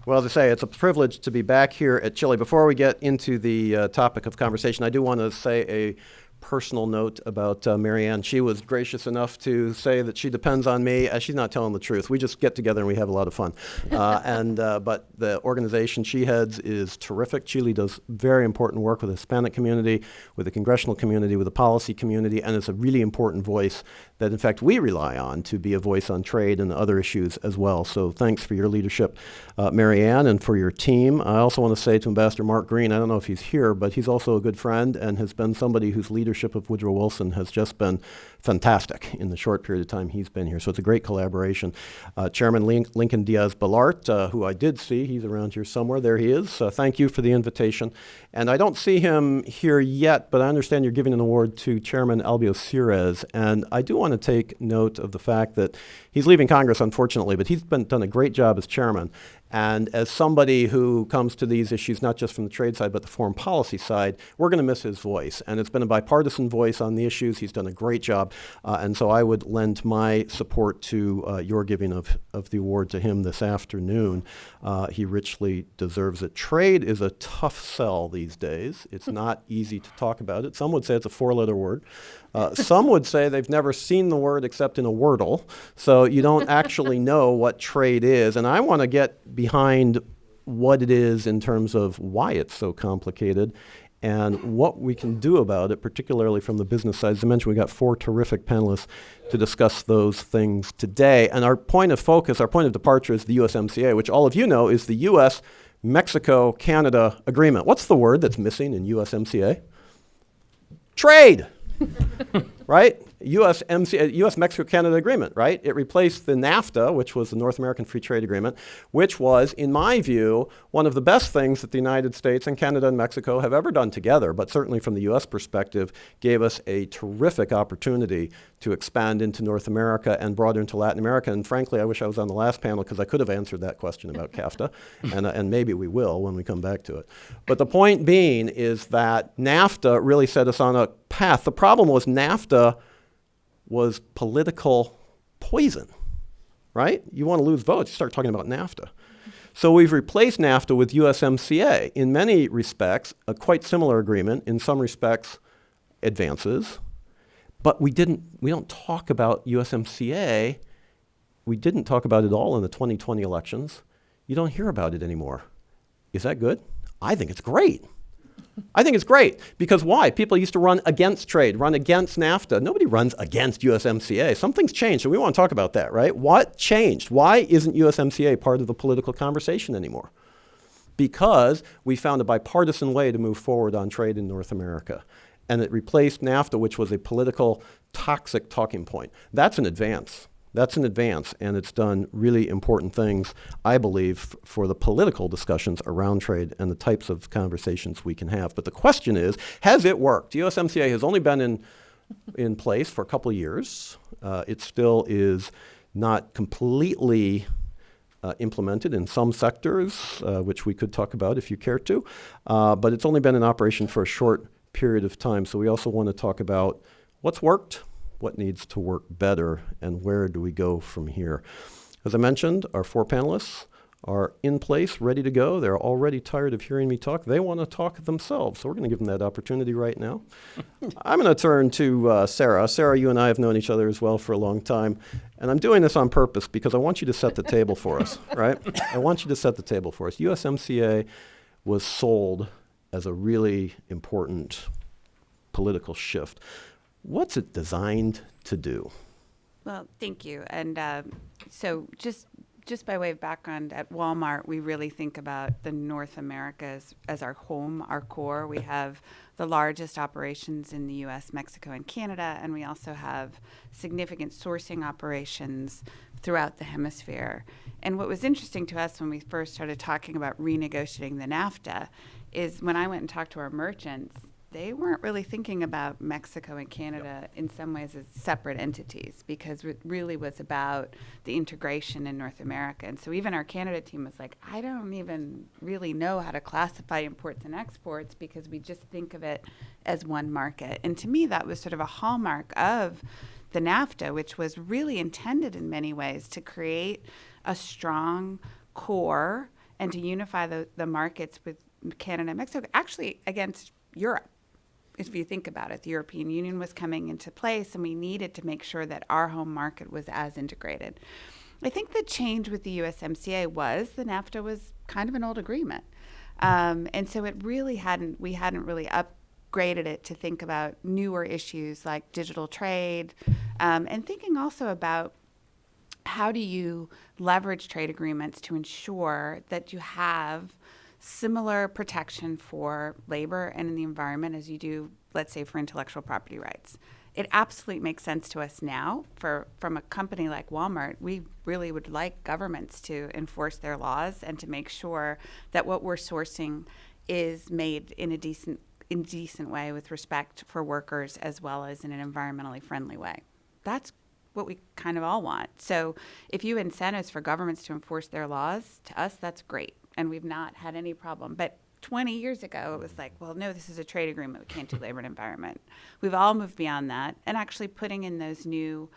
Well, as I say, it's a privilege to be back here at Chile. Before we get into the topic of conversation, I do want to say a personal note about Marianne. She was gracious enough to say that she depends on me. She's not telling the truth. We just get together and we have a lot of fun. But the organization she heads is terrific. Chile does very important work with the Hispanic community, with the congressional community, with the policy community, and it's a really important voice that, in fact, we rely on to be a voice on trade and other issues as well. So thanks for your leadership, Marianne, and for your team. I also want to say to Ambassador Mark Green, I don't know if he's here, but he's also a good friend and has been somebody whose leadership of Woodrow Wilson has just been fantastic in the short period of time he's been here. So it's a great collaboration. Chairman Lincoln Diaz-Balart, who I did see, he's around here somewhere. There he is. Thank you for the invitation. And I don't see him here yet, but I understand you're giving an award to Chairman Albio Sires. And I do want to take note of the fact that he's leaving Congress, unfortunately, but he's done a great job as chairman. And as somebody who comes to these issues, not just from the trade side, but the foreign policy side, we're going to miss his voice. And it's been a bipartisan voice on the issues. He's done a great job. And so I would lend my support to your giving of the award to him this afternoon. He richly deserves it. Trade is a tough sell these days. It's not easy to talk about it. Some would say it's a 4-letter word. Some would say they've never seen the word except in a Wordle, so you don't actually know what trade is. And I want to get behind what it is in terms of why it's so complicated and what we can do about it, particularly from the business side. As I mentioned, we got 4 terrific panelists to discuss those things today. And our point of focus, our point of departure is the USMCA, which all of you know is the U.S.-Mexico-Canada agreement. What's the word that's missing in USMCA? Trade. Right? U.S.-Mexico-Canada agreement, right? It replaced the NAFTA, which was the North American Free Trade Agreement, which was, in my view, one of the best things that the United States and Canada and Mexico have ever done together, but certainly from the U.S. perspective, gave us a terrific opportunity to expand into North America and broader into Latin America. And frankly, I wish I was on the last panel because I could have answered that question about CAFTA, and maybe we will when we come back to it. But the point being is that NAFTA really set us on a path. The problem was NAFTA was political poison, right? You want to lose votes, you start talking about NAFTA. So we've replaced NAFTA with USMCA. In many respects, a quite similar agreement. In some respects, advances. But we don't talk about USMCA. We didn't talk about it all in the 2020 elections. You don't hear about it anymore. Is that good? I think it's great. I think it's great. Because why? People used to run against trade, run against NAFTA. Nobody runs against USMCA. Something's changed, and we want to talk about that, right? What changed? Why isn't USMCA part of the political conversation anymore? Because we found a bipartisan way to move forward on trade in North America. And it replaced NAFTA, which was a political toxic talking point. That's an advance. That's an advance, and it's done really important things, I believe, for the political discussions around trade and the types of conversations we can have. But the question is, has it worked? USMCA has only been in place for a couple of years. It still is not completely implemented in some sectors, which we could talk about if you care to, but it's only been in operation for a short period of time. So we also want to talk about what's worked, what needs to work better, and where do we go from here. As I mentioned, our 4 panelists are in place, ready to go. They're already tired of hearing me talk. They want to talk themselves, so we're going to give them that opportunity right now. I'm going to turn to Sarah. Sarah, you and I have known each other as well for a long time, and I'm doing this on purpose because I want you to set the table for us, right? I want you to set the table for us. USMCA was sold as a really important political shift. What's it designed to do? Well, thank you. And so just by way of background, at Walmart, we really think about the North America as our home, our core. We have the largest operations in the U.S., Mexico, and Canada, and we also have significant sourcing operations throughout the hemisphere. And what was interesting to us when we first started talking about renegotiating the NAFTA is when I went and talked to our merchants, they weren't really thinking about Mexico and Canada in some ways as separate entities, because it really was about the integration in North America. And so even our Canada team was like, I don't even really know how to classify imports and exports because we just think of it as one market. And to me, that was sort of a hallmark of the NAFTA, which was really intended in many ways to create a strong core and to unify the markets with Canada and Mexico, actually against Europe. If you think about it, the European Union was coming into place, and we needed to make sure that our home market was as integrated. I think the change with the USMCA was the NAFTA was kind of an old agreement. And so we hadn't really upgraded it to think about newer issues like digital trade, and thinking also about how do you leverage trade agreements to ensure that you have similar protection for labor and in the environment as you do, let's say, for intellectual property rights. It absolutely makes sense to us now. From a company like Walmart, we really would like governments to enforce their laws and to make sure that what we're sourcing is made in a decent way with respect for workers as well as in an environmentally friendly way. That's what we kind of all want. So if you have incentives for governments to enforce their laws, to us, that's great. And we've not had any problem. But 20 years ago, it was like, well, no, this is a trade agreement. We can't do labor and environment. We've all moved beyond that. And actually putting in those new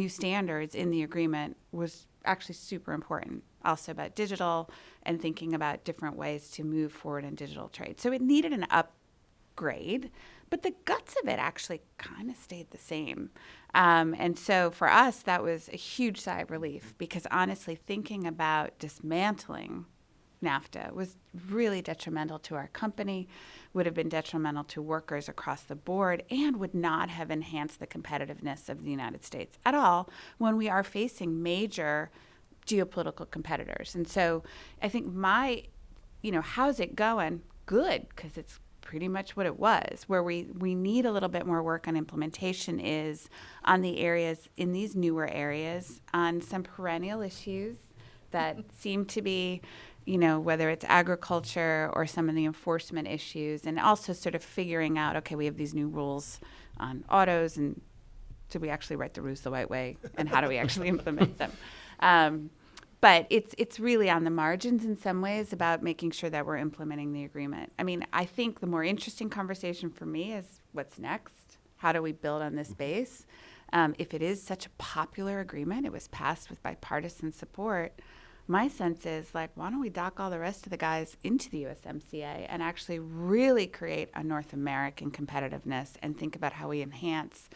standards in the agreement was actually super important. Also about digital and thinking about different ways to move forward in digital trade. So it needed an upgrade, but the guts of it actually kind of stayed the same. And so for us, that was a huge sigh of relief, because honestly, thinking about dismantling NAFTA was really detrimental to our company, would have been detrimental to workers across the board, and would not have enhanced the competitiveness of the United States at all when we are facing major geopolitical competitors. And so I think how's it going? Good, because it's pretty much what it was. Where we need a little bit more work on implementation is on the areas, in these newer areas, on some perennial issues that seem to be, whether it's agriculture or some of the enforcement issues, and also sort of figuring out, okay, we have these new rules on autos, and do we actually write the rules the right way, and how do we actually implement them? But it's really on the margins in some ways about making sure that we're implementing the agreement. I mean, I think the more interesting conversation for me is what's next? How do we build on this base? If it is such a popular agreement, it was passed with bipartisan support, my sense is, like, why don't we dock all the rest of the guys into the USMCA and actually really create a North American competitiveness and think about how we enhance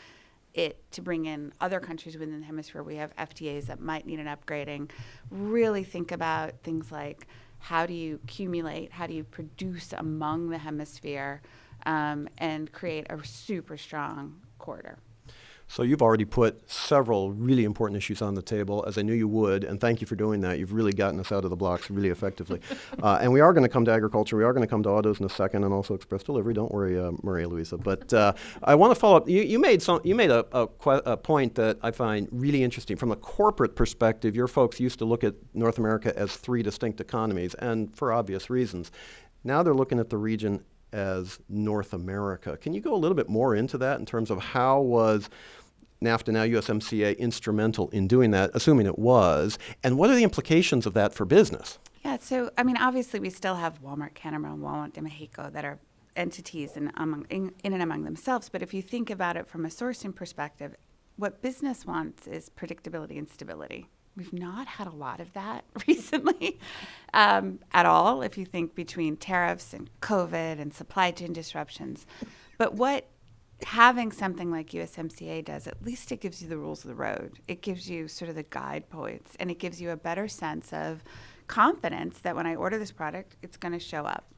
it to bring in other countries within the hemisphere. We have FTAs that might need an upgrading. Really think about things like, how do you accumulate, how do you produce among the hemisphere, and create a super strong corridor. So you've already put several really important issues on the table, as I knew you would, and thank you for doing that. You've really gotten us out of the blocks really effectively. And we are going to come to agriculture. We are going to come to autos in a second, and also express delivery. Don't worry, Maria Luisa. But I want to follow up. You made a point that I find really interesting. From a corporate perspective, your folks used to look at North America as three distinct economies, and for obvious reasons. Now they're looking at the region as North America. Can you go a little bit more into that in terms of how was NAFTA, now USMCA, instrumental in doing that, assuming it was, and what are the implications of that for business? Yeah, so, I mean, obviously we still have Walmart Canada and Walmart de Mexico that are entities in and among themselves, but if you think about it from a sourcing perspective, what business wants is predictability and stability. We've not had a lot of that recently at all, if you think between tariffs and COVID and supply chain disruptions. But what having something like USMCA does, at least it gives you the rules of the road. It gives you sort of the guide points, and it gives you a better sense of confidence that when I order this product, it's going to show up,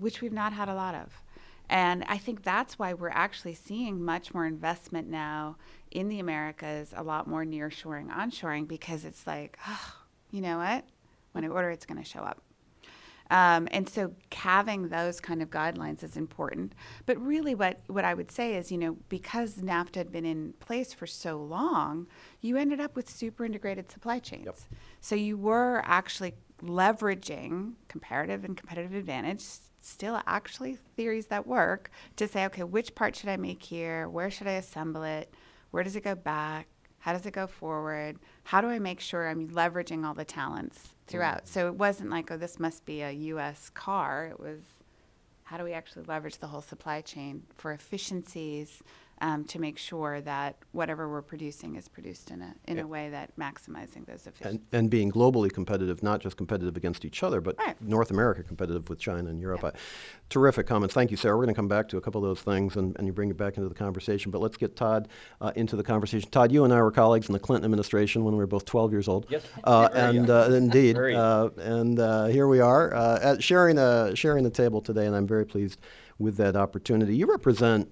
which we've not had a lot of. And I think that's why we're actually seeing much more investment now in the Americas, a lot more nearshoring, onshoring, because it's like, oh, you know what? When I order, it's going to show up. And so having those kind of guidelines is important. But really what I would say is, because NAFTA had been in place for so long, you ended up with super integrated supply chains. Yep. So you were actually leveraging comparative and competitive advantage, still actually theories that work, to say, okay, which part should I make here? Where should I assemble it? Where does it go back? How does it go forward? How do I make sure I'm leveraging all the talents throughout? So it wasn't like, oh, this must be a U.S. car. It was, how do we actually leverage the whole supply chain for efficiencies, to make sure that whatever we're producing is produced in a way that maximizing those efficiencies. And being globally competitive, not just competitive against each other, but right. North America competitive with China and Europe. Yep. Terrific comments. Thank you, Sarah. We're going to come back to a couple of those things and you bring it back into the conversation. But let's get Todd into the conversation. Todd, you and I were colleagues in the Clinton administration when we were both 12 years old. Yes. Indeed. Very and here we are sharing the table today, and I'm very pleased with that opportunity. You represent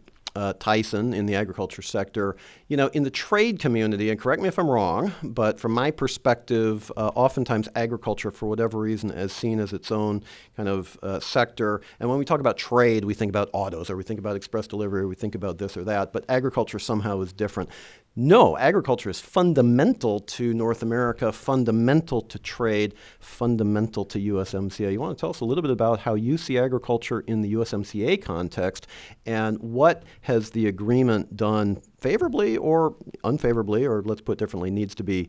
Tyson in the agriculture sector. In the trade community, and correct me if I'm wrong, but from my perspective, oftentimes agriculture, for whatever reason, is seen as its own kind of sector. And when we talk about trade, we think about autos, or we think about express delivery, or we think about this or that, but agriculture somehow is different. No, agriculture is fundamental to North America, fundamental to trade, fundamental to USMCA. You want to tell us a little bit about how you see agriculture in the USMCA context, and what has the agreement done favorably or unfavorably, or let's put it differently, needs to be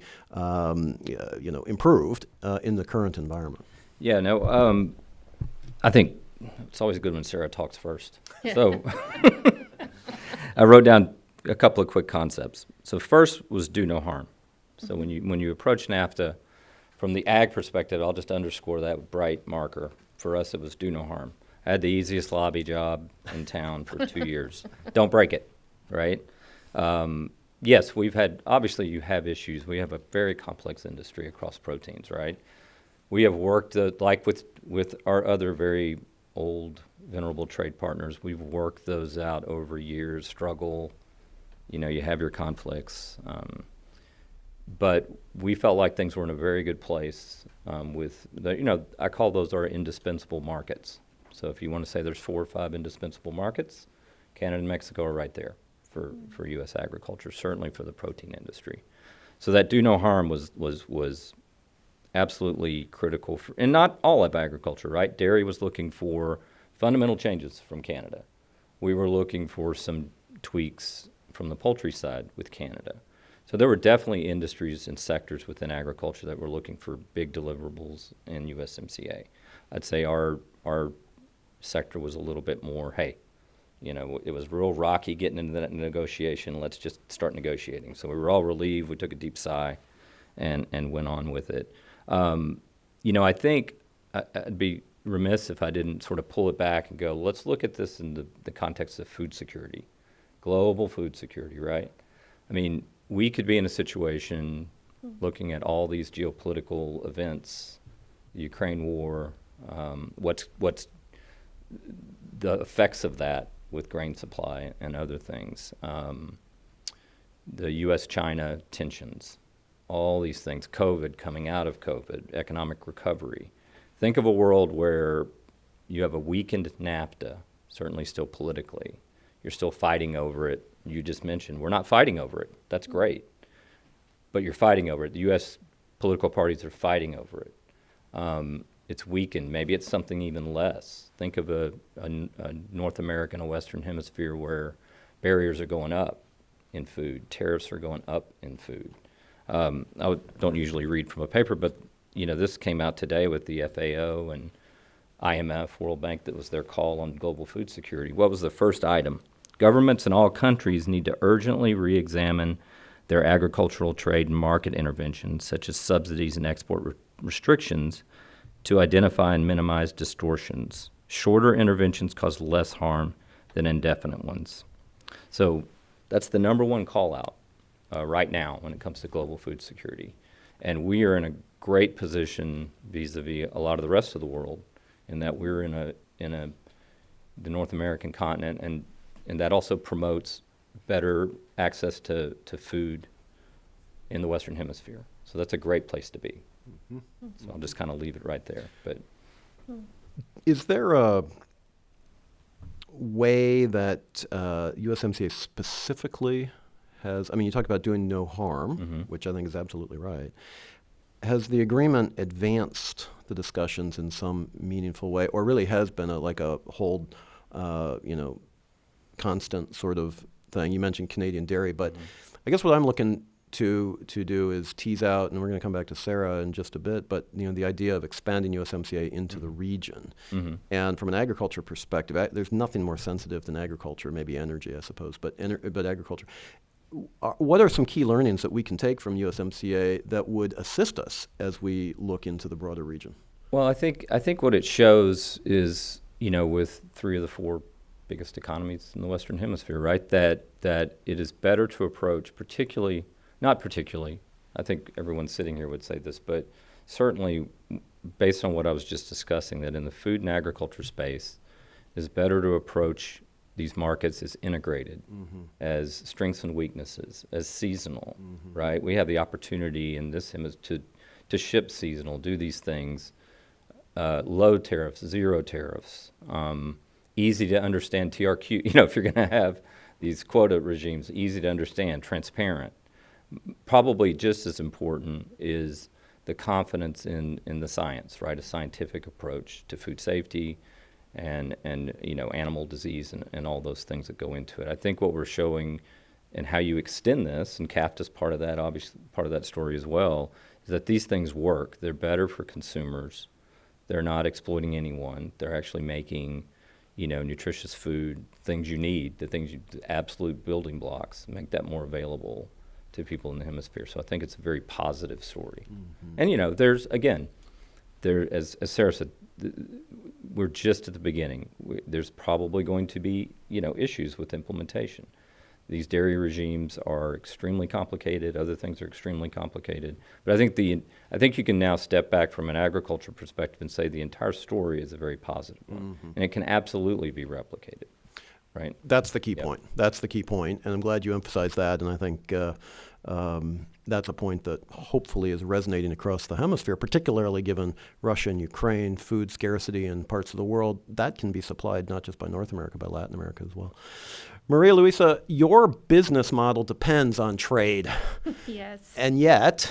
improved in the current environment? Yeah, no, I think it's always good when Sarah talks first. So I wrote down a couple of quick concepts. So first was do no harm. So when you approach NAFTA from the ag perspective, I'll just underscore that bright marker. For us, it was do no harm. I had the easiest lobby job in town for 2 years. Don't break it, right? Yes, obviously you have issues. We have a very complex industry across proteins, right? We have worked, like with our other very old, venerable trade partners, we've worked those out over years, struggle. You have your conflicts. But we felt like things were in a very good place with I call those our indispensable markets. So if you want to say there's 4 or 5 indispensable markets, Canada and Mexico are right there for U.S. agriculture, certainly for the protein industry. So that do no harm was absolutely critical and not all of agriculture, right? Dairy was looking for fundamental changes from Canada. We were looking for some tweaks from the poultry side with Canada. So there were definitely industries and sectors within agriculture that were looking for big deliverables in USMCA. I'd say our sector was a little bit more, hey, it was real rocky getting into that negotiation. Let's just start negotiating. So we were all relieved. We took a deep sigh and went on with it. I think I'd be remiss if I didn't sort of pull it back and go, let's look at this in the context of food security, global food security, right? I mean, we could be in a situation looking at all these geopolitical events, the Ukraine war, what's the effects of that with grain supply and other things, the U.S.-China tensions, all these things, COVID, coming out of COVID, economic recovery. Think of a world where you have a weakened NAFTA, certainly still politically. You're still fighting over it. You just mentioned, we're not fighting over it. That's great. But you're fighting over it. The U.S. political parties are fighting over it. It's weakened. Maybe it's something even less. Think of a North American, a Western Hemisphere where barriers are going up in food, tariffs are going up in food. Don't usually read from a paper, but this came out today with the FAO and IMF, World Bank, that was their call on global food security. What was the first item? Governments in all countries need to urgently re-examine their agricultural trade and market interventions, such as subsidies and export restrictions, to identify and minimize distortions. Shorter interventions cause less harm than indefinite ones. So that's the number one call out right now when it comes to global food security. And we are in a great position vis-a-vis a lot of the rest of the world in that we're in the North American continent, and that also promotes better access to food in the Western Hemisphere. So that's a great place to be. Mm-hmm. So I'll just kind of leave it right there. But is there a way that USMCA specifically has, you talk about doing no harm, which I think is absolutely right. Has the agreement advanced the discussions in some meaningful way, or really has been a hold, constant sort of thing? You mentioned Canadian dairy, but I guess what I'm looking to do is tease out, and we're going to come back to Sarah in just a bit, but the idea of expanding USMCA into the region. And from an agriculture perspective, there's nothing more sensitive than agriculture, maybe energy, I suppose, but agriculture. What are some key learnings that we can take from USMCA that would assist us as we look into the broader region? Well, I think what it shows is, with 3 of the 4 biggest economies in the Western Hemisphere, right, that it is better to approach not particularly, I think everyone sitting here would say this, but certainly based on what I was just discussing, that in the food and agriculture space, it's better to approach these markets as integrated, as strengths and weaknesses, as seasonal, right? We have the opportunity in this hemisphere to ship seasonal, do these things, low tariffs, zero tariffs, easy to understand TRQ, if you're going to have these quota regimes, easy to understand, transparent. Probably just as important is the confidence in the science, right? A scientific approach to food safety and animal disease and all those things that go into it. I think what we're showing and how you extend this, and CAFTA is part of that, obviously part of that story as well, is that these things work. They're better for consumers. They're not exploiting anyone. They're actually making nutritious food, things you need, the absolute building blocks, make that more available to people in the hemisphere. So I think it's a very positive story. And there's, again, as Sarah said, we're just at the beginning. There's probably going to be, issues with implementation. These dairy regimes are extremely complicated. Other things are extremely complicated. But I think you can now step back from an agriculture perspective and say the entire story is a very positive one, and it can absolutely be replicated. Right. That's the key point. That's the key point, and I'm glad you emphasized that. And I think that's a point that hopefully is resonating across the hemisphere, particularly given Russia and Ukraine, food scarcity in parts of the world that can be supplied not just by North America, by Latin America as well. Maria Luisa, your business model depends on trade. Yes. And yet,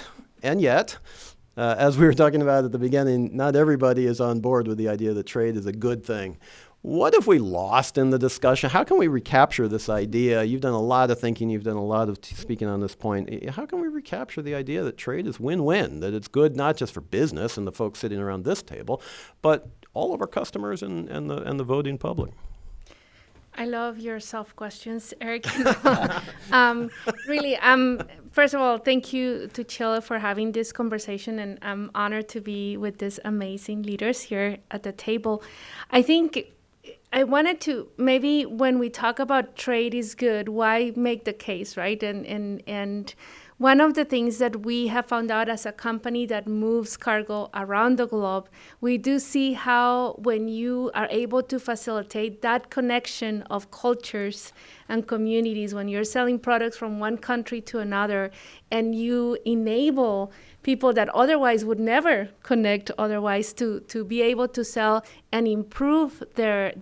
as we were talking about at the beginning, not everybody is on board with the idea that trade is a good thing. What if we lost in the discussion? How can we recapture this idea? You've done a lot of thinking. You've done a lot of speaking on this point. How can we recapture the idea that trade is win-win, that it's good not just for business and the folks sitting around this table, but all of our customers and the voting public? I love your self questions, Eric. Really, First of all, thank you to CHLI for having this conversation, and I'm honored to be with these amazing leaders here at the table. I think I wanted to, maybe when we talk about trade is good, why make the case, right? And one of the things that we have found out as a company that moves cargo around the globe, we do see how when you are able to facilitate that connection of cultures and communities, when you're selling products from one country to another, and you enable people that otherwise would never connect otherwise to be able to sell and improve their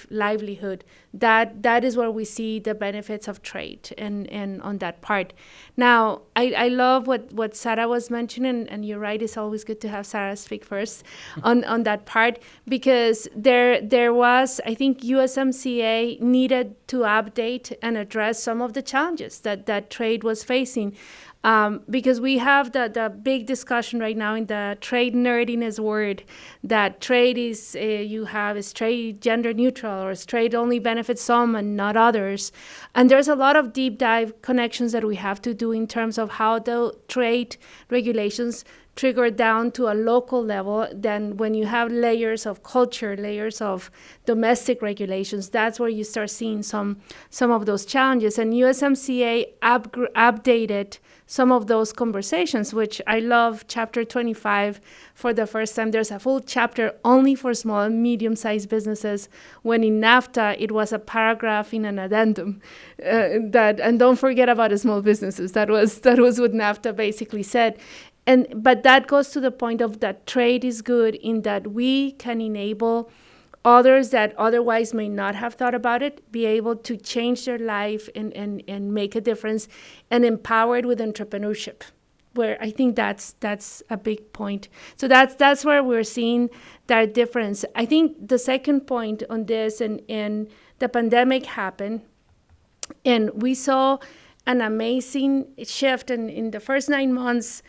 livelihood, that is where we see the benefits of trade and on that part. Now, I love what Sarah was mentioning, and you're right, it's always good to have Sarah speak first on that part, because there was, I think USMCA needed to update and address some of the challenges that trade was facing. Because we have the big discussion right now in the trade nerdiness word that trade is trade gender neutral, or is trade only benefits some and not others. And there's a lot of deep dive connections that we have to do in terms of how the trade regulations trigger down to a local level. Then when you have layers of culture, layers of domestic regulations, that's where you start seeing some of those challenges. And USMCA updated some of those conversations, which I love. Chapter 25, for the first time, there's a full chapter only for small and medium-sized businesses, when in NAFTA, it was a paragraph in an addendum. And don't forget about the small businesses. That was what NAFTA basically said. But that goes to the point of that trade is good in that we can enable others that otherwise may not have thought about it, be able to change their life and make a difference, and empower it with entrepreneurship, where I think that's a big point. So that's where we're seeing that difference. I think the second point on this, and the pandemic happened, and we saw an amazing shift in the first 9 months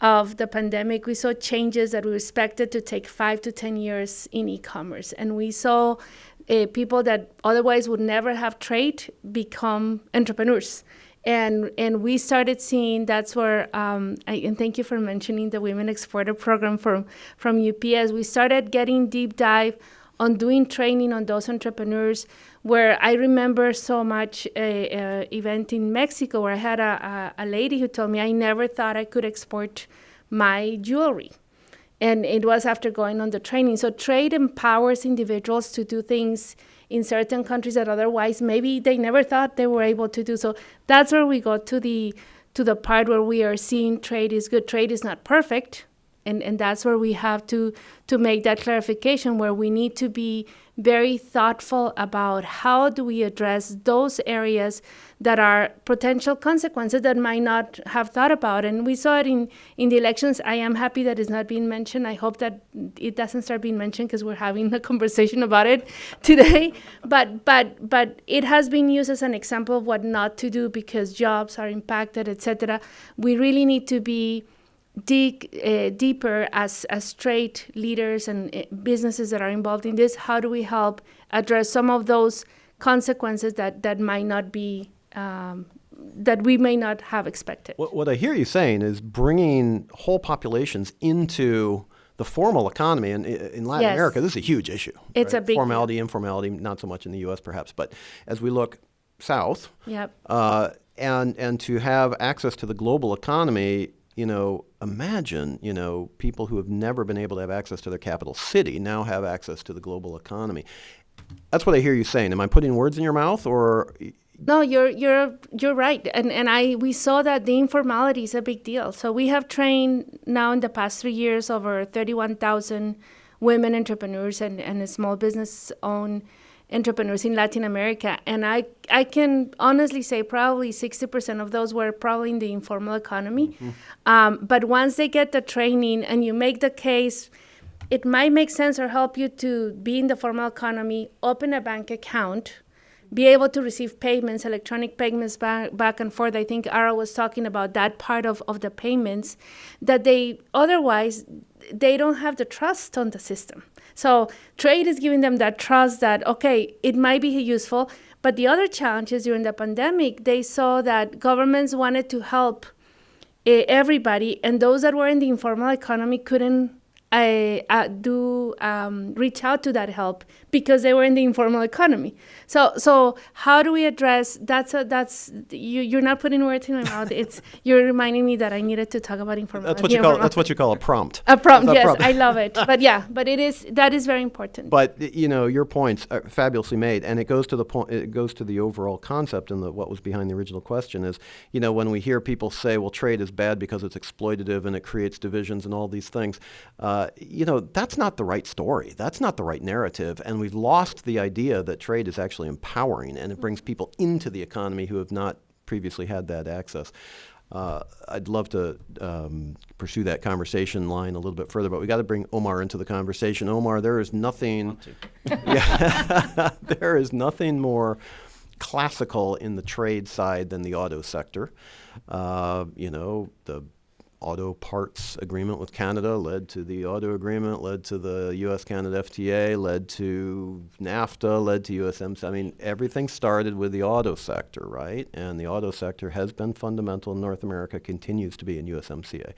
of the pandemic. We saw changes that we expected to take 5 to 10 years in e-commerce. And we saw people that otherwise would never have trade become entrepreneurs. And we started seeing, that's where, and thank you for mentioning the Women Exporter Program from UPS. We started getting deep dive on doing training on those entrepreneurs, where I remember so much a event in Mexico where I had a lady who told me, I never thought I could export my jewelry. And it was after going on the training. So trade empowers individuals to do things in certain countries that otherwise maybe they never thought they were able to do. So that's where we go to the part where we are seeing trade is good. Trade is not perfect. And that's where we have to make that clarification, where we need to be very thoughtful about how do we address those areas that are potential consequences that might not have thought about. And we saw it in the elections. I am happy that it's not being mentioned. I hope that it doesn't start being mentioned, because we're having a conversation about it today. But it has been used as an example of what not to do because jobs are impacted, etc. We really need to be deeper as trade leaders and businesses that are involved in this. How do we help address some of those consequences that might not be that we may not have expected? What I hear you saying is bringing whole populations into the formal economy, and in Latin America, this is a huge issue. It's a big formality, informality, not so much in the U.S. perhaps, but as we look south, and to have access to the global economy. Imagine, people who have never been able to have access to their capital city now have access to the global economy. That's what I hear you saying. Am I putting words in your mouth, or? No, you're right. And we saw that the informality is a big deal. So we have trained now in the past 3 years over 31,000 women entrepreneurs and small business owned entrepreneurs in Latin America. And I can honestly say probably 60% of those were probably in the informal economy. But once they get the training and you make the case, it might make sense or help you to be in the formal economy, open a bank account, be able to receive payments, electronic payments back and forth. I think Ara was talking about that part of the payments, that they don't have the trust on the system. So trade is giving them that trust that, okay, it might be useful, But the other challenges during the pandemic, they saw that governments wanted to help everybody, and those that were in the informal economy couldn't reach out to that help because they were in the informal economy. So how do we address you're not putting words in my mouth. You're reminding me that I needed to talk about informal. That's what you call a prompt. A prompt, yes, I love it. But that is very important. But your points are fabulously made, and it goes to the point. It goes to the overall concept and what was behind the original question is, when we hear people say, well, trade is bad because it's exploitative and it creates divisions and all these things, that's not the right story. That's not the right narrative, and we've lost the idea that trade is actually empowering and it brings people into the economy who have not previously had that access. I'd love to pursue that conversation line a little bit further, but we got to bring Omar into the conversation. Omar, there is nothing. There is nothing more classical in the trade side than the auto sector. The auto parts agreement with Canada led to the auto agreement, led to the U.S.-Canada FTA, led to NAFTA, led to USMCA. I mean, everything started with the auto sector, right? And the auto sector has been fundamental in North America, continues to be in USMCA.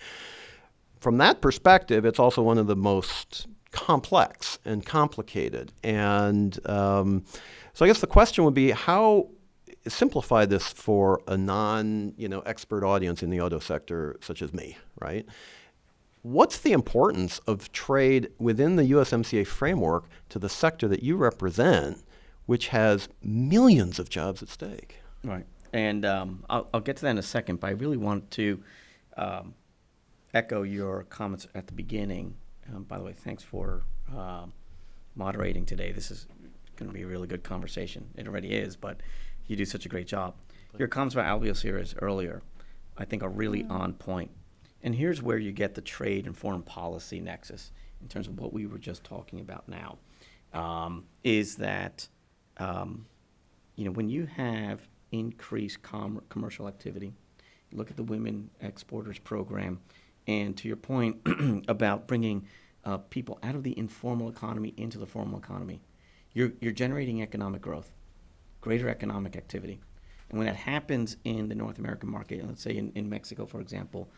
From that perspective, it's also one of the most complex and complicated. And so I guess the question would be, how simplify this for a expert audience in the auto sector, such as me, right? What's the importance of trade within the USMCA framework to the sector that you represent, which has millions of jobs at stake? Right. And I'll get to that in a second, but I really want to echo your comments at the beginning. By the way, thanks for moderating today. This is going to be a really good conversation. It already is, but you do such a great job. Your comments about alveolar earlier, I think, are really on point. And here's where you get the trade and foreign policy nexus in terms of what we were just talking about now, is that, when you have increased commercial activity, look at the Women Exporters Program, and to your point about bringing people out of the informal economy into the formal economy, you're generating economic growth, greater economic activity. And when that happens in the North American market, let's say in Mexico, for example,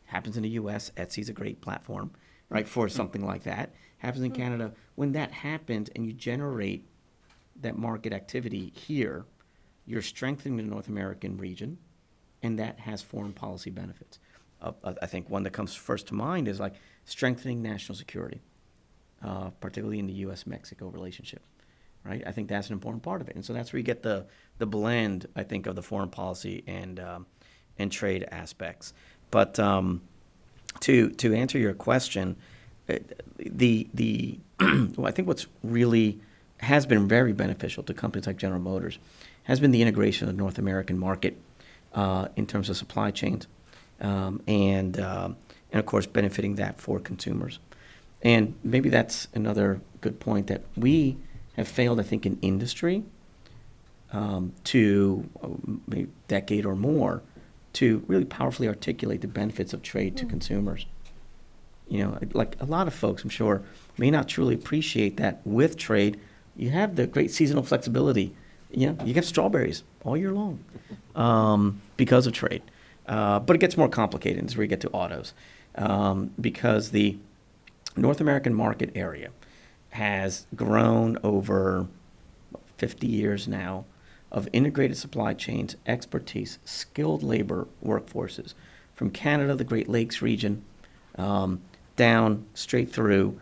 happens in the U.S., Etsy's a great platform, right, for something like that. Happens in Canada. When that happens and you generate that market activity here, you're strengthening the North American region, and that has foreign policy benefits. I think one that comes first to mind is like strengthening national security, particularly in the U.S.-Mexico relationship. Right, I think that's an important part of it, and so that's where you get the blend, I think, of the foreign policy and trade aspects. But to answer your question, I think what's really has been very beneficial to companies like General Motors has been the integration of the North American market in terms of supply chains, and of course benefiting that for consumers. And maybe that's another good point that we have failed, I think, in industry to maybe a decade or more to really powerfully articulate the benefits of trade to consumers. Like a lot of folks, I'm sure, may not truly appreciate that with trade, you have the great seasonal flexibility. You get strawberries all year long because of trade. But it gets more complicated as we get to autos because the North American market area has grown over 50 years now of integrated supply chains, expertise, skilled labor workforces from Canada, the Great Lakes region, down straight through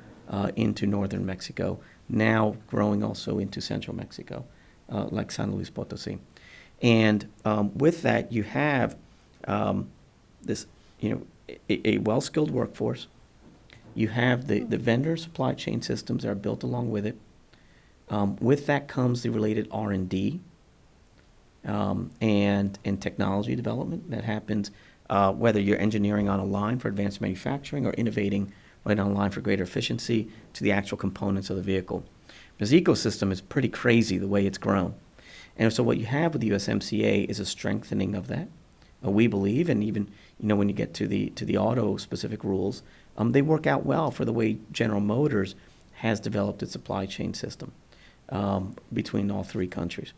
into northern Mexico, now growing also into central Mexico, like San Luis Potosi. And with that, you have this, a well-skilled workforce. You have the vendor supply chain systems that are built along with it. With that comes the related R&D and technology development that happens, whether you're engineering on a line for advanced manufacturing or innovating right on a line for greater efficiency to the actual components of the vehicle. This ecosystem is pretty crazy the way it's grown. And so what you have with the USMCA is a strengthening of that. We believe, and even when you get to the auto-specific rules, they work out well for the way General Motors has developed its supply chain system between all three countries.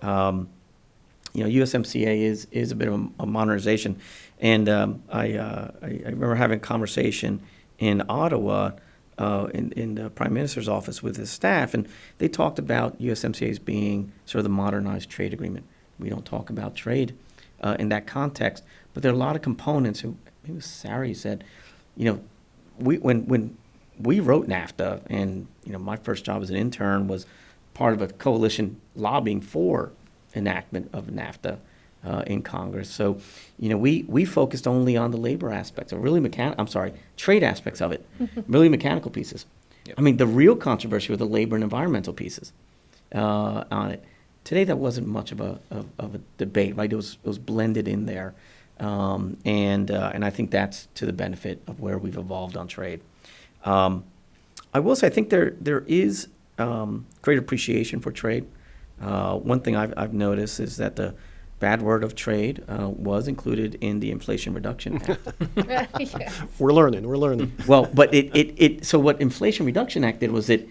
USMCA is a bit of a modernization. And I remember having a conversation in Ottawa in the Prime Minister's office with his staff, and they talked about USMCA as being sort of the modernized trade agreement. We don't talk about trade in that context, but there are a lot of components. Maybe it was Sarah, said, when we wrote NAFTA, and my first job as an intern was part of a coalition lobbying for enactment of NAFTA in Congress. So, we focused only on the labor aspects, or really trade aspects of it, really mechanical pieces. Yep. I mean, the real controversy was the labor and environmental pieces on it. Today, that wasn't much of a debate, right? It was blended in there, and I think that's to the benefit of where we've evolved on trade. I will say, I think there is great appreciation for trade. One thing I've noticed is that the bad word of trade was included in the Inflation Reduction Act. Yes. We're learning. Well, but so what Inflation Reduction Act did was it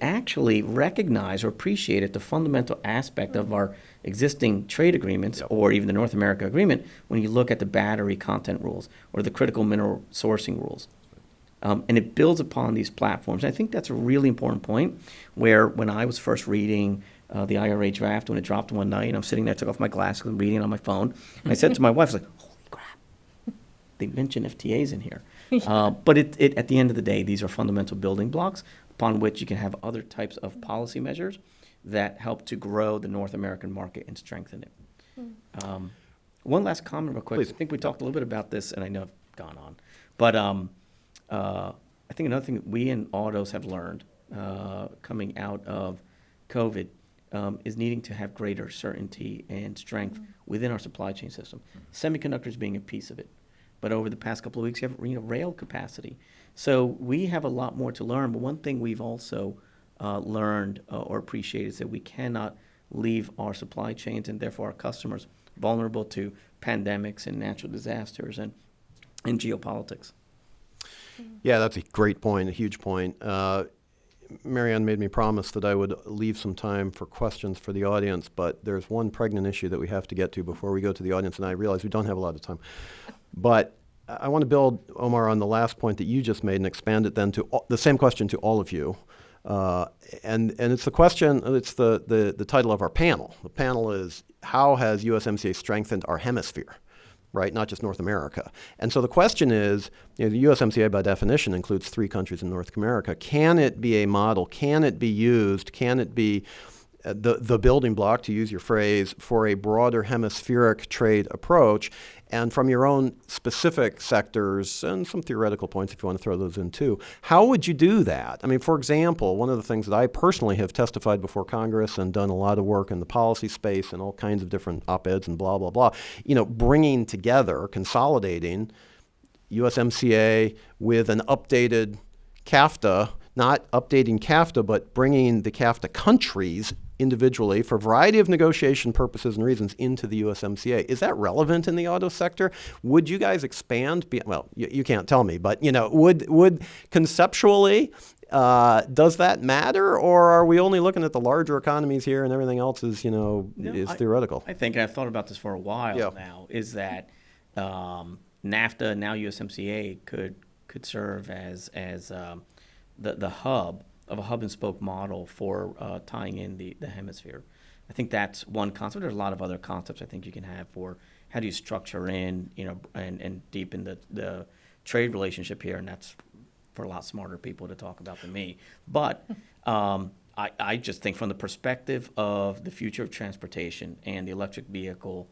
actually recognized or appreciated the fundamental aspect of our existing trade agreements, or even the North America Agreement, when you look at the battery content rules or the critical mineral sourcing rules. And it builds upon these platforms. And I think that's a really important point, where when I was first reading the IRA draft, when it dropped one night, and I'm sitting there, took off my glasses and reading it on my phone, and I said to my wife, I was like, holy crap, they mention FTAs in here. But at the end of the day, these are fundamental building blocks upon which you can have other types of policy measures that help to grow the North American market and strengthen it. One last comment real quick. Please. I think we talked a little bit about this, and I know I've gone on. But I think another thing that we in autos have learned coming out of COVID is needing to have greater certainty and strength within our supply chain system. Semiconductors being a piece of it. But over the past couple of weeks, you have rail capacity. So we have a lot more to learn. But one thing we've also learned or appreciated is that we cannot leave our supply chains and therefore our customers vulnerable to pandemics and natural disasters and geopolitics. Yeah, that's a great point, a huge point. Marianne made me promise that I would leave some time for questions for the audience, but there's one pregnant issue that we have to get to before we go to the audience, and I realize we don't have a lot of time. But I want to build, Omar, on the last point that you just made and expand it then to the same question to all of you. And it's the question, it's the title of our panel. The panel is, how has USMCA strengthened our hemisphere? Right, not just North America. And so the question is, the USMCA by definition includes 3 countries in North America. Can it be a model? Can it be used? Can it be the building block, to use your phrase, for a broader hemispheric trade approach? And from your own specific sectors, and some theoretical points if you want to throw those in too, how would you do that? I mean, for example, one of the things that I personally have testified before Congress and done a lot of work in the policy space and all kinds of different op-eds and blah, blah, blah, bringing together, consolidating USMCA with an updated CAFTA, not updating CAFTA, but bringing the CAFTA countries individually for a variety of negotiation purposes and reasons into the USMCA. Is that relevant in the auto sector? Would you guys expand? Well, you can't tell me, but would conceptually, does that matter, or are we only looking at the larger economies here and everything else is is theoretical? I think, and I've thought about this for a while now, is that NAFTA, now USMCA, could serve as the hub of a hub and spoke model for tying in the hemisphere. I think that's one concept. There's a lot of other concepts I think you can have for how do you structure in, and deepen the trade relationship here, and that's for a lot smarter people to talk about than me. But I just think from the perspective of the future of transportation and the electric vehicle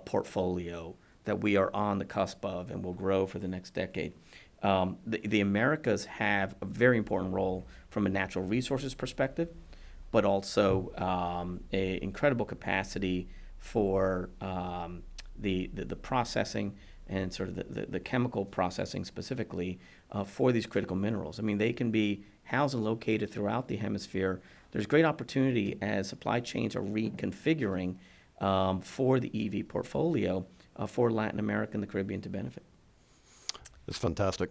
portfolio that we are on the cusp of and will grow for the next decade, the Americas have a very important role from a natural resources perspective, but also an incredible capacity for the processing and sort of the chemical processing specifically for these critical minerals. I mean, they can be housed and located throughout the hemisphere. There's great opportunity as supply chains are reconfiguring for the EV portfolio for Latin America and the Caribbean to benefit. It's fantastic.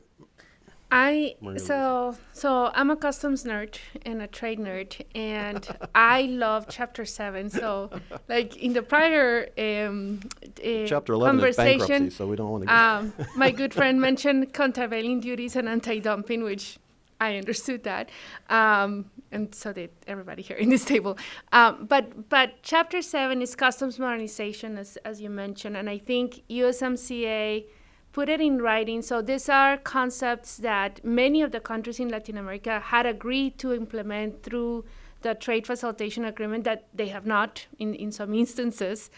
So I'm a customs nerd and a trade nerd, and I love Chapter 7. So, like in the prior Chapter 11 is bankruptcy, conversation, so we don't want to get... my good friend mentioned countervailing duties and anti-dumping, which I understood that, and so did everybody here in this table. But Chapter 7 is customs modernization, as you mentioned, and I think USMCA put it in writing. So these are concepts that many of the countries in Latin America had agreed to implement through the trade facilitation agreement that they have not in some instances.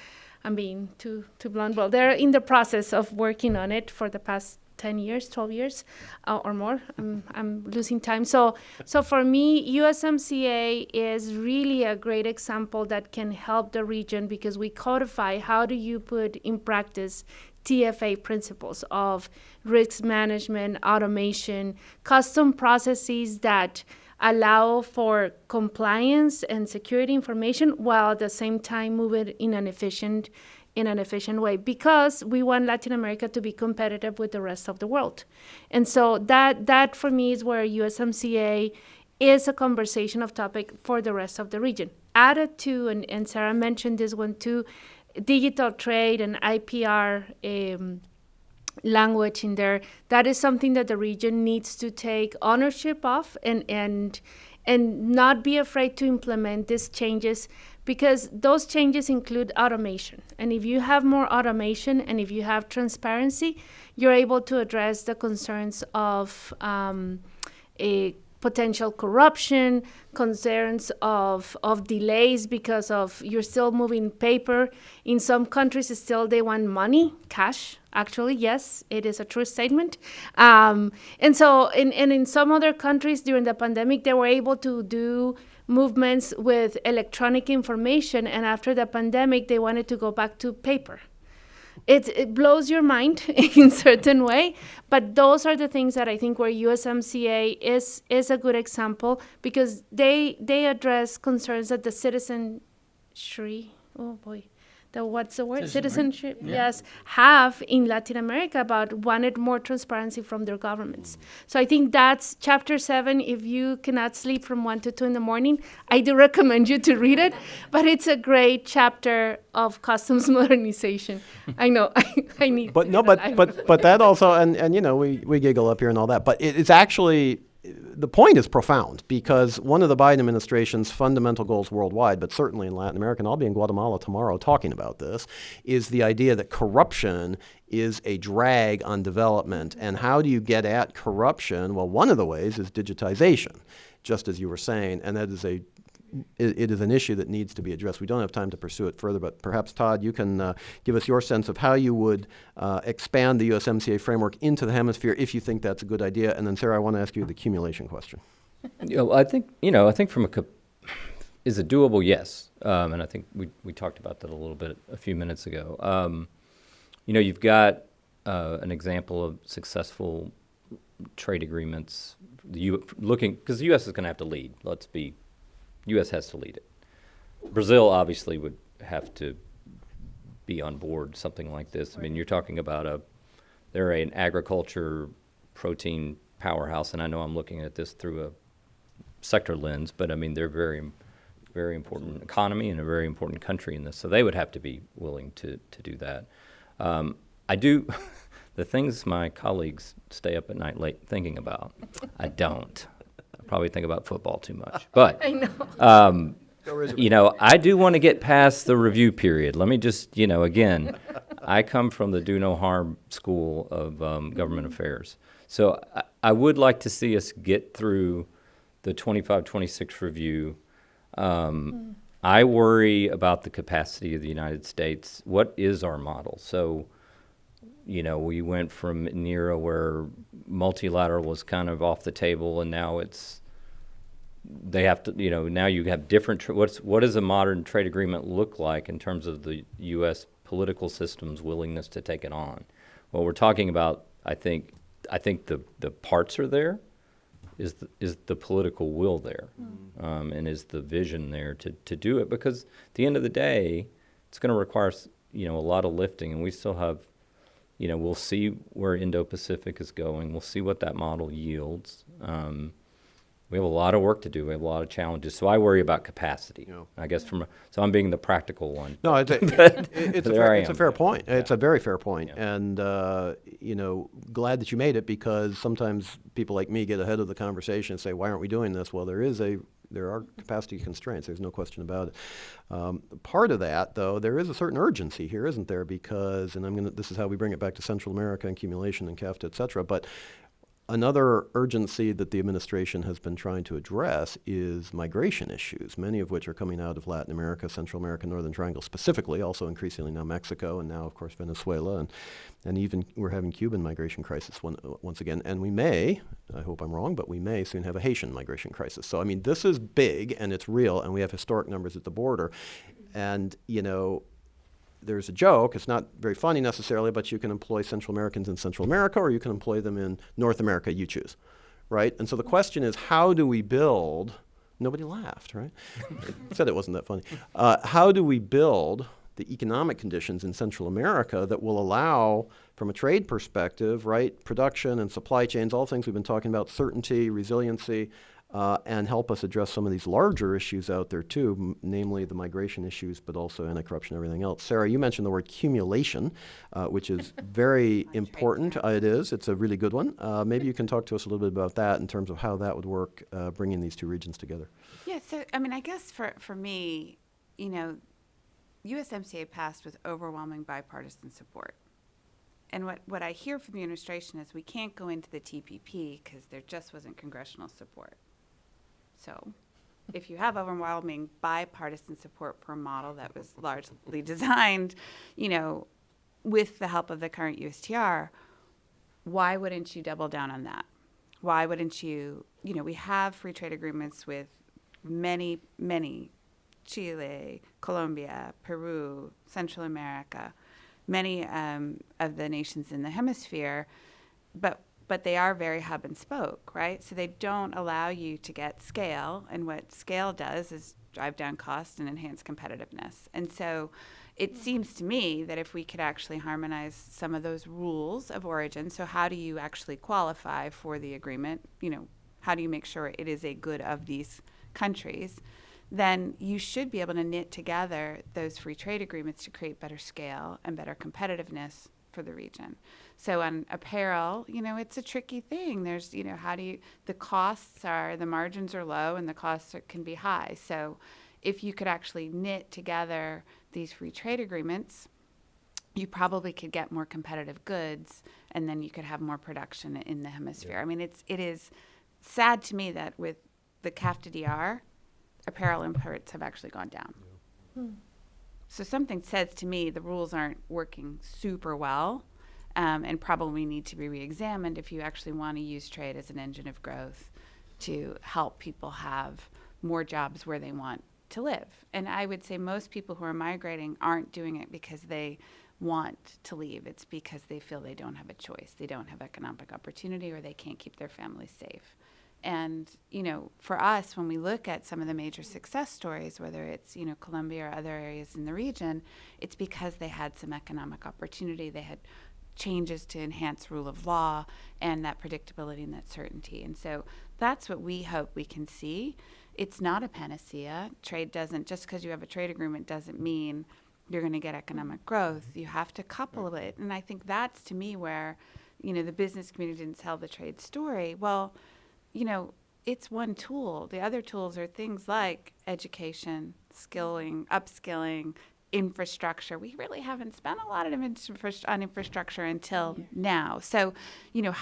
I'm being too blunt. Well, they're in the process of working on it for the past 10 years, 12 years or more. I'm losing time. So for me, USMCA is really a great example that can help the region because we codify how do you put in practice TFA principles of risk management, automation, custom processes that allow for compliance and security information while at the same time move it in an efficient way because we want Latin America to be competitive with the rest of the world. And so that for me is where USMCA is a conversation of topic for the rest of the region. Added to, and Sarah mentioned this one too, digital trade and IPR language in there, that is something that the region needs to take ownership of and not be afraid to implement these changes because those changes include automation. And if you have more automation and if you have transparency, you're able to address the concerns of a potential corruption, concerns of delays because of you're still moving paper. In some countries, still they want money, cash. Actually, yes, it is a true statement. And so in some other countries during the pandemic, they were able to do movements with electronic information. And after the pandemic, they wanted to go back to paper. It blows your mind in certain way, but those are the things that I think where USMCA is a good example because they address concerns that the citizenry, what's the word? Citizenship, yes, have in Latin America about wanted more transparency from their governments. So I think that's Chapter 7. If you cannot sleep from 1 to 2 in the morning, I do recommend you to read it, but it's a great chapter of customs modernization. I know, I need But no, but that also, and you know, we giggle up here and all that, but it's actually, the point is profound because one of the Biden administration's fundamental goals worldwide, but certainly in Latin America, and I'll be in Guatemala tomorrow talking about this, is the idea that corruption is a drag on development. And how do you get at corruption? Well, one of the ways is digitization, just as you were saying, and that is it is an issue that needs to be addressed. We don't have time to pursue it further, but perhaps, Todd, you can give us your sense of how you would expand the USMCA framework into the hemisphere if you think that's a good idea. And then, Sarah, I want to ask you the accumulation question. I think from is it doable? Yes. And I think we talked about that a little bit a few minutes ago. You've got an example of successful trade agreements. Because the U.S. is going to have to lead. U.S. has to lead it. Brazil obviously would have to be on board something like this. I mean, you're talking about they're an agriculture protein powerhouse, and I know I'm looking at this through a sector lens, but I mean, they're very, very important economy and a very important country in this, so they would have to be willing to do that. The things my colleagues stay up at night late thinking about, I don't. Probably think about football too much, but I know. I do want to get past the review period. Let me just, again, I come from the do no harm school of government affairs, so I would like to see us get through the 25-26 review. I worry about the capacity of the United States. What is our model? So, we went from an era where multilateral was kind of off the table, and now they have to, now you have different, what does a modern trade agreement look like in terms of the U.S. political system's willingness to take it on? Well, we're talking about, I think the parts are there. Is the political will there? And is the vision there to do it? Because at the end of the day, it's going to require, a lot of lifting, and we still have we'll see where Indo-Pacific is going. We'll see what that model yields. We have a lot of work to do. We have a lot of challenges. So I worry about capacity. I guess so I'm being the practical one. No, it's a fair point. It's a very fair point. And, glad that you made it, because sometimes people like me get ahead of the conversation and say, why aren't we doing this? Well, there are capacity constraints. There's no question about it. Part of that, though, there is a certain urgency here, isn't there? Because, this is how we bring it back to Central America and accumulation and CAFTA, et cetera. But another urgency that the administration has been trying to address is migration issues, many of which are coming out of Latin America, Central America, Northern Triangle specifically, also increasingly now Mexico, and now, of course, Venezuela, and even we're having Cuban migration crisis once again. And we may, I hope I'm wrong, but we may soon have a Haitian migration crisis. So, this is big, and it's real, and we have historic numbers at the border. And, there's a joke, it's not very funny necessarily, but you can employ Central Americans in Central America, or you can employ them in North America, you choose, right? And so the question is, how do we build, nobody laughed, right? I said it wasn't that funny. How do we build the economic conditions in Central America that will allow, from a trade perspective, right, production and supply chains, all things we've been talking about, certainty, resiliency, and help us address some of these larger issues out there too, namely the migration issues, but also anti-corruption and everything else. Sarah, you mentioned the word accumulation, which is very important. It is. It's a really good one. Maybe you can talk to us a little bit about that in terms of how that would work, bringing these two regions together. Yeah, so, I guess for me, USMCA passed with overwhelming bipartisan support. And what I hear from the administration is we can't go into the TPP because there just wasn't congressional support. So if you have overwhelming bipartisan support for a model that was largely designed, with the help of the current USTR, why wouldn't you double down on that? Why wouldn't you, we have free trade agreements with many, Chile, Colombia, Peru, Central America, many of the nations in the Hemisphere, but they are very hub and spoke, right? So they don't allow you to get scale, and what scale does is drive down cost and enhance competitiveness. And so it seems to me that if we could actually harmonize some of those rules of origin, so how do you actually qualify for the agreement? How do you make sure it is a good of these countries? Then you should be able to knit together those free trade agreements to create better scale and better competitiveness for the region. So on apparel, it's a tricky thing. There's, the margins are low and the costs can be high. So if you could actually knit together these free trade agreements, you probably could get more competitive goods, and then you could have more production in the hemisphere. It is sad to me that with the CAFTA-DR, apparel imports have actually gone down. So something says to me the rules aren't working super well, and probably need to be reexamined if you actually want to use trade as an engine of growth to help people have more jobs where they want to live. And I would say most people who are migrating aren't doing it because they want to leave. It's because they feel they don't have a choice. They don't have economic opportunity, or they can't keep their families safe. And, for us, when we look at some of the major success stories, whether it's, Colombia or other areas in the region, it's because they had some economic opportunity. They had changes to enhance rule of law and that predictability and that certainty. And so that's what we hope we can see. It's not a panacea. Trade doesn't, just because you have a trade agreement doesn't mean you're going to get economic growth. You have to couple it. And I think that's, to me, where, the business community didn't tell the trade story. Well, it's one tool. The other tools are things like education, skilling, upskilling, infrastructure. We really haven't spent a lot of on infrastructure until now. So,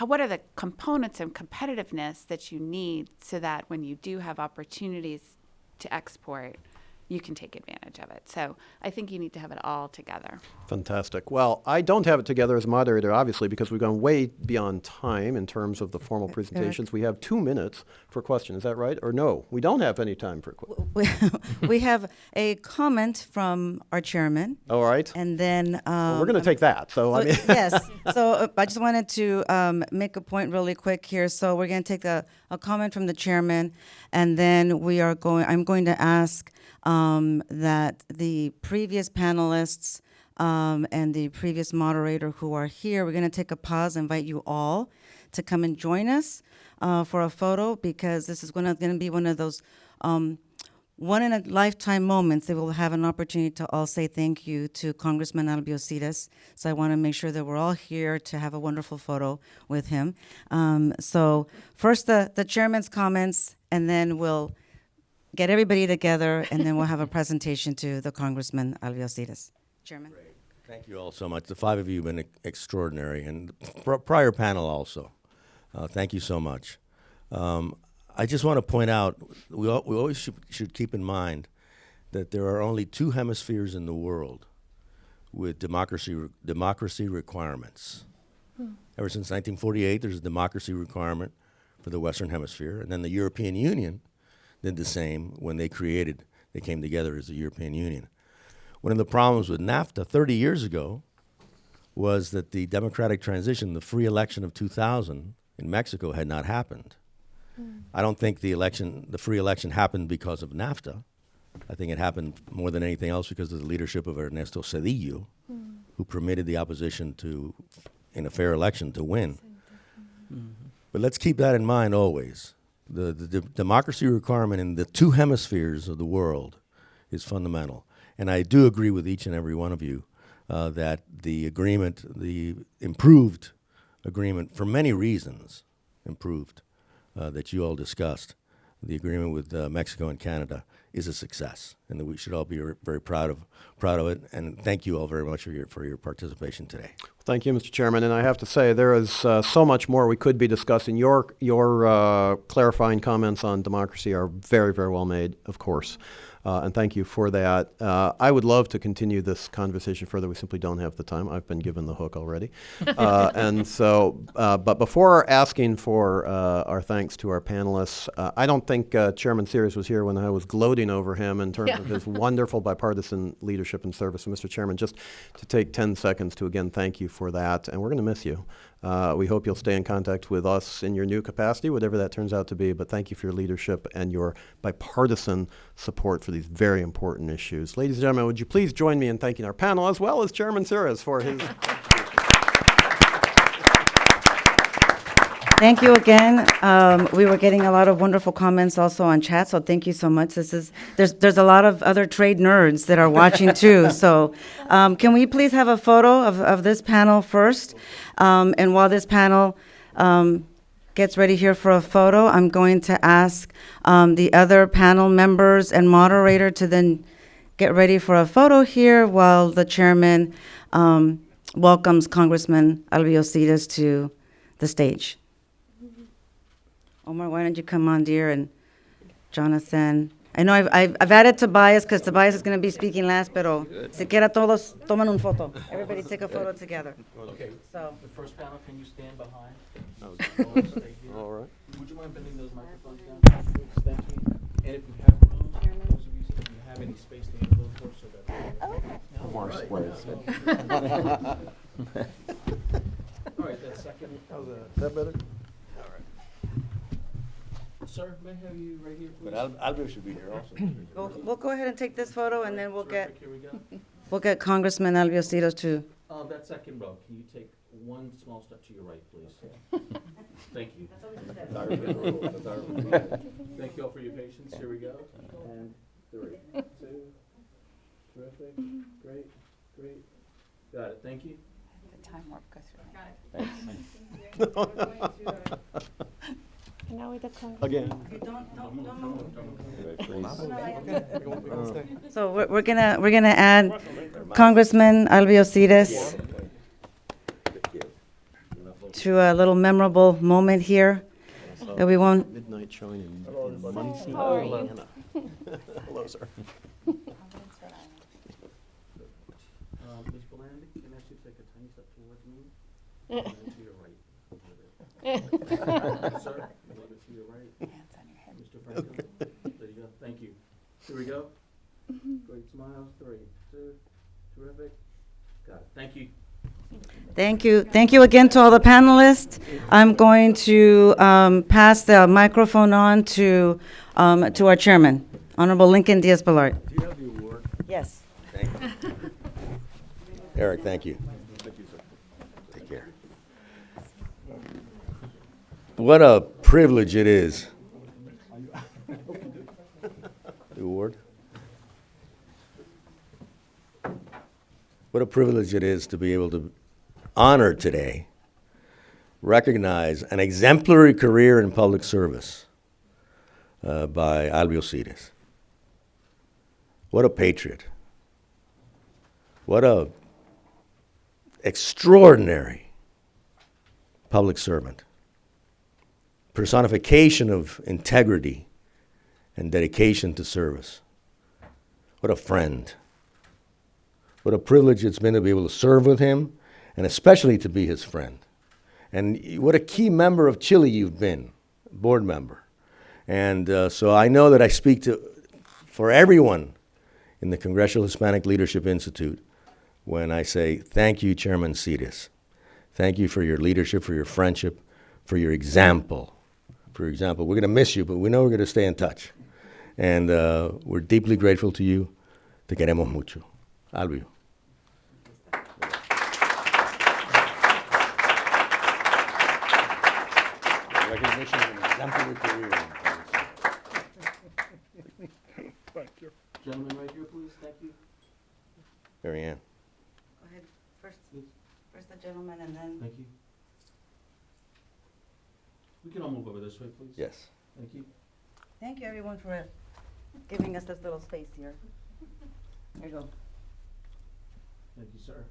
what are the components of competitiveness that you need so that when you do have opportunities to export, you can take advantage of it. So I think you need to have it all together. Fantastic. Well, I don't have it together as moderator, obviously, because we've gone way beyond time in terms of the formal presentations. We have 2 minutes for questions. Is that right? Or no, we don't have any time for questions. We have a comment from our chairman. All right. And then... well, we're going to take that. Yes. So I just wanted to make a point really quick here. So we're going to take a comment from the chairman, and then I'm going to ask that the previous panelists and the previous moderator who are here. We're going to take a pause, invite you all to come and join us for a photo, because this is going to be one of those one-in-a-lifetime moments that we'll have an opportunity to all say thank you to Congressman Albiocides. So I want to make sure that we're all here to have a wonderful photo with him. So first the chairman's comments, and then we'll get everybody together, and then we'll have a presentation to the Congressman Albiocides. Chairman. Great. Thank you all so much. The five of you have been extraordinary, and the prior panel also. Thank you so much. I just want to point out, we always should keep in mind that there are only two hemispheres in the world with democracy requirements. Ever since 1948, there's a democracy requirement for the Western Hemisphere, and then the European Union did the same when they came together as the European Union. One of the problems with NAFTA 30 years ago was that the democratic transition, the free election of 2000 in Mexico, had not happened. I don't think the free election happened because of NAFTA. I think it happened more than anything else because of the leadership of Ernesto Zedillo, who permitted the opposition to, in a fair election, to win. But let's keep that in mind always. The democracy requirement in the two hemispheres of the world is fundamental. And I do agree with each and every one of you that the agreement, the improved agreement, for many reasons, improved, that you all discussed, the agreement with Mexico and Canada, is a success, and that we should all be very proud of it. And thank you all very much for your participation today. Thank you, Mr. Chairman. And I have to say, there is so much more we could be discussing. Your clarifying comments on democracy are very, very well made, of course. And thank you for that. I would love to continue this conversation further. We simply don't have the time. I've been given the hook already. And so, but before asking for our thanks to our panelists, I don't think Chairman Sears was here when I was gloating over him in terms of his wonderful bipartisan leadership and service. So, Mr. Chairman, just to take 10 seconds to again thank you for that. And we're going to miss you. We hope you'll stay in contact with us in your new capacity, whatever that turns out to be. But thank you for your leadership and your bipartisan support for these very important issues. Ladies and gentlemen, would you please join me in thanking our panel as well as Chairman Sears for his... Thank you again. We were getting a lot of wonderful comments also on chat, so thank you so much. There's a lot of other trade nerds that are watching too. So can we please have a photo of this panel first? And while this panel gets ready here for a photo, I'm going to ask the other panel members and moderator to then get ready for a photo here while the chairman welcomes Congressman Albiocides to the stage. Omar, why don't you come on, dear, and Jonathan. I know I've added Tobias because Tobias is going to be speaking last, pero si quiera todos toman un foto. Everybody take a photo together. Okay. So The first panel, can you stand behind? All right. Would you mind bending those microphones down? Thank you. And if you have room, those of you, if you have any space to handle those folks, so that. More squares. All right, that second. How's that? Is that better? Sir, may I have you right here, please? But Albert should be here also. we'll go ahead and take this photo, and then we'll get Here we go. Congressman Albiocides to. That second row, can you take one small step to your right, please? Thank you. Thank you all for your patience. Here we go. And 3, 2. Terrific. Great. Got it. Thank you. The time warp goes through. Thanks. Now with the Again. So we're gonna add Congressman Albiocides to a little memorable moment here that we won't. Midnight showing in Muncie, How are you? Indiana. Hello, sir. Ms. Belandy, can I ask you to take a tiny step towards me? And then to your right. Sir, a little bit to your right. Hands on your head. Mr. Franklin, there you go. Thank you. Here we go. Great smiles. 3, 2. Terrific. Got it. Thank you. Thank you. Thank you again to all the panelists. I'm going to pass the microphone on to our chairman, Honorable Lincoln Diaz-Balart. Do you have the award? Yes. Thank you. Eric, thank you. Take care. What a privilege it is. The award. What a privilege it is to be able to honor today, recognize an exemplary career in public service by Albiocides. What a patriot. What a extraordinary public servant. Personification of integrity and dedication to service. What a friend. What a privilege it's been to be able to serve with him, and especially to be his friend. And what a key member of CHLI you've been, board member. And so I know that I speak for everyone in the Congressional Hispanic Leadership Institute when I say thank you, Chairman Cedis. Thank you for your leadership, for your friendship, for your example. For example, we're going to miss you, but we know we're going to stay in touch. And we're deeply grateful to you. Te queremos mucho. Albio. Recognition of an exemplary career. Thank you. Gentleman right here, please. Thank you. Mary Ann. Go ahead. First the gentleman and then. Thank you. We can all move over this way, please. Yes. Thank you. Thank you, everyone, for giving us this little space here. There you go. Thank you, sir.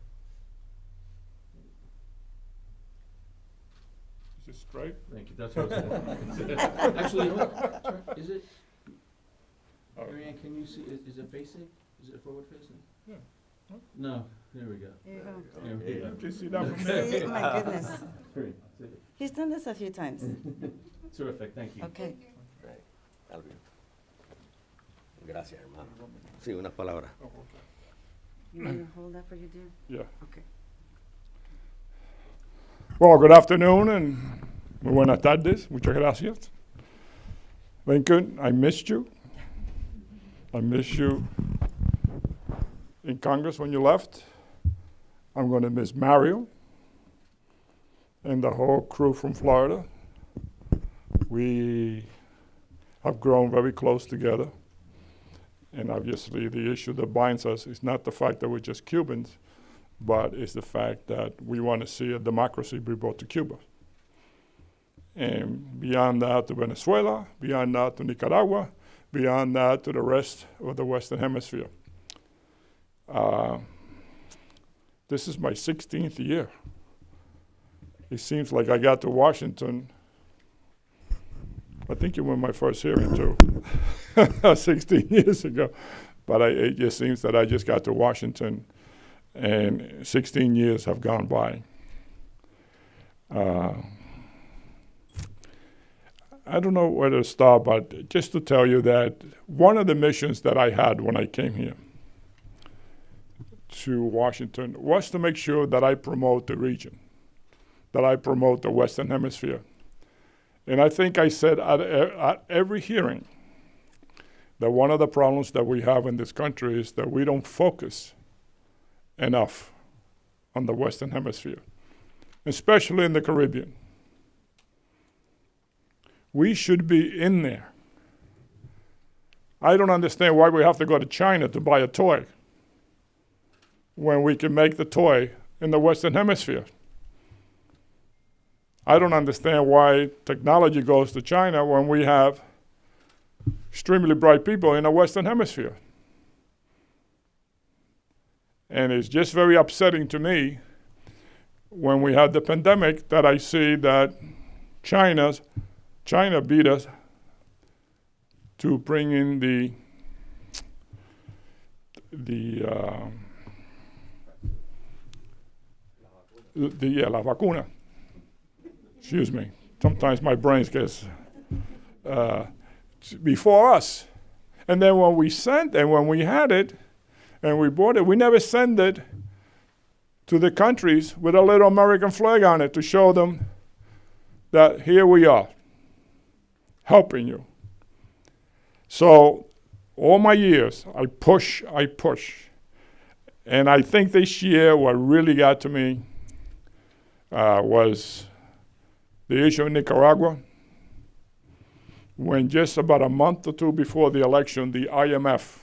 Is it straight? Thank you. That's what I was going. Actually, you know what? Sir, is it? Marianne, can you see? Is it facing? Is it forward facing? Yeah. No. There we go. There you go. There we go. You can see that from there. See, my goodness. Great. He's done this a few times. Terrific. Thank you. Okay. Right. Albio. Gracias, hermano. Sí, unas palabras. You want to hold that for you, dear? Yeah. Okay. Well, good afternoon and muy buenas tardes. Muchas gracias. Lincoln, I missed you. I missed you in Congress when you left. I'm going to miss Mario and the whole crew from Florida. We have grown very close together. And obviously the issue that binds us is not the fact that we're just Cubans, but it's the fact that we want to see a democracy be brought to Cuba. And beyond that to Venezuela, beyond that to Nicaragua, beyond that to the rest of the Western Hemisphere. This is my 16th year. It seems like I got to Washington. I think you were my first hearing too, 16 years ago. But it just seems that I just got to Washington and 16 years have gone by. I don't know where to start, but just to tell you that one of the missions that I had when I came here to Washington was to make sure that I promote the region, that I promote the Western Hemisphere. And I think I said at every hearing that one of the problems that we have in this country is that we don't focus enough on the Western Hemisphere, especially in the Caribbean. We should be in there. I don't understand why we have to go to China to buy a toy when we can make the toy in the Western Hemisphere. I don't understand why technology goes to China when we have extremely bright people in the Western Hemisphere. And it's just very upsetting to me when we had the pandemic that I see that China beat us to bring in la vacuna. Excuse me. Sometimes my brain gets before us. And then when we had it and we bought it, we never sent it to the countries with a little American flag on it to show them that here we are, helping you. So all my years, I push. And I think this year what really got to me was the issue in Nicaragua, when just about a month or two before the election, the IMF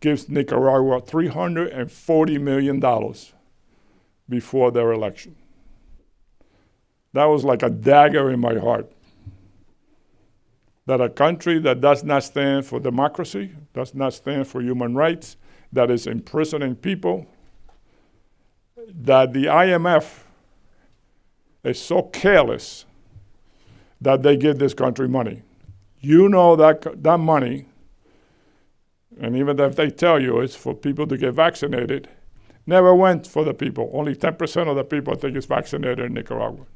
gives Nicaragua $340 million before their election. That was like a dagger in my heart. That a country that does not stand for democracy, does not stand for human rights, that is imprisoning people, that the IMF is so careless that they give this country money. You know that money, and even if they tell you it's for people to get vaccinated, never went for the people. Only 10% of the people I think is vaccinated in Nicaragua.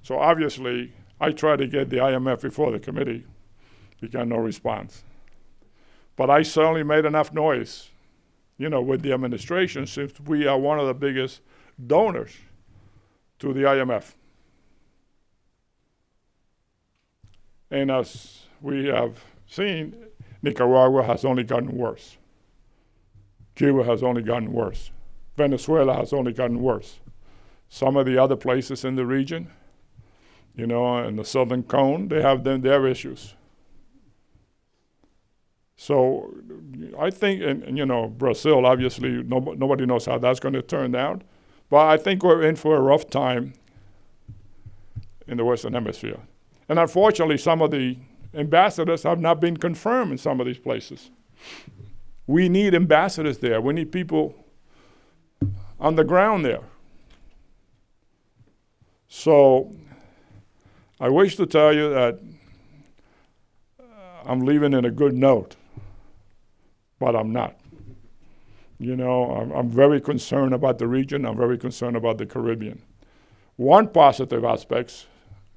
So obviously, I tried to get the IMF before the committee. We got no response. But I certainly made enough noise, with the administration, since we are one of the biggest donors to the IMF. And as we have seen, Nicaragua has only gotten worse. Cuba has only gotten worse. Venezuela has only gotten worse. Some of the other places in the region, in the Southern Cone, they have their issues. So I think, and Brazil, obviously, nobody knows how that's going to turn out. But I think we're in for a rough time in the Western Hemisphere. And unfortunately, some of the ambassadors have not been confirmed in some of these places. We need ambassadors there. We need people on the ground there. So I wish to tell you that I'm leaving in a good note, but I'm not. I'm very concerned about the region. I'm very concerned about the Caribbean. One positive aspect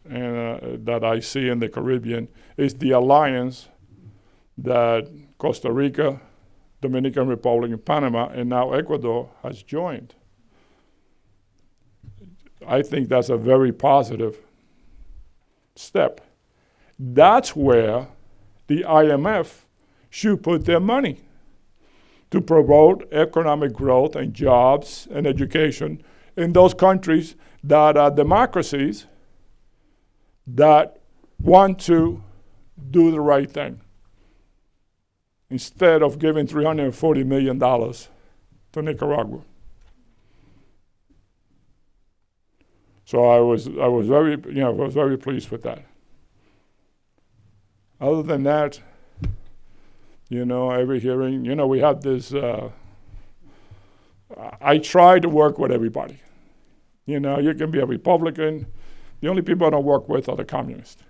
that I see in the Caribbean is the alliance that Costa Rica, Dominican Republic, and Panama, and now Ecuador has joined. I think that's a very positive step. That's where the IMF should put their money, to promote economic growth and jobs and education in those countries that are democracies that want to do the right thing, instead of giving $340 million to Nicaragua. So I was very pleased with that. Other than that, every hearing, we have this, I try to work with everybody. You can be a Republican. The only people I don't work with are the communists.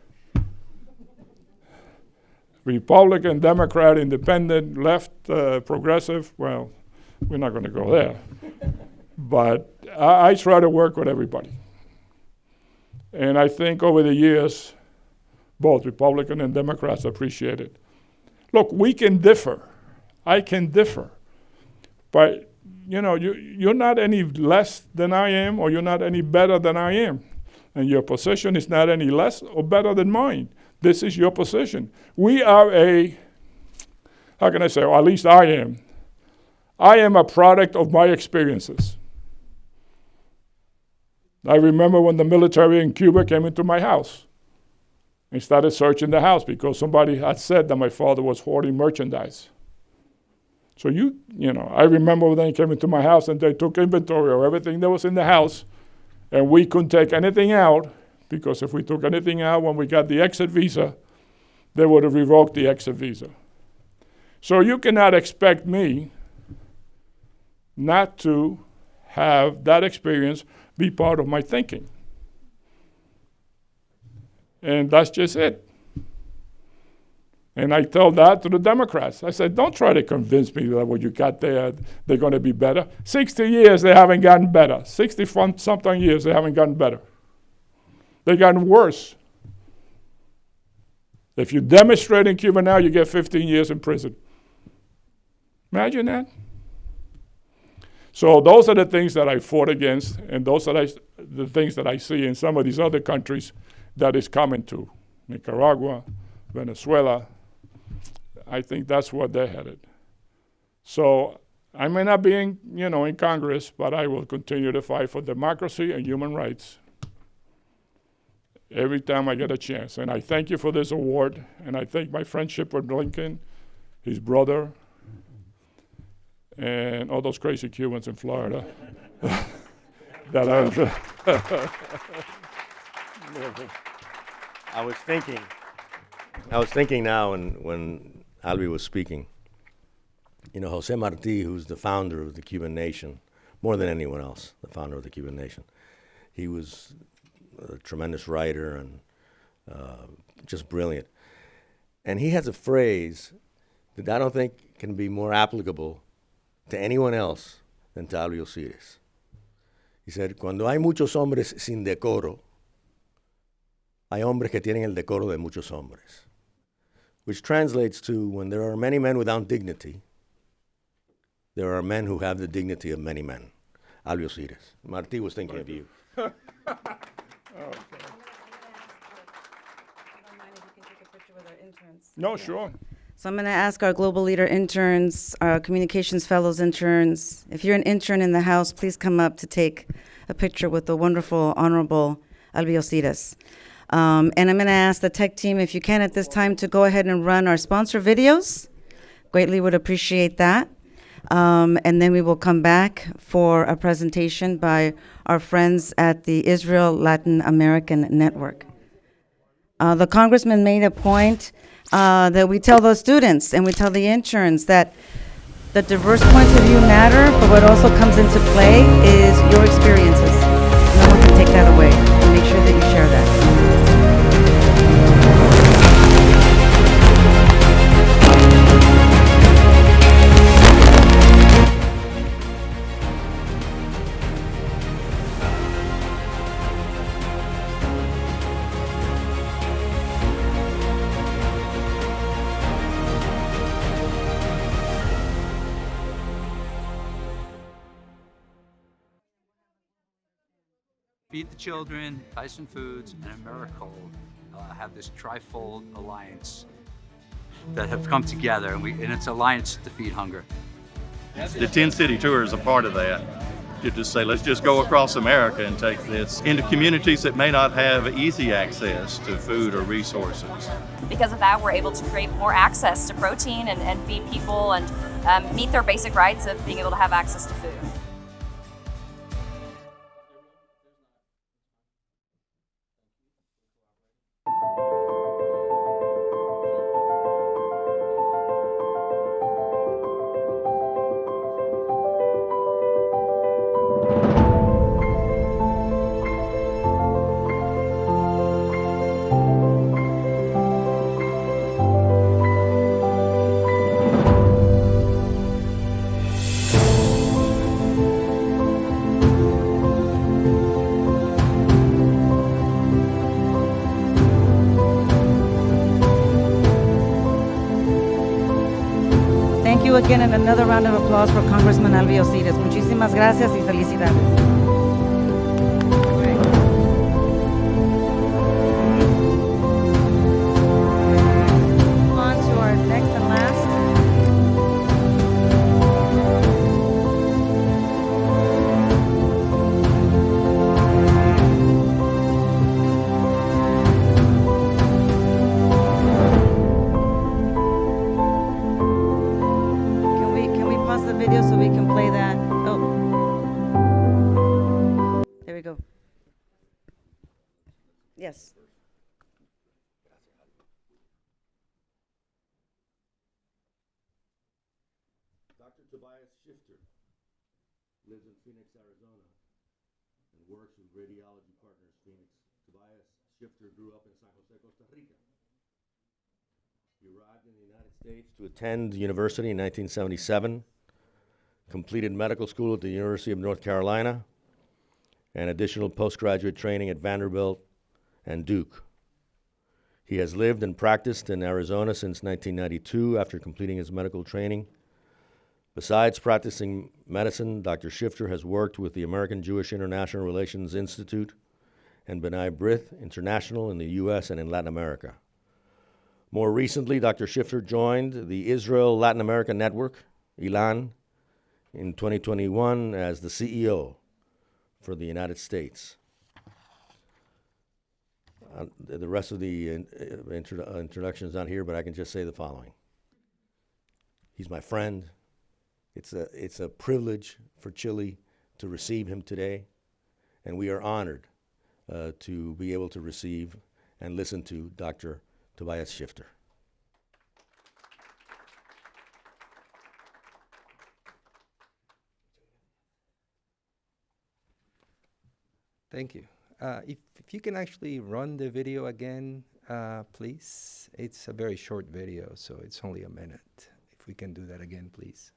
Republican, Democrat, Independent, left, progressive, well, we're not going to go there. But I try to work with everybody. And I think over the years, both Republican and Democrats appreciate it. Look, we can differ. I can differ. But, you're not any less than I am, or you're not any better than I am. And your position is not any less or better than mine. This is your position. We are how can I say, or at least I am. I am a product of my experiences. I remember when the military in Cuba came into my house and started searching the house because somebody had said that my father was hoarding merchandise. So I remember when they came into my house and they took inventory of everything that was in the house, and we couldn't take anything out, because if we took anything out when we got the exit visa, they would have revoked the exit visa. So you cannot expect me not to have that experience be part of my thinking. And that's just it. And I tell that to the Democrats. I said, don't try to convince me that what you got there, they're going to be better. 60 years, they haven't gotten better. 60-something years, they haven't gotten better. They've gotten worse. If you demonstrate in Cuba now, you get 15 years in prison. Imagine that. So those are the things that I fought against, and those are the things that I see in some of these other countries that is coming to. Nicaragua, Venezuela. I think that's where they're headed. So I may not be in Congress, but I will continue to fight for democracy and human rights every time I get a chance. And I thank you for this award, and I thank my friendship with Blinken, his brother, and all those crazy Cubans in Florida. that I was thinking now when Albi was speaking, Jose Marti, who's the founder of the Cuban nation, more than anyone else, the founder of the Cuban nation, he was a tremendous writer and just brilliant. And he has a phrase that I don't think can be more applicable to anyone else than to Albi Osiris. He said, cuando hay muchos hombres sin decoro, hay hombres que tienen el decoro de muchos hombres. Which translates to, when there are many men without dignity, there are men who have the dignity of many men. Albi Osiris. Martí was thinking of you. No, sure. So I'm going to ask our global leader interns, our communications fellows interns, if you're an intern in the house, please come up to take a picture with the wonderful, honorable Albi Osiris. And I'm going to ask the tech team, if you can at this time, to go ahead and run our sponsor videos. Greatly would appreciate that. And then we will come back for a presentation by our friends at the Israel Latin American Network. The Congressman made a point that we tell those students and we tell the interns that the diverse points of view matter, but what also comes into play is your experiences. No one can take that away. Make sure that you share that. Feed the Children, Tyson Foods, and Americold have this trifold alliance that have come together, and it's an alliance to defeat hunger. The 10-city tour is a part of that. To just say, let's just go across America and take this into communities that may not have easy access to food or resources. Because of that, we're able to create more access to protein and feed people and meet their basic rights of being able to have access to food. Again, and another round of applause for Congressman Albi Osiris. Muchísimas gracias y felicidades. On to our next and last. Video so we can play that. Oh, there we go. Yes. Dr. Tobias Shifter lives in Phoenix, Arizona, and works with Radiology Partners Phoenix. Tobias Shifter grew up in San Jose, Costa Rica. He arrived in the United States to attend university in 1977. Completed medical school at the University of North Carolina and additional postgraduate training at Vanderbilt and Duke. He has lived and practiced in Arizona since 1992 after completing his medical training. Besides practicing medicine, Dr. Shifter has worked with the American Jewish International Relations Institute and B'nai B'rith International in the U.S. and in Latin America. More recently, Dr. Shifter joined the Israel Latin America Network, ILAN, in 2021 as the CEO for the United States. The rest of the introduction is not here, but I can just say the following. He's my friend. It's a privilege for Chile to receive him today, and we are honored to be able to receive and listen to Dr. Tobias Schifter. Thank you. If you can actually run the video again, please. It's a very short video, so it's only a minute. If we can do that again, please.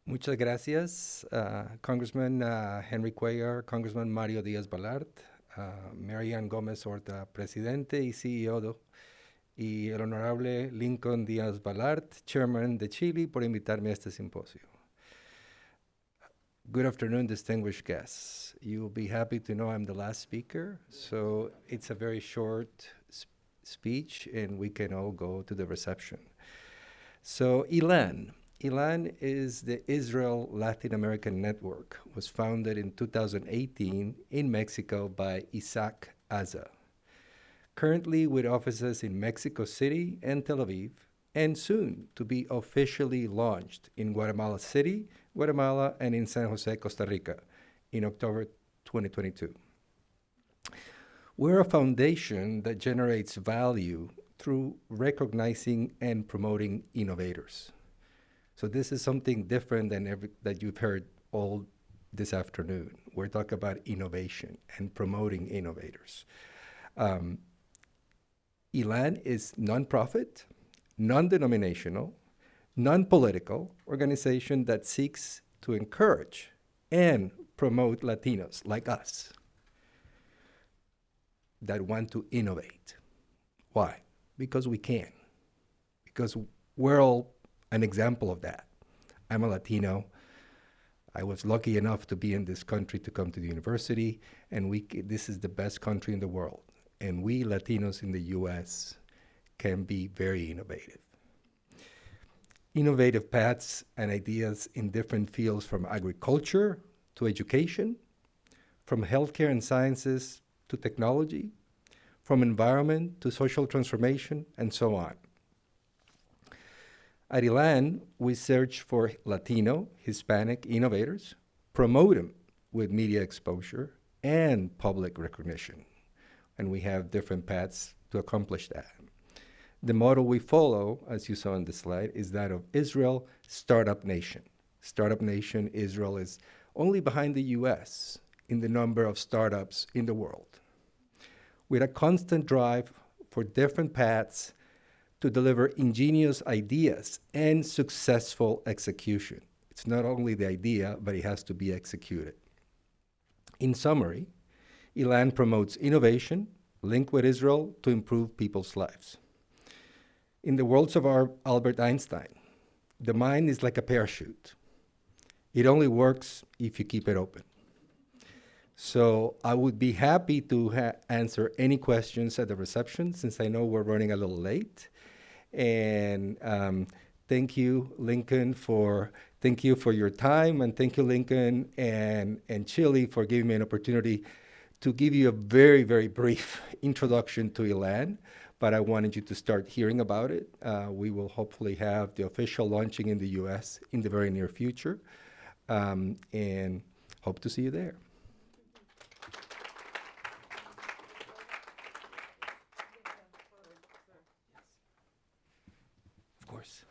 Muchas gracias, Congressman Henry Cuellar, Congressman Mario Díaz-Balart, Marianne Gómez Horta, Presidente y CEO, y el Honorable Lincoln Díaz-Balart, Chairman de Chile, por invitarme a este simposio. Good afternoon, distinguished guests. You will be happy to know I'm the last speaker, so it's a very short speech, and we can all go to the reception. So, ILAN is the Israel Latin American Network. It was founded in 2018 in Mexico by Isaac Aza. Currently with offices in Mexico City and Tel Aviv, and soon to be officially launched in Guatemala City, Guatemala, and in San Jose, Costa Rica in October 2022. We're a foundation that generates value through recognizing and promoting innovators. So this is something different than that you've heard all this afternoon. We're talking about innovation and promoting innovators. ILAN is nonprofit, non-denominational, non-political organization that seeks to encourage and promote Latinos like us that want to innovate. Why? Because we can. Because we're all an example of that. I'm a Latino. I was lucky enough to be in this country to come to the university, and this is the best country in the world. And we Latinos in the US can be very innovative. Innovative paths and ideas in different fields, from agriculture to education, from healthcare and sciences to technology, from environment to social transformation, and so on. At ILAN, we search for Latino, Hispanic innovators, promote them with media exposure and public recognition. And we have different paths to accomplish that. The model we follow, as you saw on the slide, is that of Israel, Startup Nation. Startup Nation, Israel is only behind the US in the number of startups in the world, with a constant drive for different paths to deliver ingenious ideas and successful execution. It's not only the idea, but it has to be executed. In summary, ILAN promotes innovation linked with Israel to improve people's lives. In the words of Albert Einstein, the mind is like a parachute. It only works if you keep it open. So I would be happy to answer any questions at the reception, since I know we're running a little late. And thank you, Lincoln, for your time, and thank you, Lincoln and Chile, for giving me an opportunity to give you a very, very brief introduction to Elan. But I wanted you to start hearing about it. We will hopefully have the official launching in the U.S. in the very near future, and hope to see you there. Of course.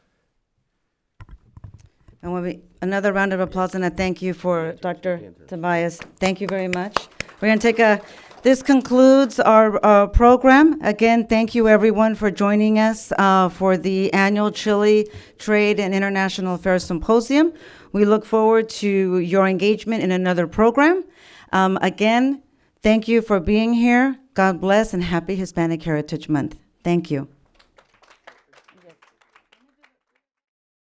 And another round of applause and a thank you for Dr. Tobias. Thank you very much. We're going to take this concludes our program. Again, thank you everyone for joining us for the annual CHLI Trade and International Affairs Symposium. We look forward to your engagement in another program. Again, thank you for being here. God bless and happy Hispanic Heritage Month. Thank you.